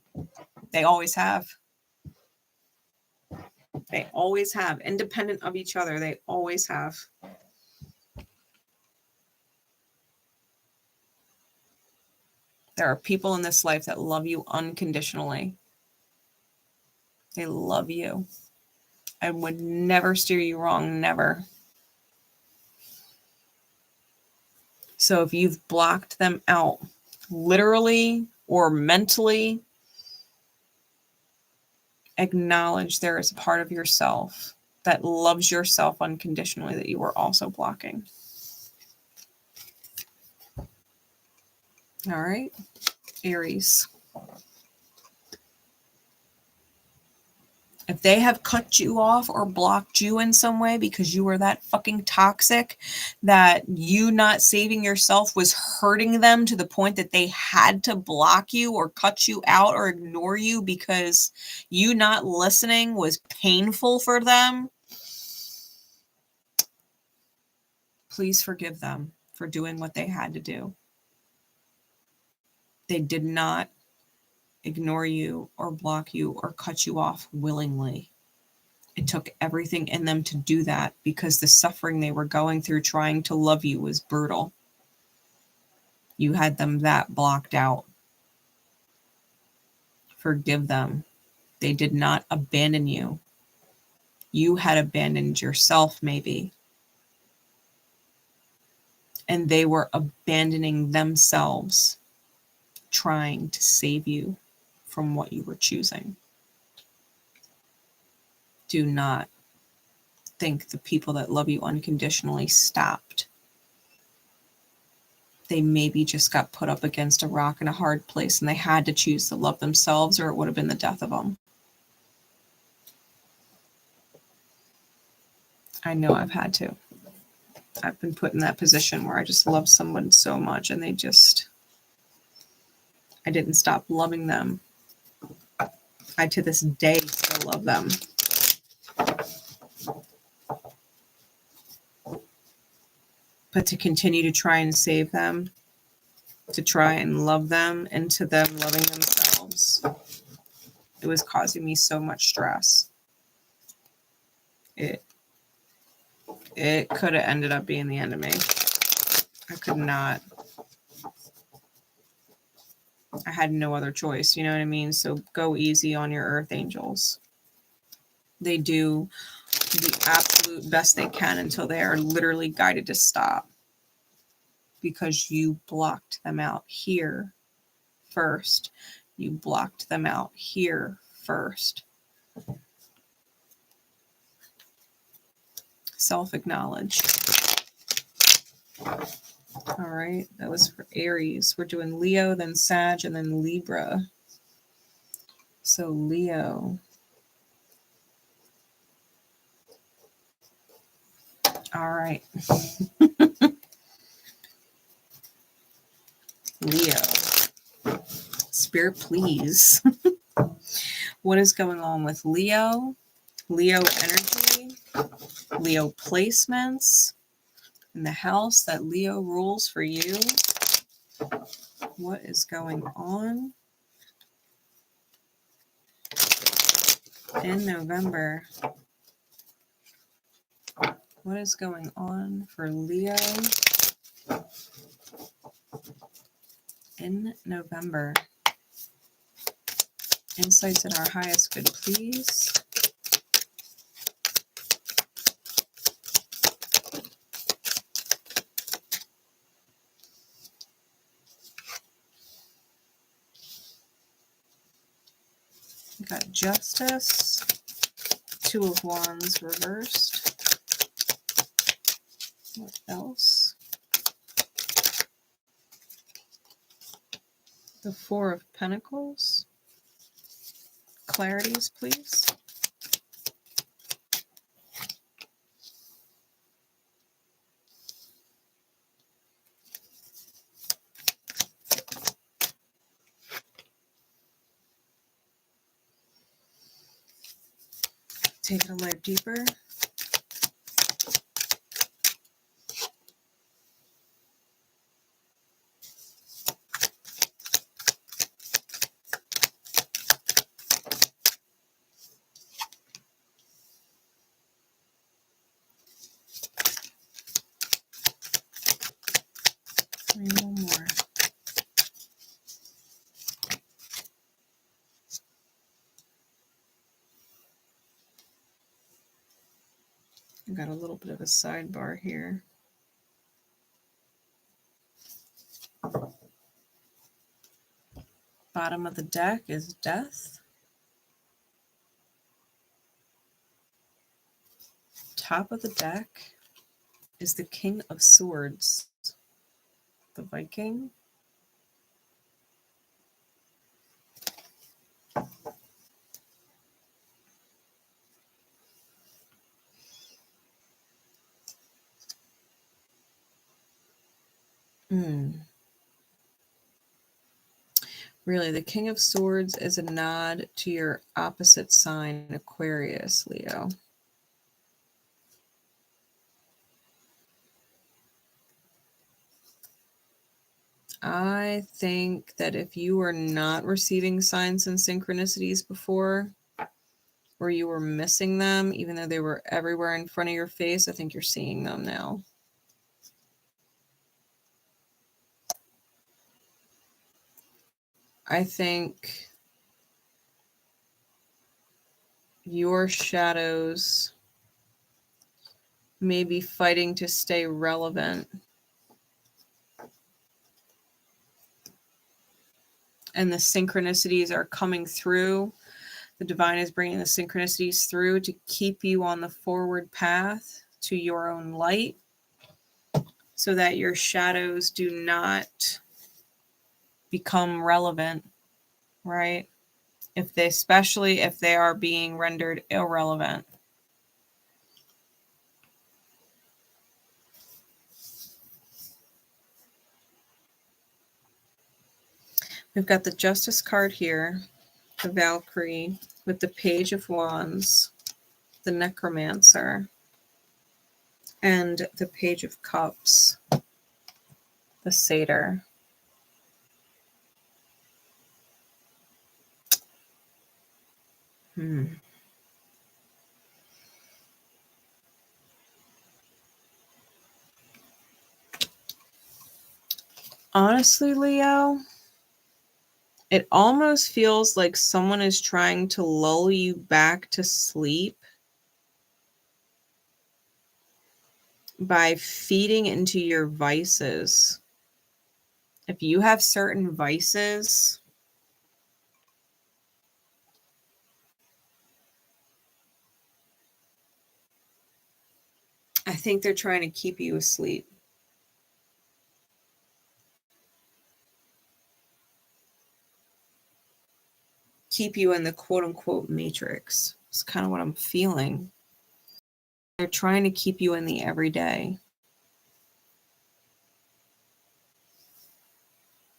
They always have. They always have. Independent of each other, they always have. There are people in this life that love you unconditionally. They love you and would never steer you wrong, never. So if you've blocked them out, literally or mentally, acknowledge there is a part of yourself that loves yourself unconditionally that you are also blocking. All right, Aries. If they have cut you off or blocked you in some way because you were that fucking toxic, that you not saving yourself was hurting them to the point that they had to block you or cut you out or ignore you because you not listening was painful for them, please forgive them for doing what they had to do. They did not ignore you or block you or cut you off willingly. It took everything in them to do that because the suffering they were going through trying to love you was brutal. You had them that blocked out. Forgive them. They did not abandon you. You had abandoned yourself, maybe. And they were abandoning themselves, trying to save you from what you were choosing. Do not think the people that love you unconditionally stopped. They maybe just got put up against a rock in a hard place and they had to choose to love themselves, or it would have been the death of them. I know I've had to. I've been put in that position where I just love someone so much and I didn't stop loving them. I, to this day, still love them. But to continue to try and save them, to try and love them into them loving themselves, it was causing me so much stress. It could have ended up being the end of me. I could not. I had no other choice, you know what I mean? So go easy on your earth angels. They do the absolute best they can until they are literally guided to stop. Because you blocked them out here first. You blocked them out here first. Self-acknowledge. All right, that was for Aries. We're doing Leo, then Sag, and then Libra. So Leo. All right. Leo. Spirit, please. What is going on with Leo? Leo energy. Leo placements. In the house that Leo rules for you. What is going on in November? What is going on for Leo in November? Insights at our highest good, please. We got Justice, Two of Wands reversed. What else? The Four of Pentacles. Clarities, please. Take it a layer deeper. And one more. I got a little bit of a sidebar here. Bottom of the deck is Death. Top of the deck is the King of Swords, the Viking. Really, the King of Swords is a nod to your opposite sign, Aquarius, Leo. I think that if you were not receiving signs and synchronicities before, or you were missing them, even though they were everywhere in front of your face. I think you're seeing them now. I think your shadows may be fighting to stay relevant. And the synchronicities are coming through. The divine is bringing the synchronicities through to keep you on the forward path to your own light, so that your shadows do not become relevant, right? Especially if they are being rendered irrelevant. We've got the Justice card here, the Valkyrie, with the Page of Wands, the Necromancer, and the Page of Cups, the Satyr. Honestly, Leo, it almost feels like someone is trying to lull you back to sleep by feeding into your vices. If you have certain vices, I think they're trying to keep you asleep. Keep you in the quote-unquote matrix. It's kind of what I'm feeling. They're trying to keep you in the everyday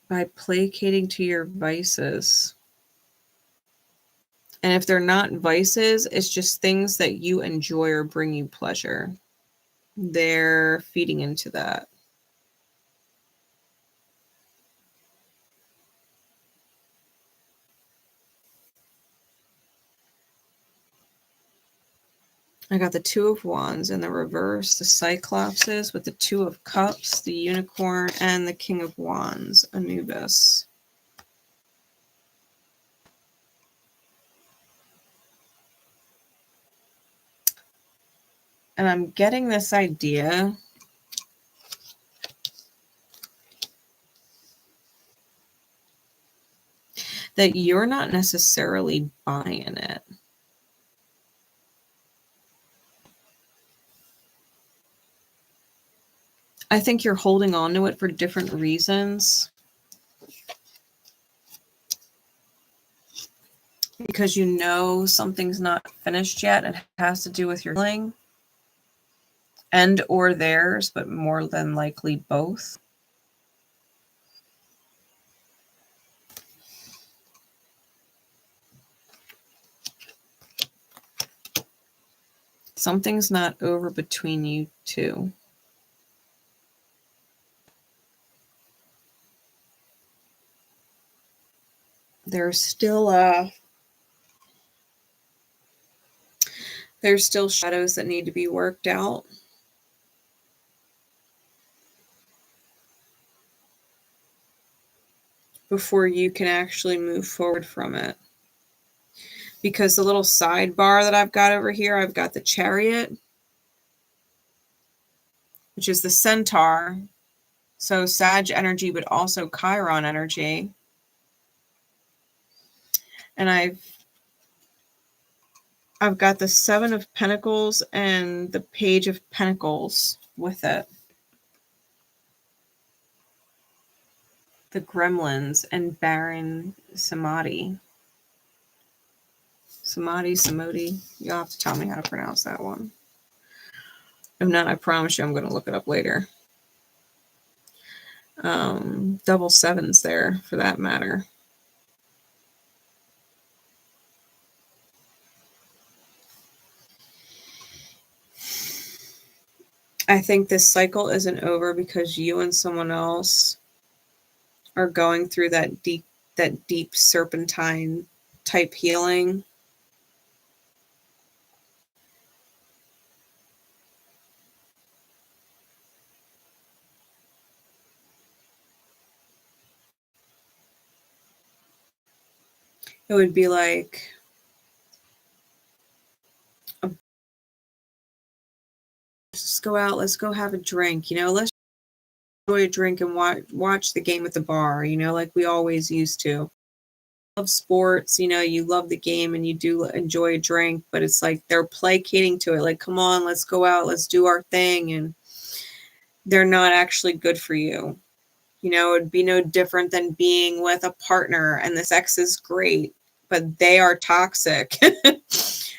by placating to your vices. And if they're not vices, it's just things that you enjoy or bring you pleasure. They're feeding into that. I got the Two of Wands in the reverse, the Cyclopses with the Two of Cups, the Unicorn, and the King of Wands, Anubis. And I'm getting this idea that you're not necessarily buying it. I think you're holding on to it for different reasons. Because you know something's not finished yet. It has to do with your healing and or theirs, but more than likely both. Something's not over between you two. There's still shadows that need to be worked out. Before you can actually move forward from it. Because the little sidebar that I've got over here, I've got the Chariot, which is the Centaur. So Sag energy, but also Chiron energy. And I've got the Seven of Pentacles and the Page of Pentacles with it. The Gremlins and Baron Samedi. Samedi. You'll have to tell me how to pronounce that one. If not, I promise you I'm going to look it up later. Double sevens there, for that matter. I think this cycle isn't over because you and someone else are going through that deep serpentine type healing. It would be like let's go out, let's go have a drink, you know, let's enjoy a drink and watch the game at the bar, you know, like we always used to. Love sports, you know, you love the game and you do enjoy a drink, but it's like they're placating to it, like, come on, let's go out, let's do our thing, and they're not actually good for you. You know, it'd be no different than being with a partner and this ex is great, but they are toxic.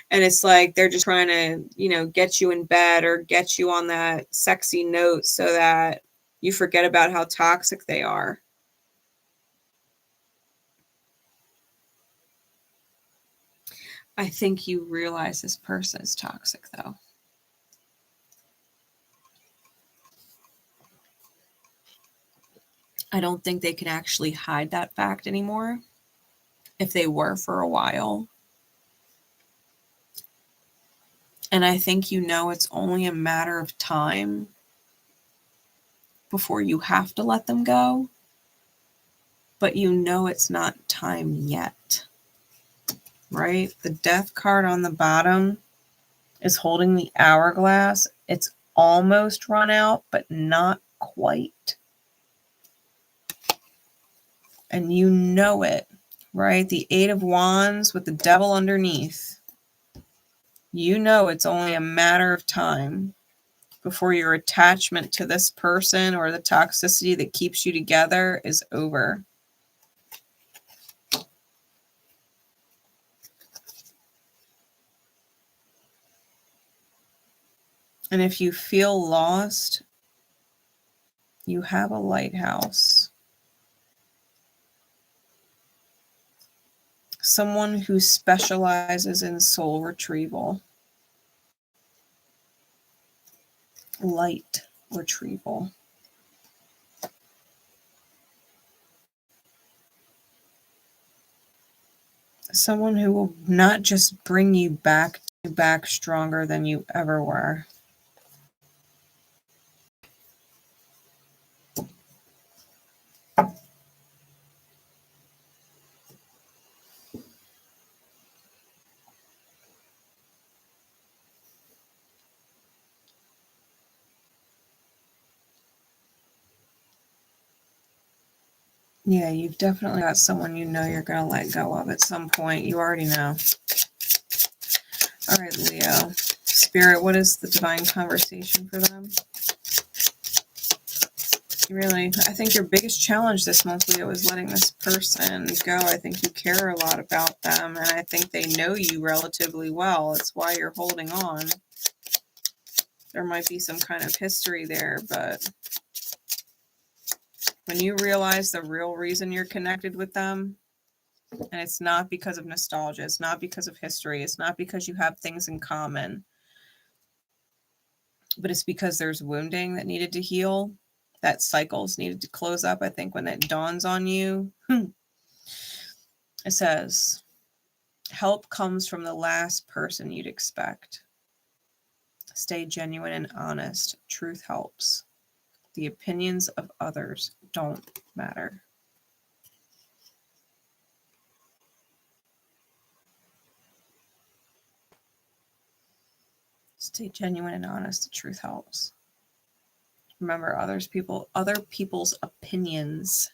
And it's like they're just trying to, you know, get you in bed or get you on that sexy note so that you forget about how toxic they are. I think you realize this person is toxic, though. I don't think they can actually hide that fact anymore. If they were for a while. And I think you know it's only a matter of time before you have to let them go. But you know it's not time yet. Right? The death card on the bottom is holding the hourglass. It's almost run out, but not quite. And you know it, right? The 8 of Wands with the devil underneath. You know it's only a matter of time before your attachment to this person or the toxicity that keeps you together is over. And if you feel lost, you have a lighthouse. Someone who specializes in soul retrieval. Light retrieval. Someone who will not just bring you back stronger than you ever were. Yeah, you've definitely got someone you know you're going to let go of at some point. You already know. All right, Leo. Spirit, what is the divine conversation for them? Really, I think your biggest challenge this month, Leo, is letting this person go. I think you care a lot about them, and I think they know you relatively well. It's why you're holding on. There might be some kind of history there, but when you realize the real reason you're connected with them, and it's not because of nostalgia, it's not because of history, it's not because you have things in common, but it's because there's wounding that needed to heal, that cycles needed to close up. I think when it dawns on you, it says, help comes from the last person you'd expect. Stay genuine and honest. Truth helps. The opinions of others don't matter. Stay genuine and honest. The truth helps. Remember, other people's opinions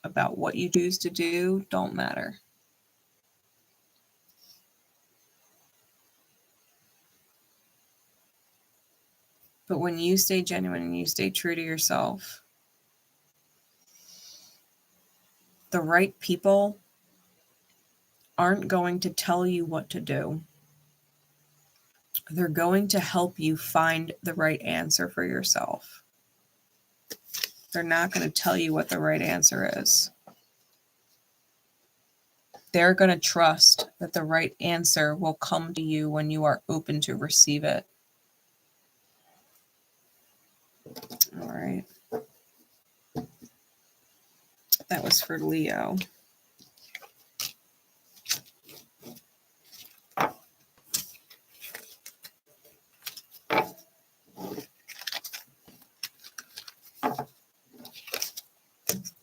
about what you choose to do don't matter. But when you stay genuine and you stay true to yourself, the right people aren't going to tell you what to do. They're going to help you find the right answer for yourself. They're not going to tell you what the right answer is. They're going to trust that the right answer will come to you when you are open to receive it. All right. That was for Leo.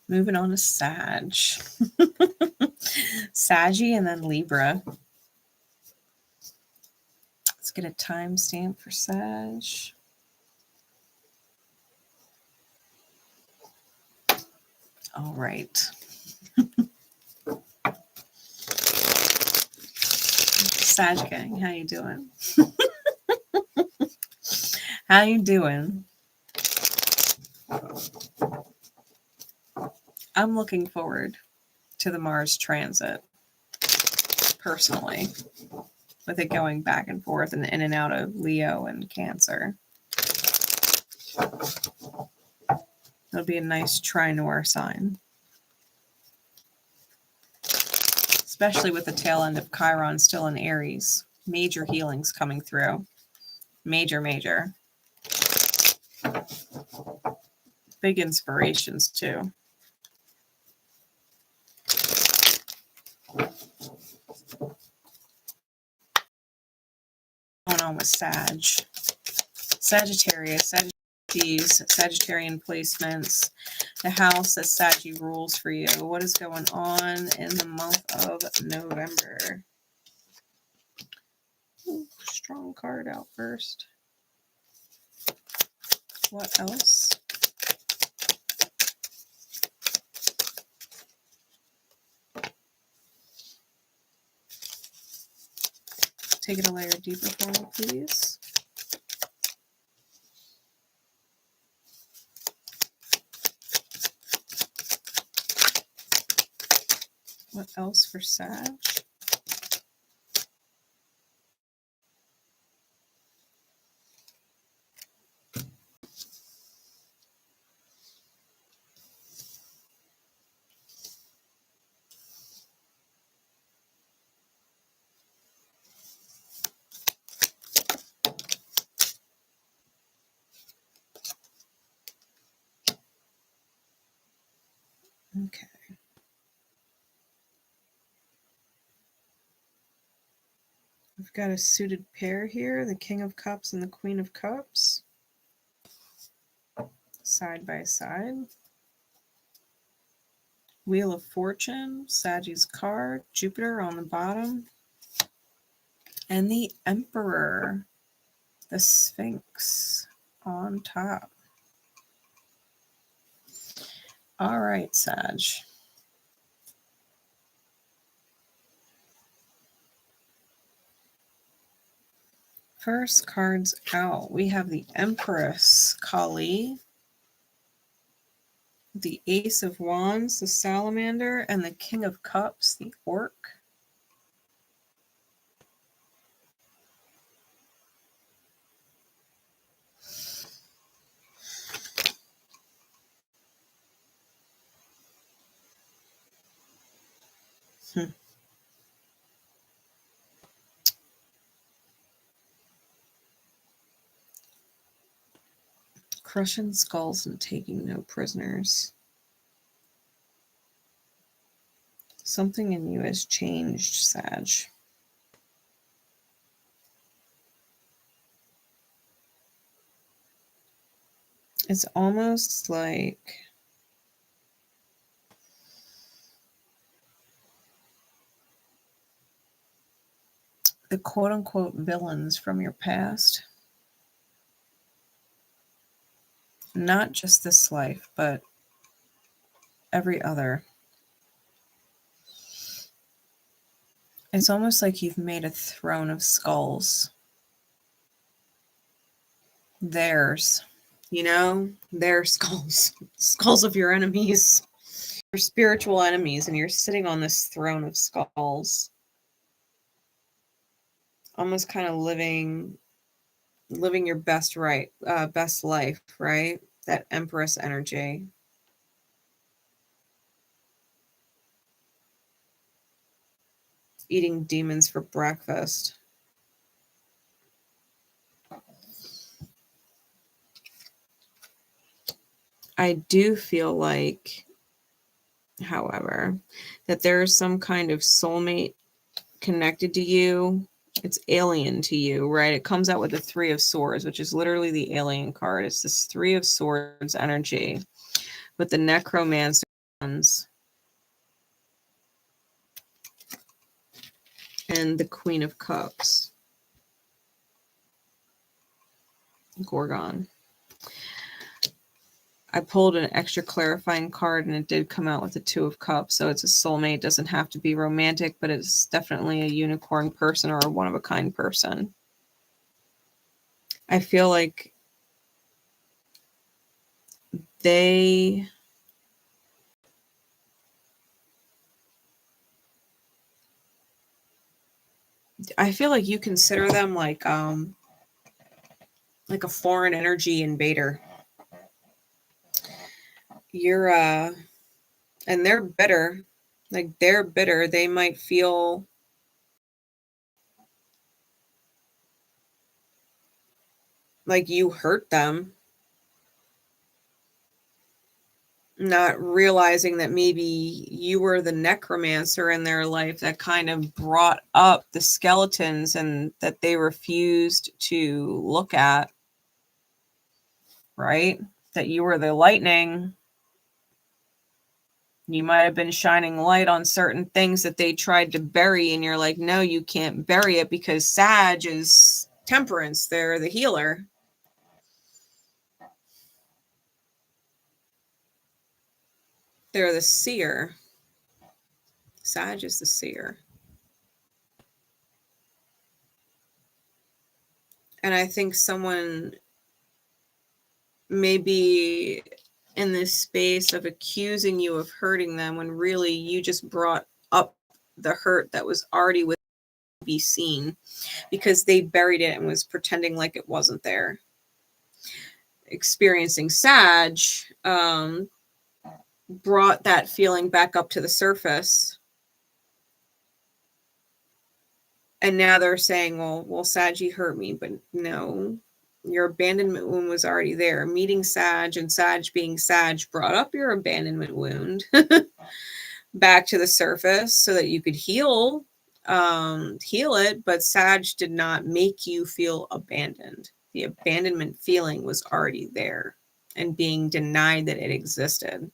Moving on to Sag. Saggy and then Libra. Let's get a timestamp for Sag. All right. Sag gang, how you doing? How you doing? I'm looking forward to the Mars transit, personally, with it going back and forth and in and out of Leo and Cancer. It'll be a nice trine sign, especially with the tail end of Chiron still in Aries. Major healings coming through. Major, major. Big inspirations, too. Going on with Sag. Sagittarius, Sagittarian placements. The house that Saggy rules for you. What is going on in the month of November? Ooh, strong card out first. What else? Take it a layer deeper for me, please. What else for Sag? Okay. We've got a suited pair here, the King of Cups and the Queen of Cups, side by side. Wheel of Fortune, Saggy's card, Jupiter on the bottom, and the Emperor, the Sphinx on top. All right, Sag. First cards out. We have the Empress, Kali, the Ace of Wands, the Salamander, and the King of Cups, the Orc. Crushing skulls and taking no prisoners. Something in you has changed, Sag. It's almost like the quote-unquote villains from your past. Not just this life, but every other. It's almost like you've made a throne of skulls. Theirs. You know, their skulls. Skulls of your enemies. Your spiritual enemies, and you're sitting on this throne of skulls. Almost kind of living your best life, right? That Empress energy. Eating demons for breakfast. I do feel like, however, that there is some kind of soulmate connected to you. It's alien to you, right? It comes out with the Three of Swords, which is literally the alien card. It's this Three of Swords energy with the necromancer. and the Queen of Cups. Gorgon. I pulled an extra clarifying card and it did come out with the Two of Cups. So it's a soulmate. It doesn't have to be romantic, but it's definitely a unicorn person or a one-of-a-kind person. I feel like I feel like you consider them like a foreign energy invader. You're and they're bitter. Like they're bitter. They might feel like you hurt them, not realizing that maybe you were the necromancer in their life that kind of brought up the skeletons and that they refused to look at, right? That you were the lightning. You might have been shining light on certain things that they tried to bury, and you're like, no, you can't bury it because Sag is temperance. They're the healer. They're the seer. Sag is the seer. And I think someone may be in this space of accusing you of hurting them when really you just brought up the hurt that was already with be seen because they buried it and was pretending like it wasn't there. Experiencing Sag brought that feeling back up to the surface. And now they're saying, well, Sag hurt me, but no, your abandonment wound was already there. Meeting Sag and Sag being Sag brought up your abandonment wound back to the surface so that you could heal it, but Sag did not make you feel abandoned. The abandonment feeling was already there and being denied that it existed.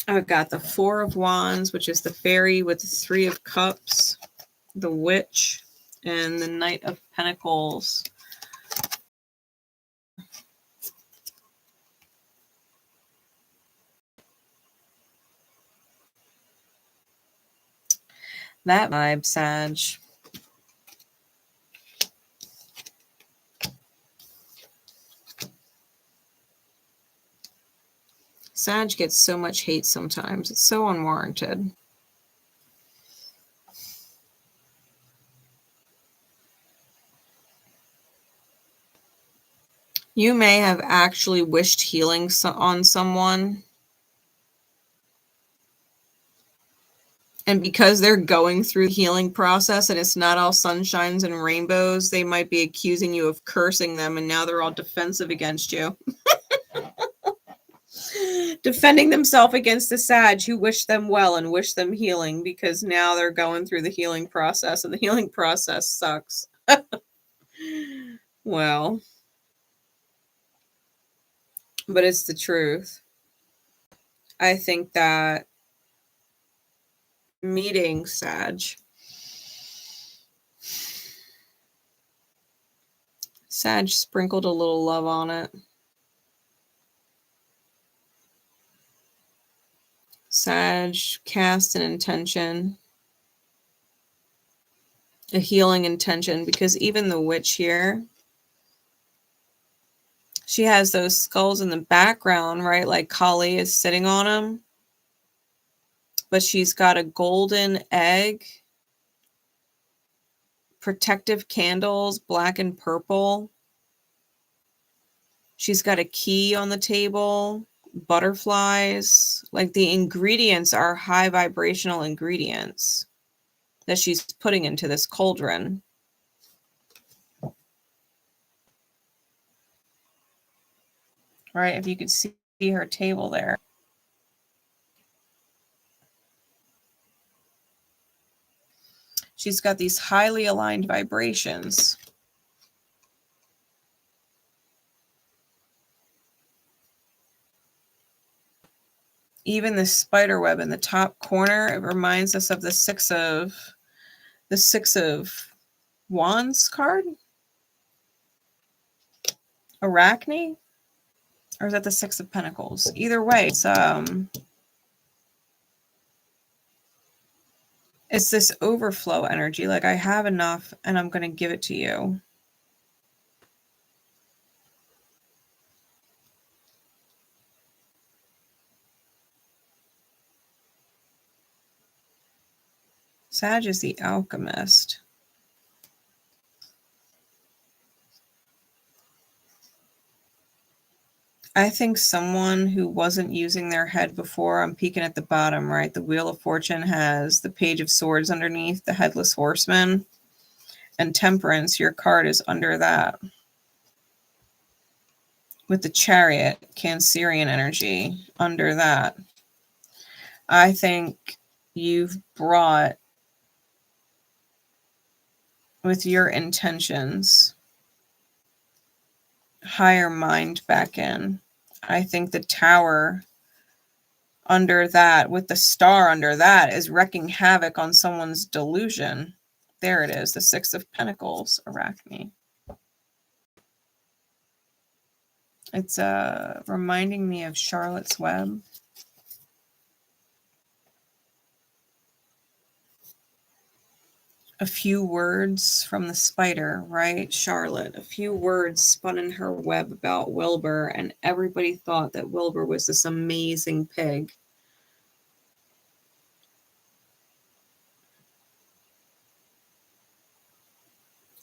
I've got the Four of Wands, which is the fairy, with the Three of Cups, the Witch, and the Knight of Pentacles. That vibe, Sag. Sag gets so much hate sometimes. It's so unwarranted. You may have actually wished healing on someone. And because they're going through the healing process and it's not all sunshines and rainbows, they might be accusing you of cursing them, and now they're all defensive against you. Defending themselves against the Sag who wish them well and wish them healing, because now they're going through the healing process and the healing process sucks. Well, but it's the truth. I think that meeting Sag, Sag sprinkled a little love on it. Sag cast an intention, a healing intention, because even the Witch here, she has those skulls in the background, right? Like Kali is sitting on them. But she's got a golden egg, protective candles, black and purple. She's got a key on the table, butterflies. Like the ingredients are high vibrational ingredients that she's putting into this cauldron. Right? If you could see her table there. She's got these highly aligned vibrations. even the spider web in the top corner, it reminds us of the Six of Wands card. 𝐻𝐸𝐾𝐫? Or is that the Six of Pentacles? Either way, it's this overflow energy. Like, I have enough and I'm going to give it to you. Sag is the alchemist. I think someone who wasn't using their head before, I'm peeking at the bottom, right? The Wheel of Fortune has the Page of Swords underneath, the Headless Horseman, and Temperance, your card is under that. With the Chariot, Cancerian energy, under that. I think you've brought, with your intentions, higher mind back in. I think the Tower under that, with the Star under that, is wreaking havoc on someone's delusion. There it is, the Six of Pentacles, 𝐻𝐸𝐾𝐫. It's reminding me of Charlotte's Web. A few words from the spider, right? Charlotte, a few words spun in her web about Wilbur, and everybody thought that Wilbur was this amazing pig.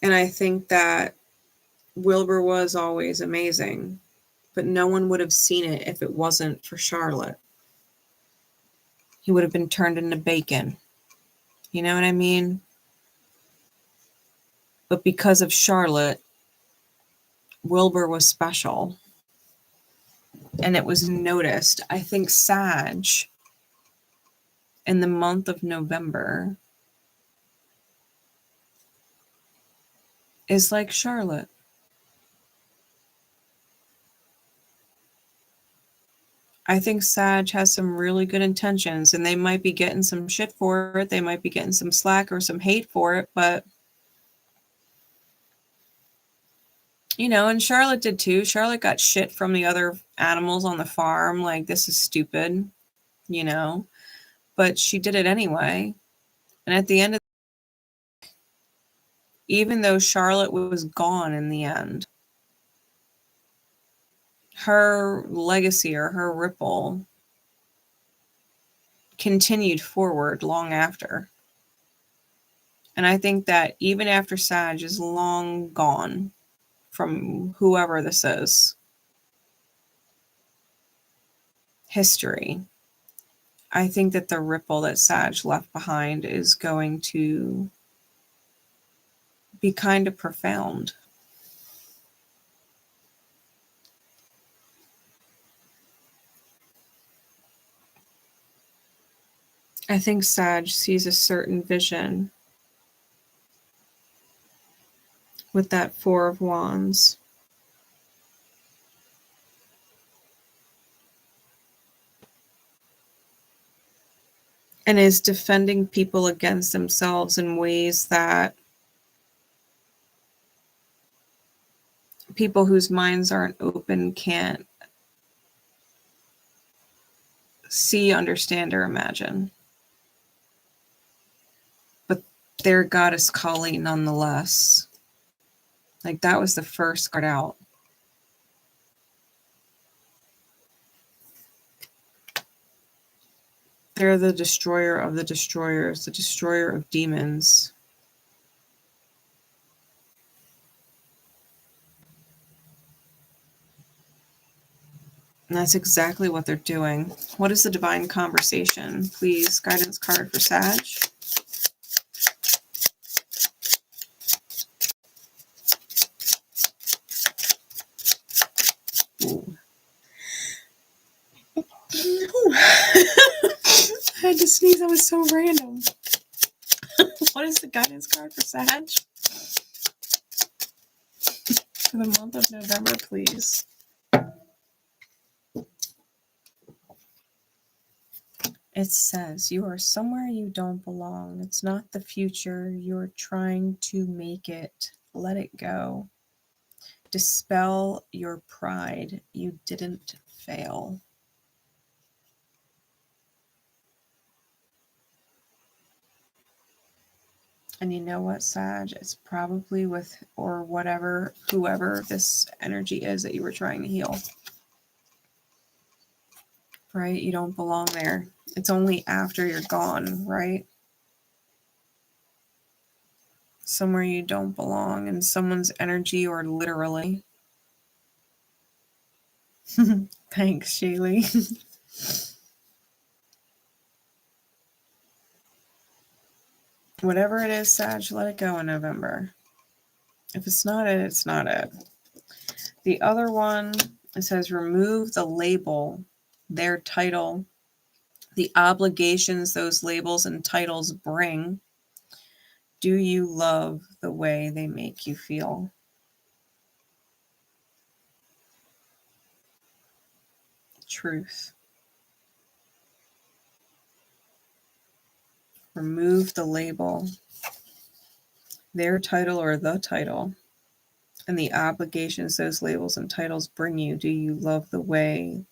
And I think that Wilbur was always amazing, but no one would have seen it if it wasn't for Charlotte. He would have been turned into bacon. You know what I mean? But because of Charlotte, Wilbur was special. And it was noticed. I think Sag, in the month of November, is like Charlotte. I think Sag has some really good intentions, and they might be getting some shit for it. They might be getting some slack or some hate for it, but you know, and Charlotte did too. Charlotte got shit from the other animals on the farm. Like, this is stupid, you know, but she did it anyway. And at the end of the day, even though Charlotte was gone in the end, her legacy or her ripple continued forward long after. And I think that even after Sag is long gone from whoever this is, history, I think that the ripple that Sag left behind is going to be kind of profound. I think Sag sees a certain vision with that Four of Wands. And is defending people against themselves in ways that people whose minds aren't open can't see, understand, or imagine. But their goddess Kali nonetheless. Like, that was the first card out. They're the destroyer of the destroyers, the destroyer of demons. And that's exactly what they're doing. What is the divine conversation? Please, guidance card for Sag. Ooh. Ooh. I had to sneeze. That was so random. What is the guidance card for Sag? For the month of November, please. It says, you are somewhere you don't belong. It's not the future. You're trying to make it. Let it go. Dispel your pride. You didn't fail. And you know what, Sag? It's probably with, or whatever, whoever this energy is that you were trying to heal. Right? You don't belong there. It's only after you're gone, right? Somewhere you don't belong in someone's energy or literally. Thanks, Shaylee. Whatever it is, Sag, let it go in November. If it's not it, it's not it. The other one, it says remove the label, their title, the obligations those labels and titles bring. Do you love the way they make you feel? Truth. Remove the label, their title or the title, and the obligations those labels and titles bring you. Do you love the way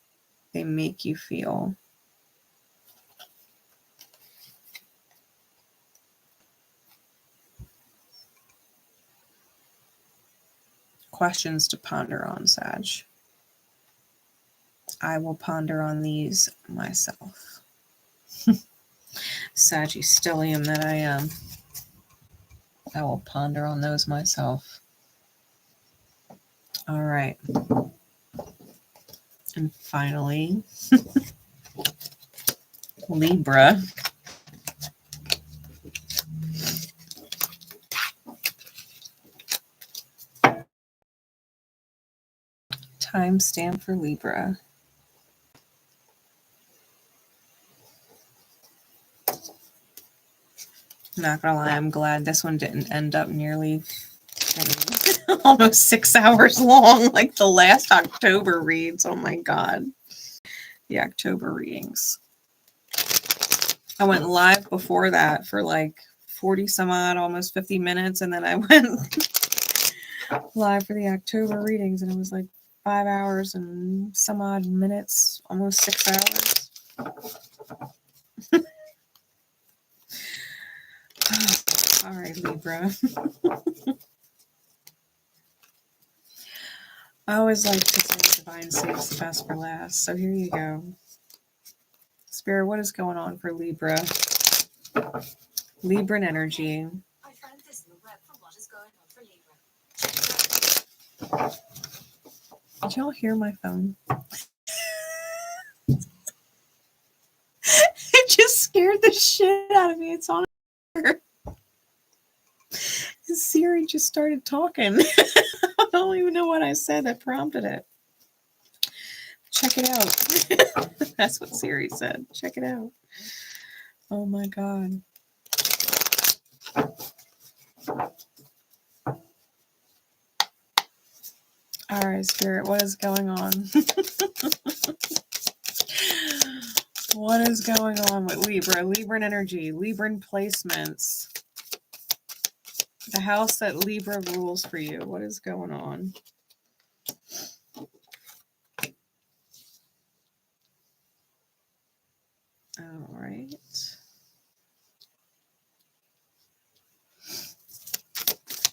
they make you feel? Questions to ponder on, Sag. I will ponder on these myself. Sagittarius that I am. I will ponder on those myself. All right. And finally, Libra. Timestamp for Libra. Not gonna lie, I'm glad this one didn't end up nearly almost 6 hours long like the last October reads. Oh my God. The October readings. I went live before that for like 40 some odd, almost 50 minutes. And then I went live for the October readings and it was like 5 hours and some odd minutes, almost 6 hours. All right, Libra. I always like to say divine saves the best for last. So here you go. Spirit, what is going on for Libra? Libran energy. I found this in the web for what is going on for Libra. Did y'all hear my phone? It just scared the shit out of me. It's on here. Siri just started talking. I don't even know what I said that prompted it. Check it out. That's what Siri said. Check it out. Oh my God. All right, Spirit, what is going on? What is going on with Libra? Libran energy, Libran placements. The house that Libra rules for you. What is going on? All right.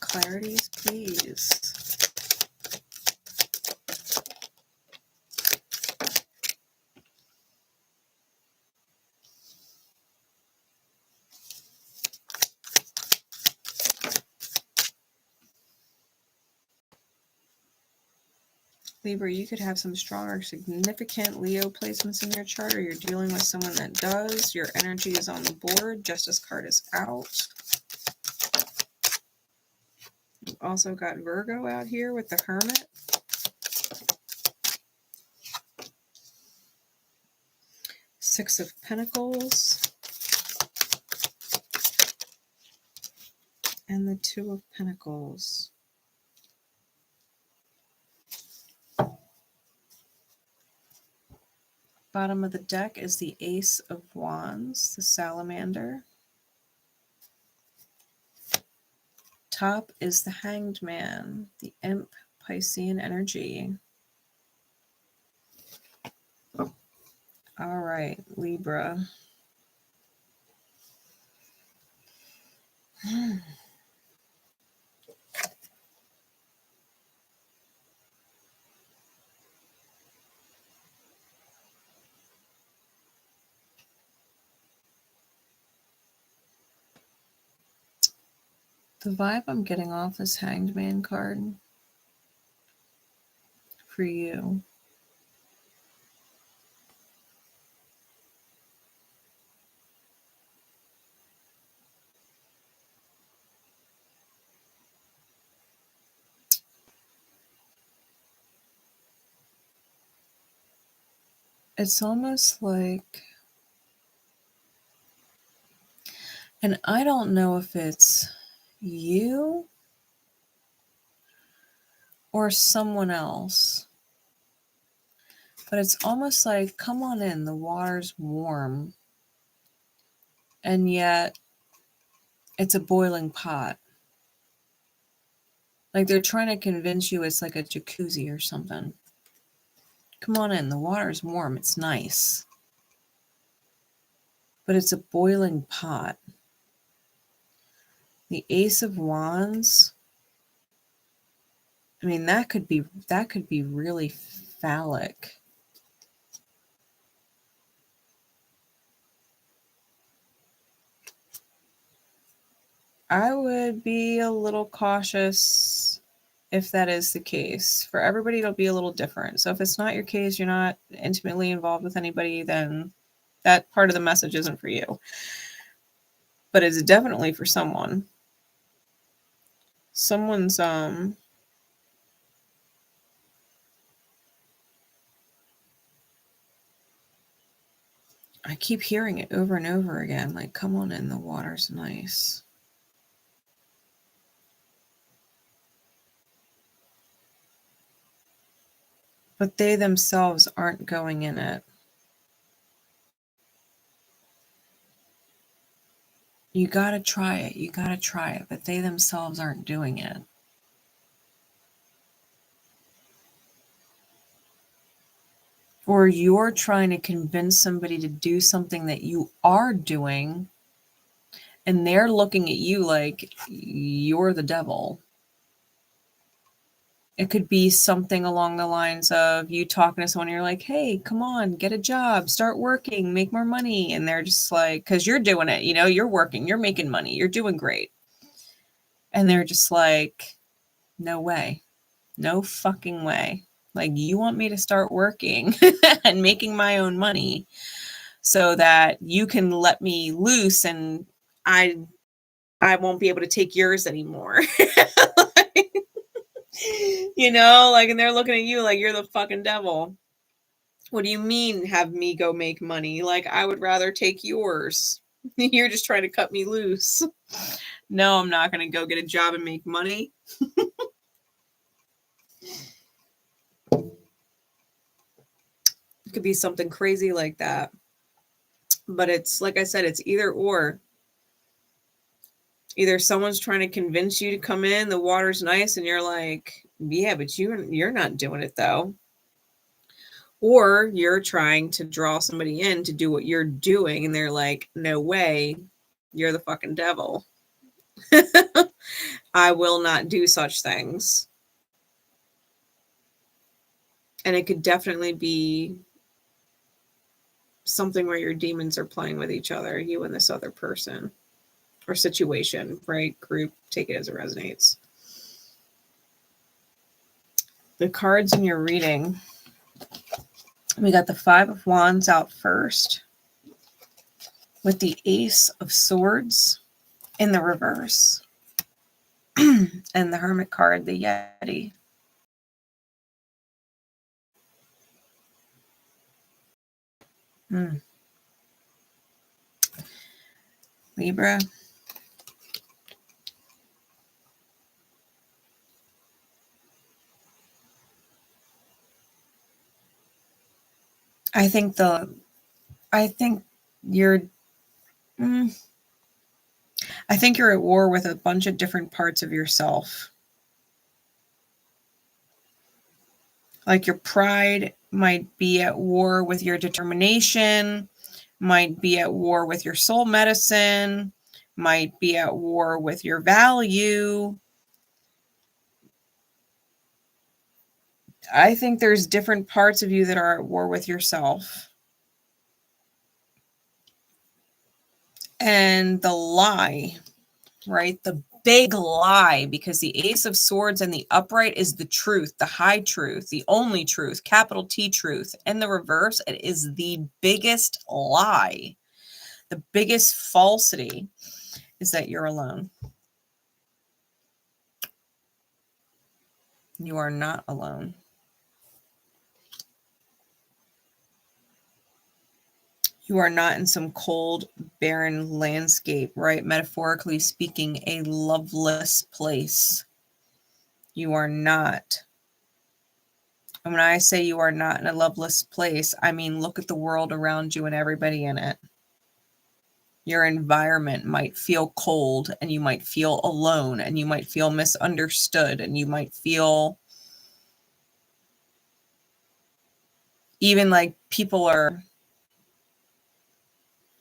Clarities, please. Libra, you could have some strong or significant Leo placements in your chart, or you're dealing with someone that does. Your energy is on the board. Justice card is out. You've also got Virgo out here with the Hermit. Six of Pentacles. And the Two of Pentacles. Bottom of the deck is the Ace of Wands, the Salamander. Top is the Hanged Man, the Imp Piscean energy. All right, Libra. The vibe I'm getting off this Hanged Man card for you. It's almost like, and I don't know if it's you or someone else, but it's almost like, come on in, the water's warm, and yet it's a boiling pot. Like they're trying to convince you it's like a jacuzzi or something. Come on in, the water's warm, it's nice. But it's a boiling pot. The Ace of Wands, I mean, that could be really phallic. I would be a little cautious if that is the case. For everybody, it'll be a little different. So if it's not your case, you're not intimately involved with anybody, then that part of the message isn't for you. But it's definitely for someone. Someone's I keep hearing it over and over again, like, come on in, the water's nice. But they themselves aren't going in it. You got to try it. You got to try it. But they themselves aren't doing it. Or you're trying to convince somebody to do something that you are doing, and they're looking at you like you're the devil. It could be something along the lines of you talking to someone, you're like, hey, come on, get a job, start working, make more money. And they're just like, because you're doing it, you know, you're working, you're making money, you're doing great. And they're just like, no way, no fucking way. Like, you want me to start working and making my own money so that you can let me loose and I won't be able to take yours anymore. You know, like, and they're looking at you like you're the fucking devil. What do you mean have me go make money? Like, I would rather take yours. You're just trying to cut me loose. No, I'm not going to go get a job and make money. It could be something crazy like that. But it's, like I said, it's either or. Either someone's trying to convince you to come in, the water's nice, and you're like, yeah, but you're not doing it though. Or you're trying to draw somebody in to do what you're doing, and they're like, no way, you're the fucking devil. I will not do such things. And it could definitely be something where your demons are playing with each other, you and this other person or situation, right? Group, take it as it resonates. The cards in your reading, we got the Five of Wands out first with the Ace of Swords in the reverse and the Hermit card, the Yeti. Libra. I think you're I think you're at war with a bunch of different parts of yourself. Like your pride might be at war with your determination, might be at war with your soul medicine, might be at war with your value. I think there's different parts of you that are at war with yourself. And the lie, right? The big lie, because the Ace of Swords and the upright is the truth, the high truth, the only truth, capital T truth. And the reverse, it is the biggest lie. The biggest falsity is that you're alone. You are not alone. You are not in some cold, barren landscape, right? Metaphorically speaking, a loveless place. You are not. And when I say you are not in a loveless place, I mean, look at the world around you and everybody in it. Your environment might feel cold, and you might feel alone, and you might feel misunderstood, and you might feel even like people are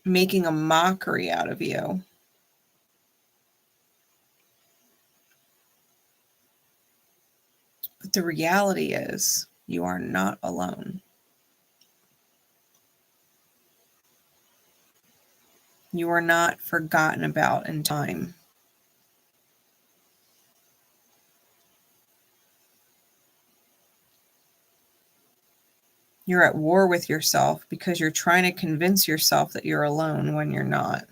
making a mockery out of you. But the reality is, you are not alone. You are not forgotten about in time. You're at war with yourself because you're trying to convince yourself that you're alone when you're not.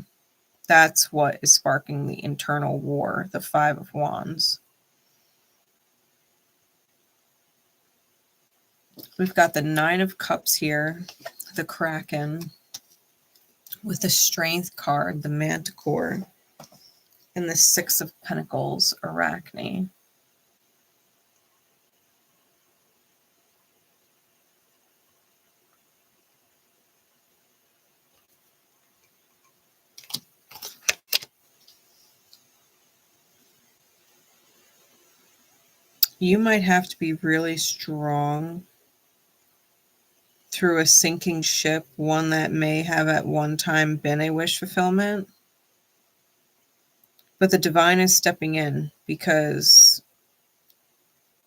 That's what is sparking the internal war, the Five of Wands. We've got the Nine of Cups here, the Kraken, with the Strength card, the Manticore, and the Six of Pentacles, Arachne. You might have to be really strong through a sinking ship, one that may have at one time been a wish fulfillment. But the divine is stepping in because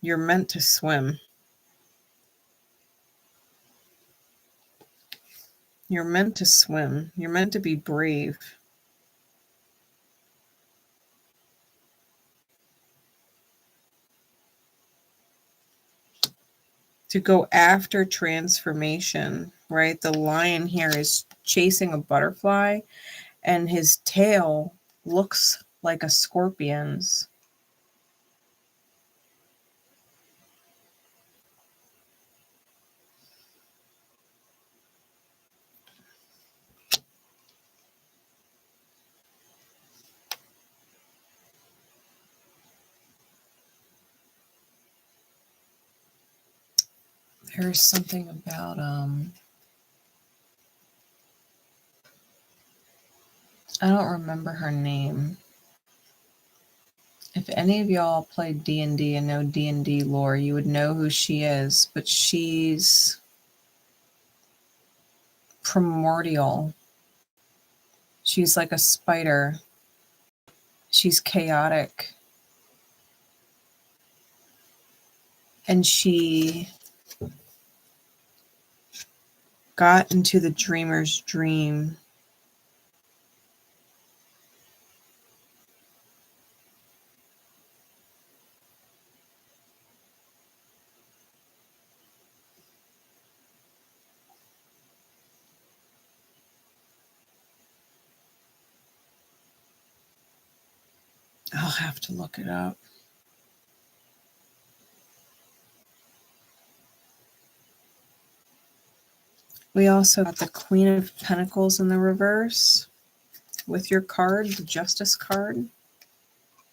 you're meant to swim. You're meant to swim. You're meant to be brave. To go after transformation, right? The lion here is chasing a butterfly, and his tail looks like a scorpion's. There's something about I don't remember her name. If any of y'all played D&D and know D&D lore, you would know who she is, but she's primordial. She's like a spider. She's chaotic. And she got into the dreamer's dream. I'll have to look it up. We also got the Queen of Pentacles in the reverse with your card, the Justice card,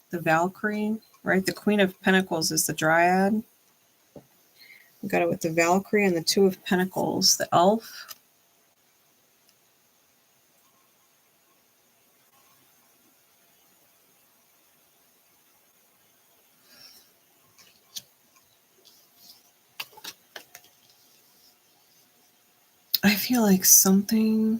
the Valkyrie, right? The Queen of Pentacles is the Dryad, We got it with the Valkyrie and the Two of Pentacles, the elf. I feel like something...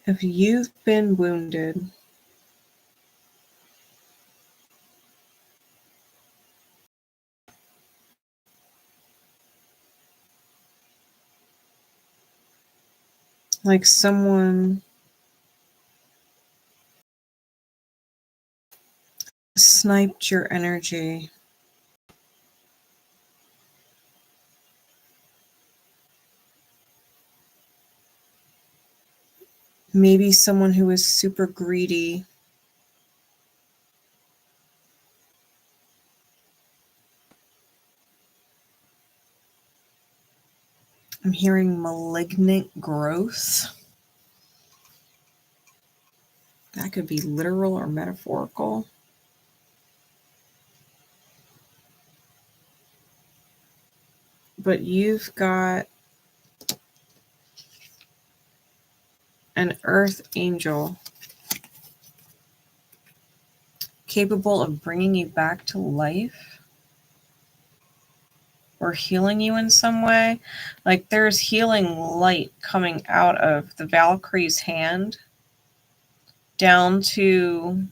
if you've been wounded, like someone sniped your energy, maybe someone who is super greedy, I'm hearing malignant growth. That could be literal or metaphorical. But you've got an earth angel capable of bringing you back to life or healing you in some way. Like there's healing light coming out of the Valkyrie's hand down to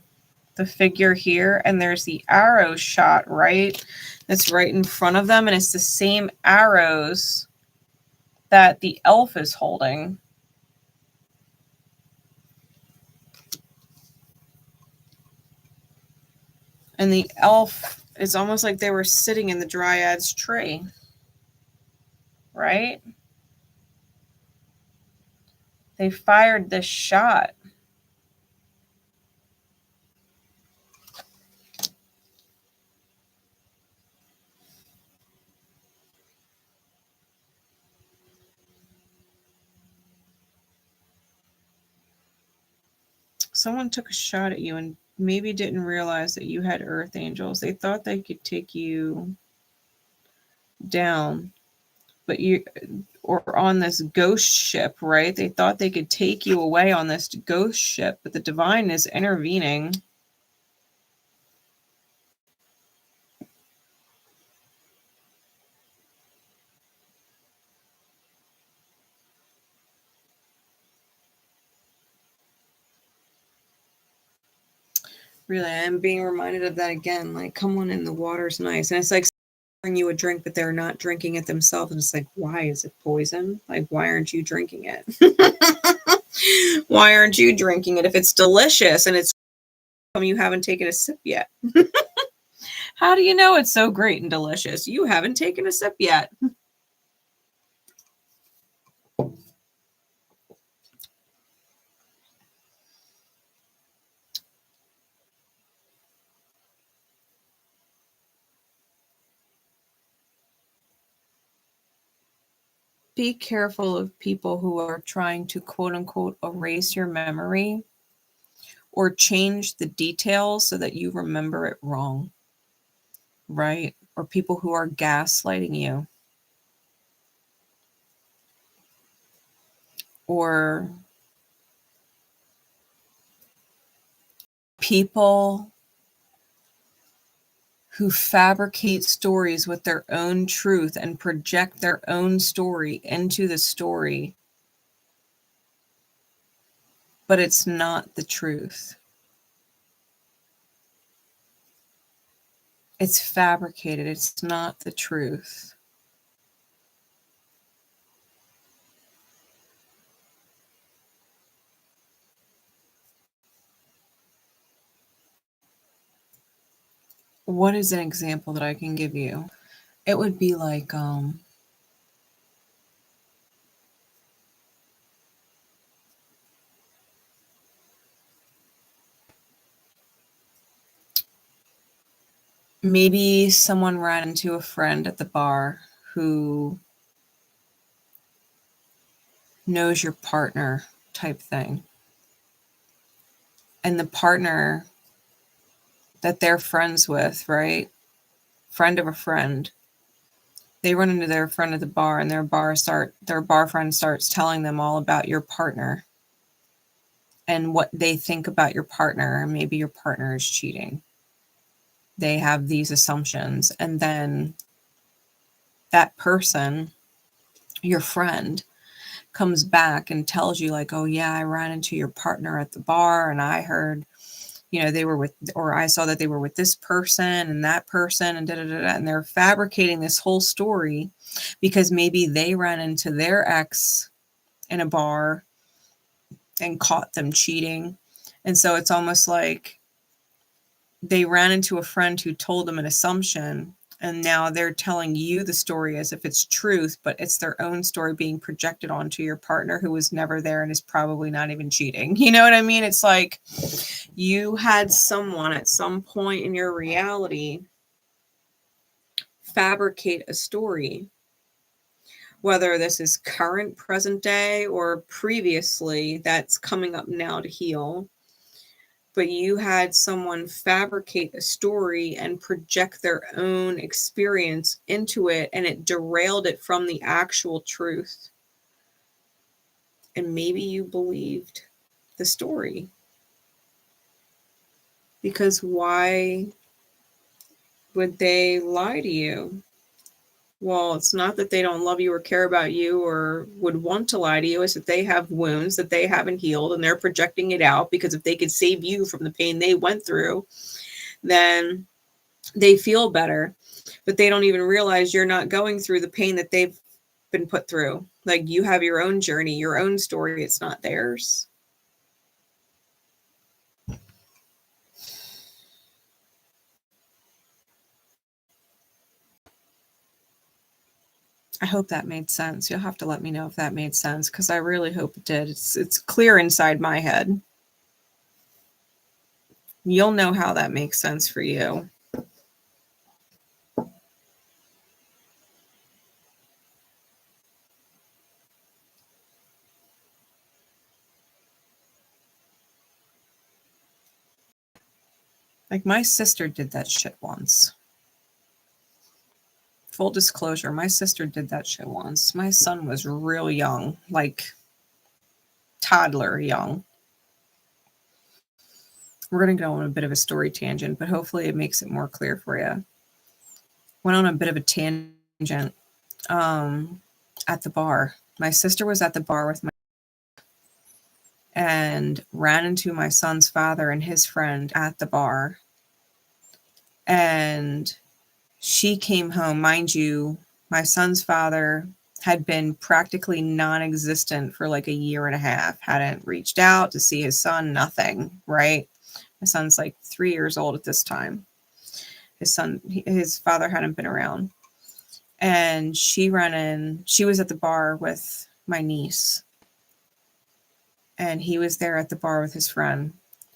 the figure here, and there's the arrow shot right that's right in front of them, and it's the same arrows that the elf is holding. And the elf, it's almost like they were sitting in the dryad's tree, right? They fired this shot. Someone took a shot at you and maybe didn't realize that you had earth angels. They thought they could take you down, but you, or on this ghost ship, right? They thought they could take you away on this ghost ship, but the divine is intervening. Really, I'm being reminded of that again. Like, come on in, the water's nice. And it's like bring you a drink, but they're not drinking it themselves. And it's like, why is it poison? Like, why aren't you drinking it? Why aren't you drinking it? If it's delicious and it's you haven't taken a sip yet. How do you know it's so great and delicious? You haven't taken a sip yet. Be careful of people who are trying to quote unquote erase your memory or change the details so that you remember it wrong, right? Or people who are gaslighting you, or people who fabricate stories with their own truth and project their own story into the story, but it's not the truth. It's fabricated. It's not the truth. What is an example that I can give you? It would be like, maybe someone ran into a friend at the bar who knows your partner type thing. And the partner that they're friends with, right? Friend of a friend. They run into their friend at the bar, and their bar friend starts telling them all about your partner and what they think about your partner. Maybe your partner is cheating. They have these assumptions. And then that person, your friend, comes back and tells you like, oh yeah, I ran into your partner at the bar and I heard, you know, they were with, or I saw that they were with this person and that person and and they're fabricating this whole story because maybe they ran into their ex in a bar and caught them cheating. And so it's almost like they ran into a friend who told them an assumption, and now they're telling you the story as if it's truth, but it's their own story being projected onto your partner who was never there and is probably not even cheating. You know what I mean? It's like you had someone at some point in your reality fabricate a story, whether this is current, present day, or previously that's coming up now to heal. But you had someone fabricate a story and project their own experience into it, and it derailed it from the actual truth. And maybe you believed the story. Because why would they lie to you? Well, it's not that they don't love you or care about you or would want to lie to you. It's that they have wounds that they haven't healed and they're projecting it out, because if they could save you from the pain they went through, then they feel better. But they don't even realize you're not going through the pain that they've been put through. Like, you have your own journey, your own story. It's not theirs. I hope that made sense. You'll have to let me know if that made sense, because I really hope it did. It's clear inside my head. You'll know how that makes sense for you. Like, my sister did that shit once. Full disclosure, my sister did that shit once. My son was real young, like toddler young. We're going to go on a bit of a story tangent, but hopefully it makes it more clear for you. Went on a bit of a tangent at the bar. My sister was at the bar with my and ran into my son's father and his friend at the bar. And she came home. Mind you, my son's father had been practically non-existent for like a year and a half, hadn't reached out to see his son, nothing, right? My son's like 3 years old at this time. His father hadn't been around. And she was at the bar with my niece. And he was there at the bar with his friend.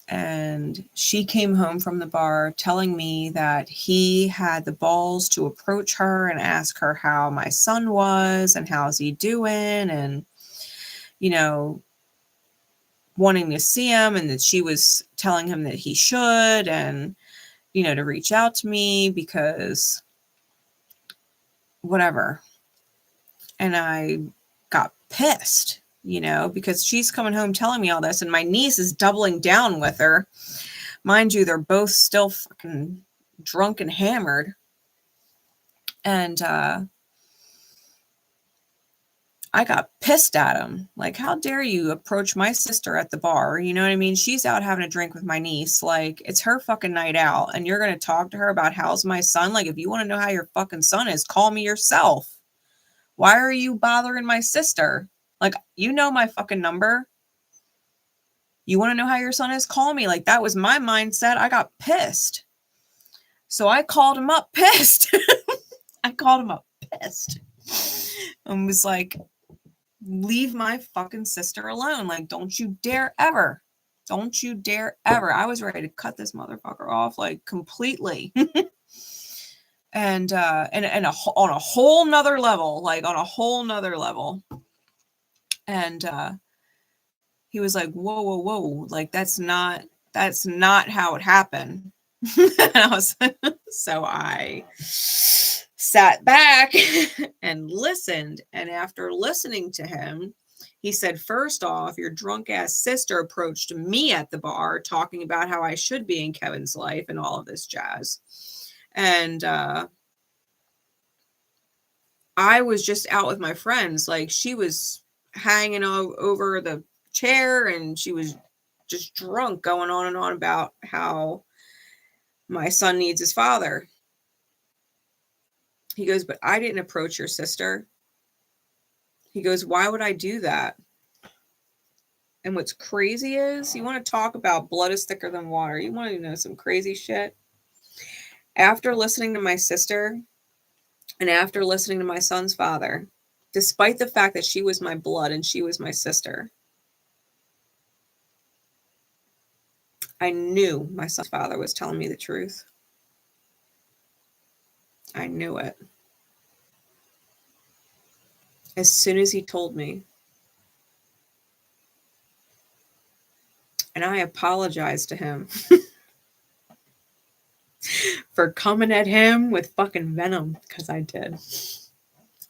And she came home from the bar telling me that he had the balls to approach her and ask her how my son was and how's he doing, and, you know, wanting to see him, and that she was telling him that he should, and, you know, to reach out to me because whatever. And I got pissed, you know, because she's coming home telling me all this, and my niece is doubling down with her. Mind you, they're both still fucking drunk and hammered. And I got pissed at him. Like, how dare you approach my sister at the bar? You know what I mean? She's out having a drink with my niece. Like, it's her fucking night out, and you're going to talk to her about how's my son? Like, if you want to know how your fucking son is, call me yourself. Why are you bothering my sister? Like, you know my fucking number. You want to know how your son is? Call me. Like, that was my mindset. I got pissed. So I called him up pissed. I called him up pissed. And was like, leave my fucking sister alone. Like, don't you dare ever. Don't you dare ever. I was ready to cut this motherfucker off, like, completely. And on a whole nother level, And he was like, whoa, whoa, whoa. Like, that's not how it happened. And I was, so I sat back and listened. And after listening to him, he said, first off, your drunk ass sister approached me at the bar talking about how I should be in Kevin's life and all of this jazz. And I was just out with my friends. Like, she was hanging over the chair and she was just drunk, going on and on about how my son needs his father. He goes, but I didn't approach your sister. He goes, why would I do that? And what's crazy is, you want to talk about blood is thicker than water. You want to know some crazy shit? After listening to my sister and after listening to my son's father, despite the fact that she was my blood and she was my sister, I knew my son's father was telling me the truth. I knew it. As soon as he told me. And I apologized to him for coming at him with fucking venom, because I did.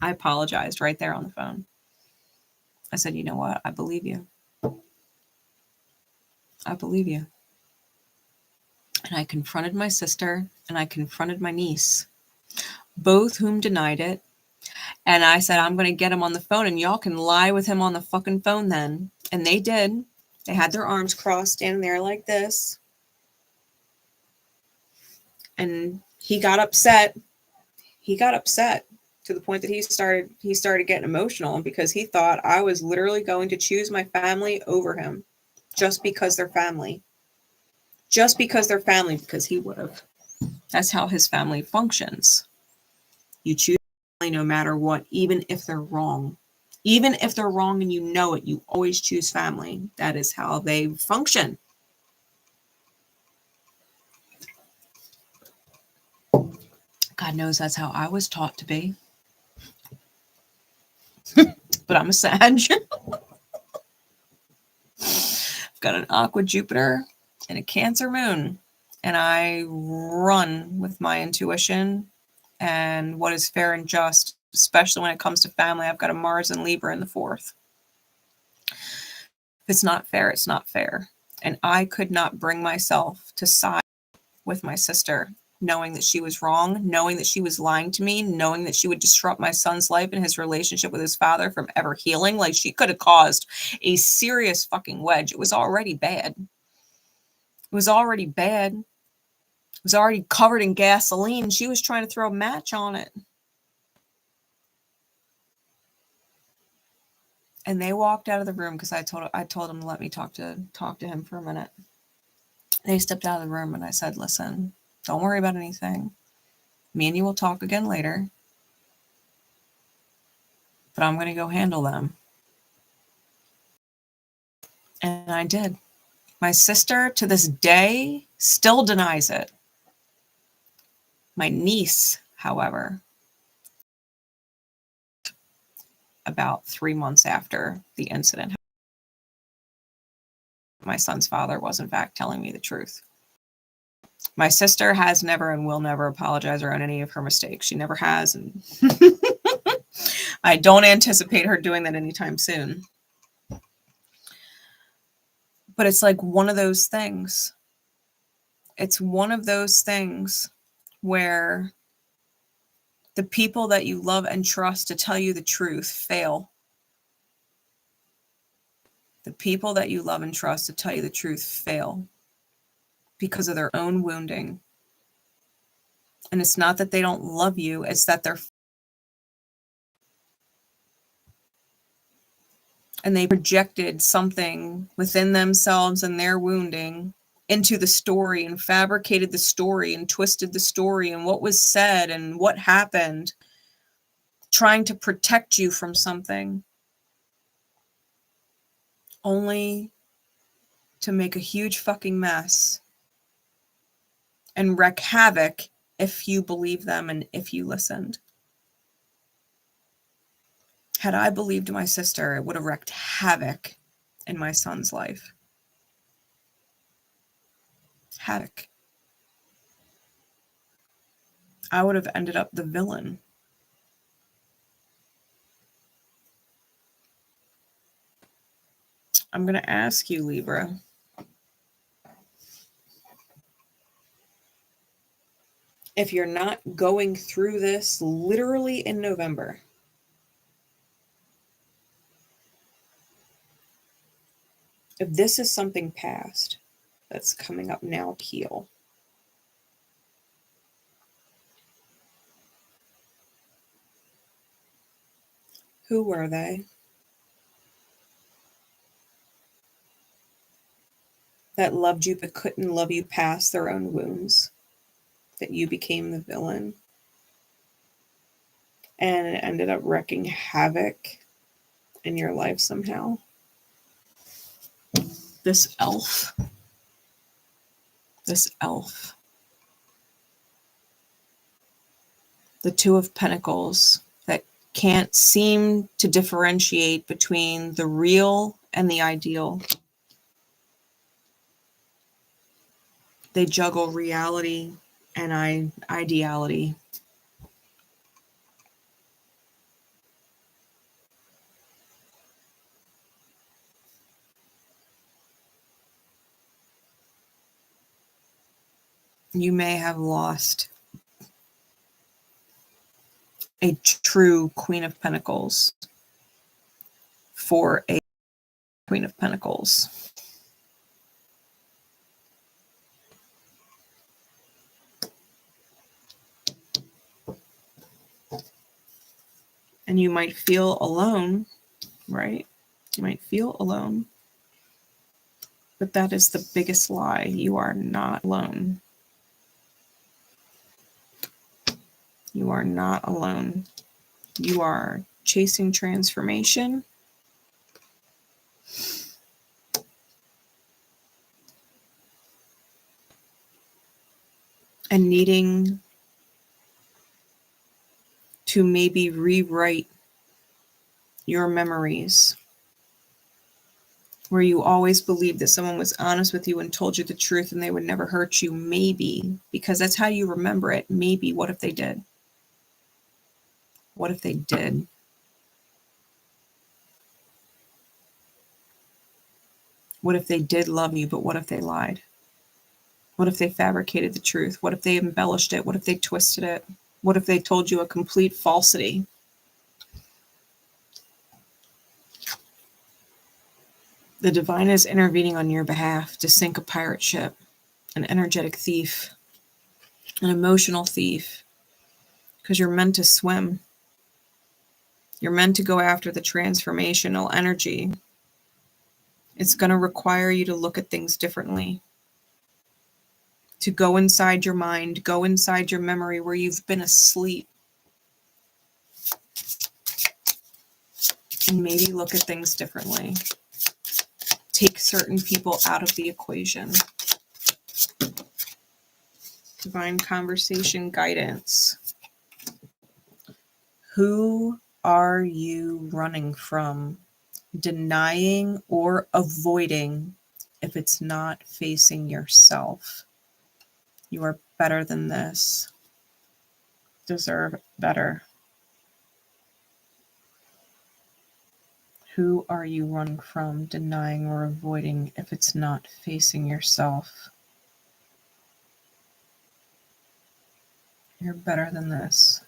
I apologized right there on the phone. I said, you know what? I believe you. I believe you. And I confronted my sister and I confronted my niece, both whom denied it. And I said, I'm going to get him on the phone and y'all can lie with him on the fucking phone then. And they did. They had their arms crossed, standing there like this. And he got upset. He got upset to the point that he started getting emotional because he thought I was literally going to choose my family over him just because they're family. Just because they're family, because he would have. That's how his family functions. You choose family no matter what, even if they're wrong. Even if they're wrong and you know it, you always choose family. That is how they function. God knows that's how I was taught to be. But I'm a Sag. I've got an Aqua Jupiter and a Cancer moon. And I run with my intuition and what is fair and just, especially when it comes to family. I've got a Mars and Libra in the 4th. If it's not fair, it's not fair. And I could not bring myself to side with my sister, knowing that she was wrong, knowing that she was lying to me, knowing that she would disrupt my son's life and his relationship with his father from ever healing. Like, she could have caused a serious fucking wedge. It was already bad. It was already bad. It was already covered in gasoline. She was trying to throw a match on it. And they walked out of the room because I told them to let me talk to him for a minute. They stepped out of the room and I said, listen, don't worry about anything. Me and you will talk again later. But I'm going to go handle them. And I did. My sister, to this day, still denies it. My niece, however, about 3 months after the incident, my son's father was in fact telling me the truth. My sister has never and will never apologize or own any of her mistakes. She never has, and I don't anticipate her doing that anytime soon. But it's like one of those things. It's one of those things where the people that you love and trust to tell you the truth fail. The people that you love and trust to tell you the truth fail because of their own wounding. And it's not that they don't love you, it's that and they projected something within themselves and their wounding into the story and fabricated the story and twisted the story and what was said and what happened, trying to protect you from something, only to make a huge fucking mess and wreak havoc if you believe them and if you listened. Had I believed my sister, it would have wreaked havoc in my son's life. Havoc. I would have ended up the villain. I'm going to ask you, Libra. If you're not going through this literally in November, if this is something past that's coming up now, Keel, who were they that loved you but couldn't love you past their own wounds? That you became the villain and it ended up wreaking havoc in your life somehow. This elf. The Two of Pentacles that can't seem to differentiate between the real and the ideal. They juggle reality and ideality. You may have lost a true Queen of Pentacles for a Queen of Pentacles. And you might feel alone, right? You might feel alone. But that is the biggest lie. You are not alone. You are not alone. You are chasing transformation. And needing to maybe rewrite your memories, where you always believed that someone was honest with you and told you the truth and they would never hurt you, maybe, because that's how you remember it. Maybe, what if they did? What if they did? What if they did love you, but what if they lied? What if they fabricated the truth? What if they embellished it? What if they twisted it? What if they told you a complete falsity? The divine is intervening on your behalf to sink a pirate ship, an energetic thief, an emotional thief, because you're meant to swim. You're meant to go after the transformational energy. It's going to require you to look at things differently, to go inside your mind, go inside your memory where you've been asleep, and maybe look at things differently. Take certain people out of the equation. Divine conversation guidance. Who are you running from, denying, or avoiding if it's not facing yourself? You are better than this. Deserve better. Who are you running from, denying, or avoiding if it's not facing yourself? You're better than this.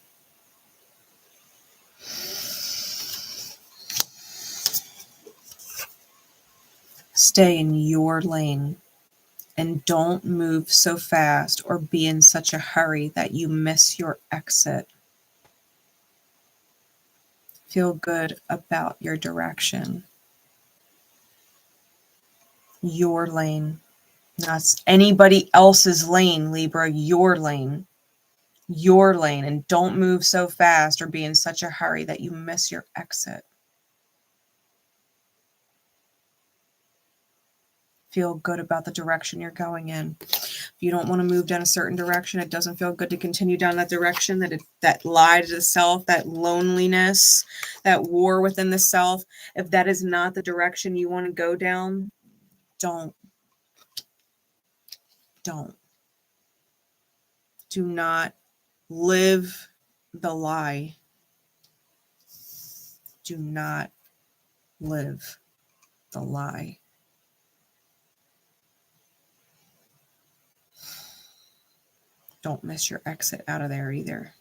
Stay in your lane and don't move so fast or be in such a hurry that you miss your exit. Feel good about your direction. Your lane, not anybody else's lane, Libra. Your lane. Your lane, and don't move so fast or be in such a hurry that you miss your exit. feel good about the direction you're going in. If you don't want to move down a certain direction, it doesn't feel good to continue down that direction, that lie to the self, that loneliness, that war within the self. If that is not the direction you want to go down, don't. Do not live the lie. Do not live the lie. Don't miss your exit out of there either.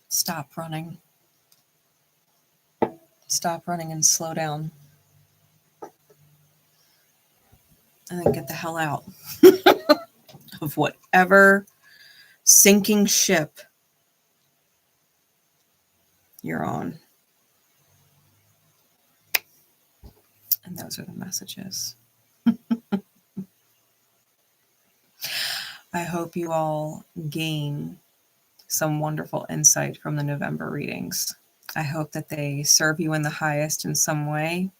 Stop running. Stop running and slow down. And then get the hell out of whatever sinking ship you're on. And those are the messages. I hope you all gain some wonderful insight from the November readings. I hope that they serve you in the highest in some way.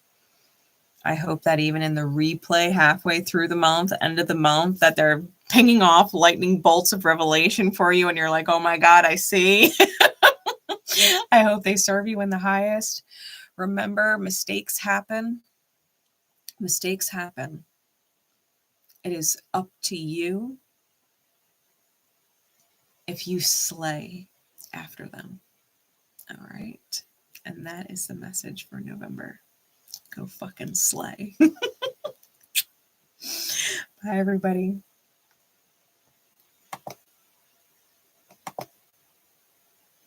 I hope that even in the replay halfway through the month, end of the month, that they're pinging off lightning bolts of revelation for you and you're like, oh my God, I see. I hope they serve you in the highest. Remember, mistakes happen. Mistakes happen. It is up to you if you slay after them. All right. And that is the message for November. Go fucking slay. Bye, everybody.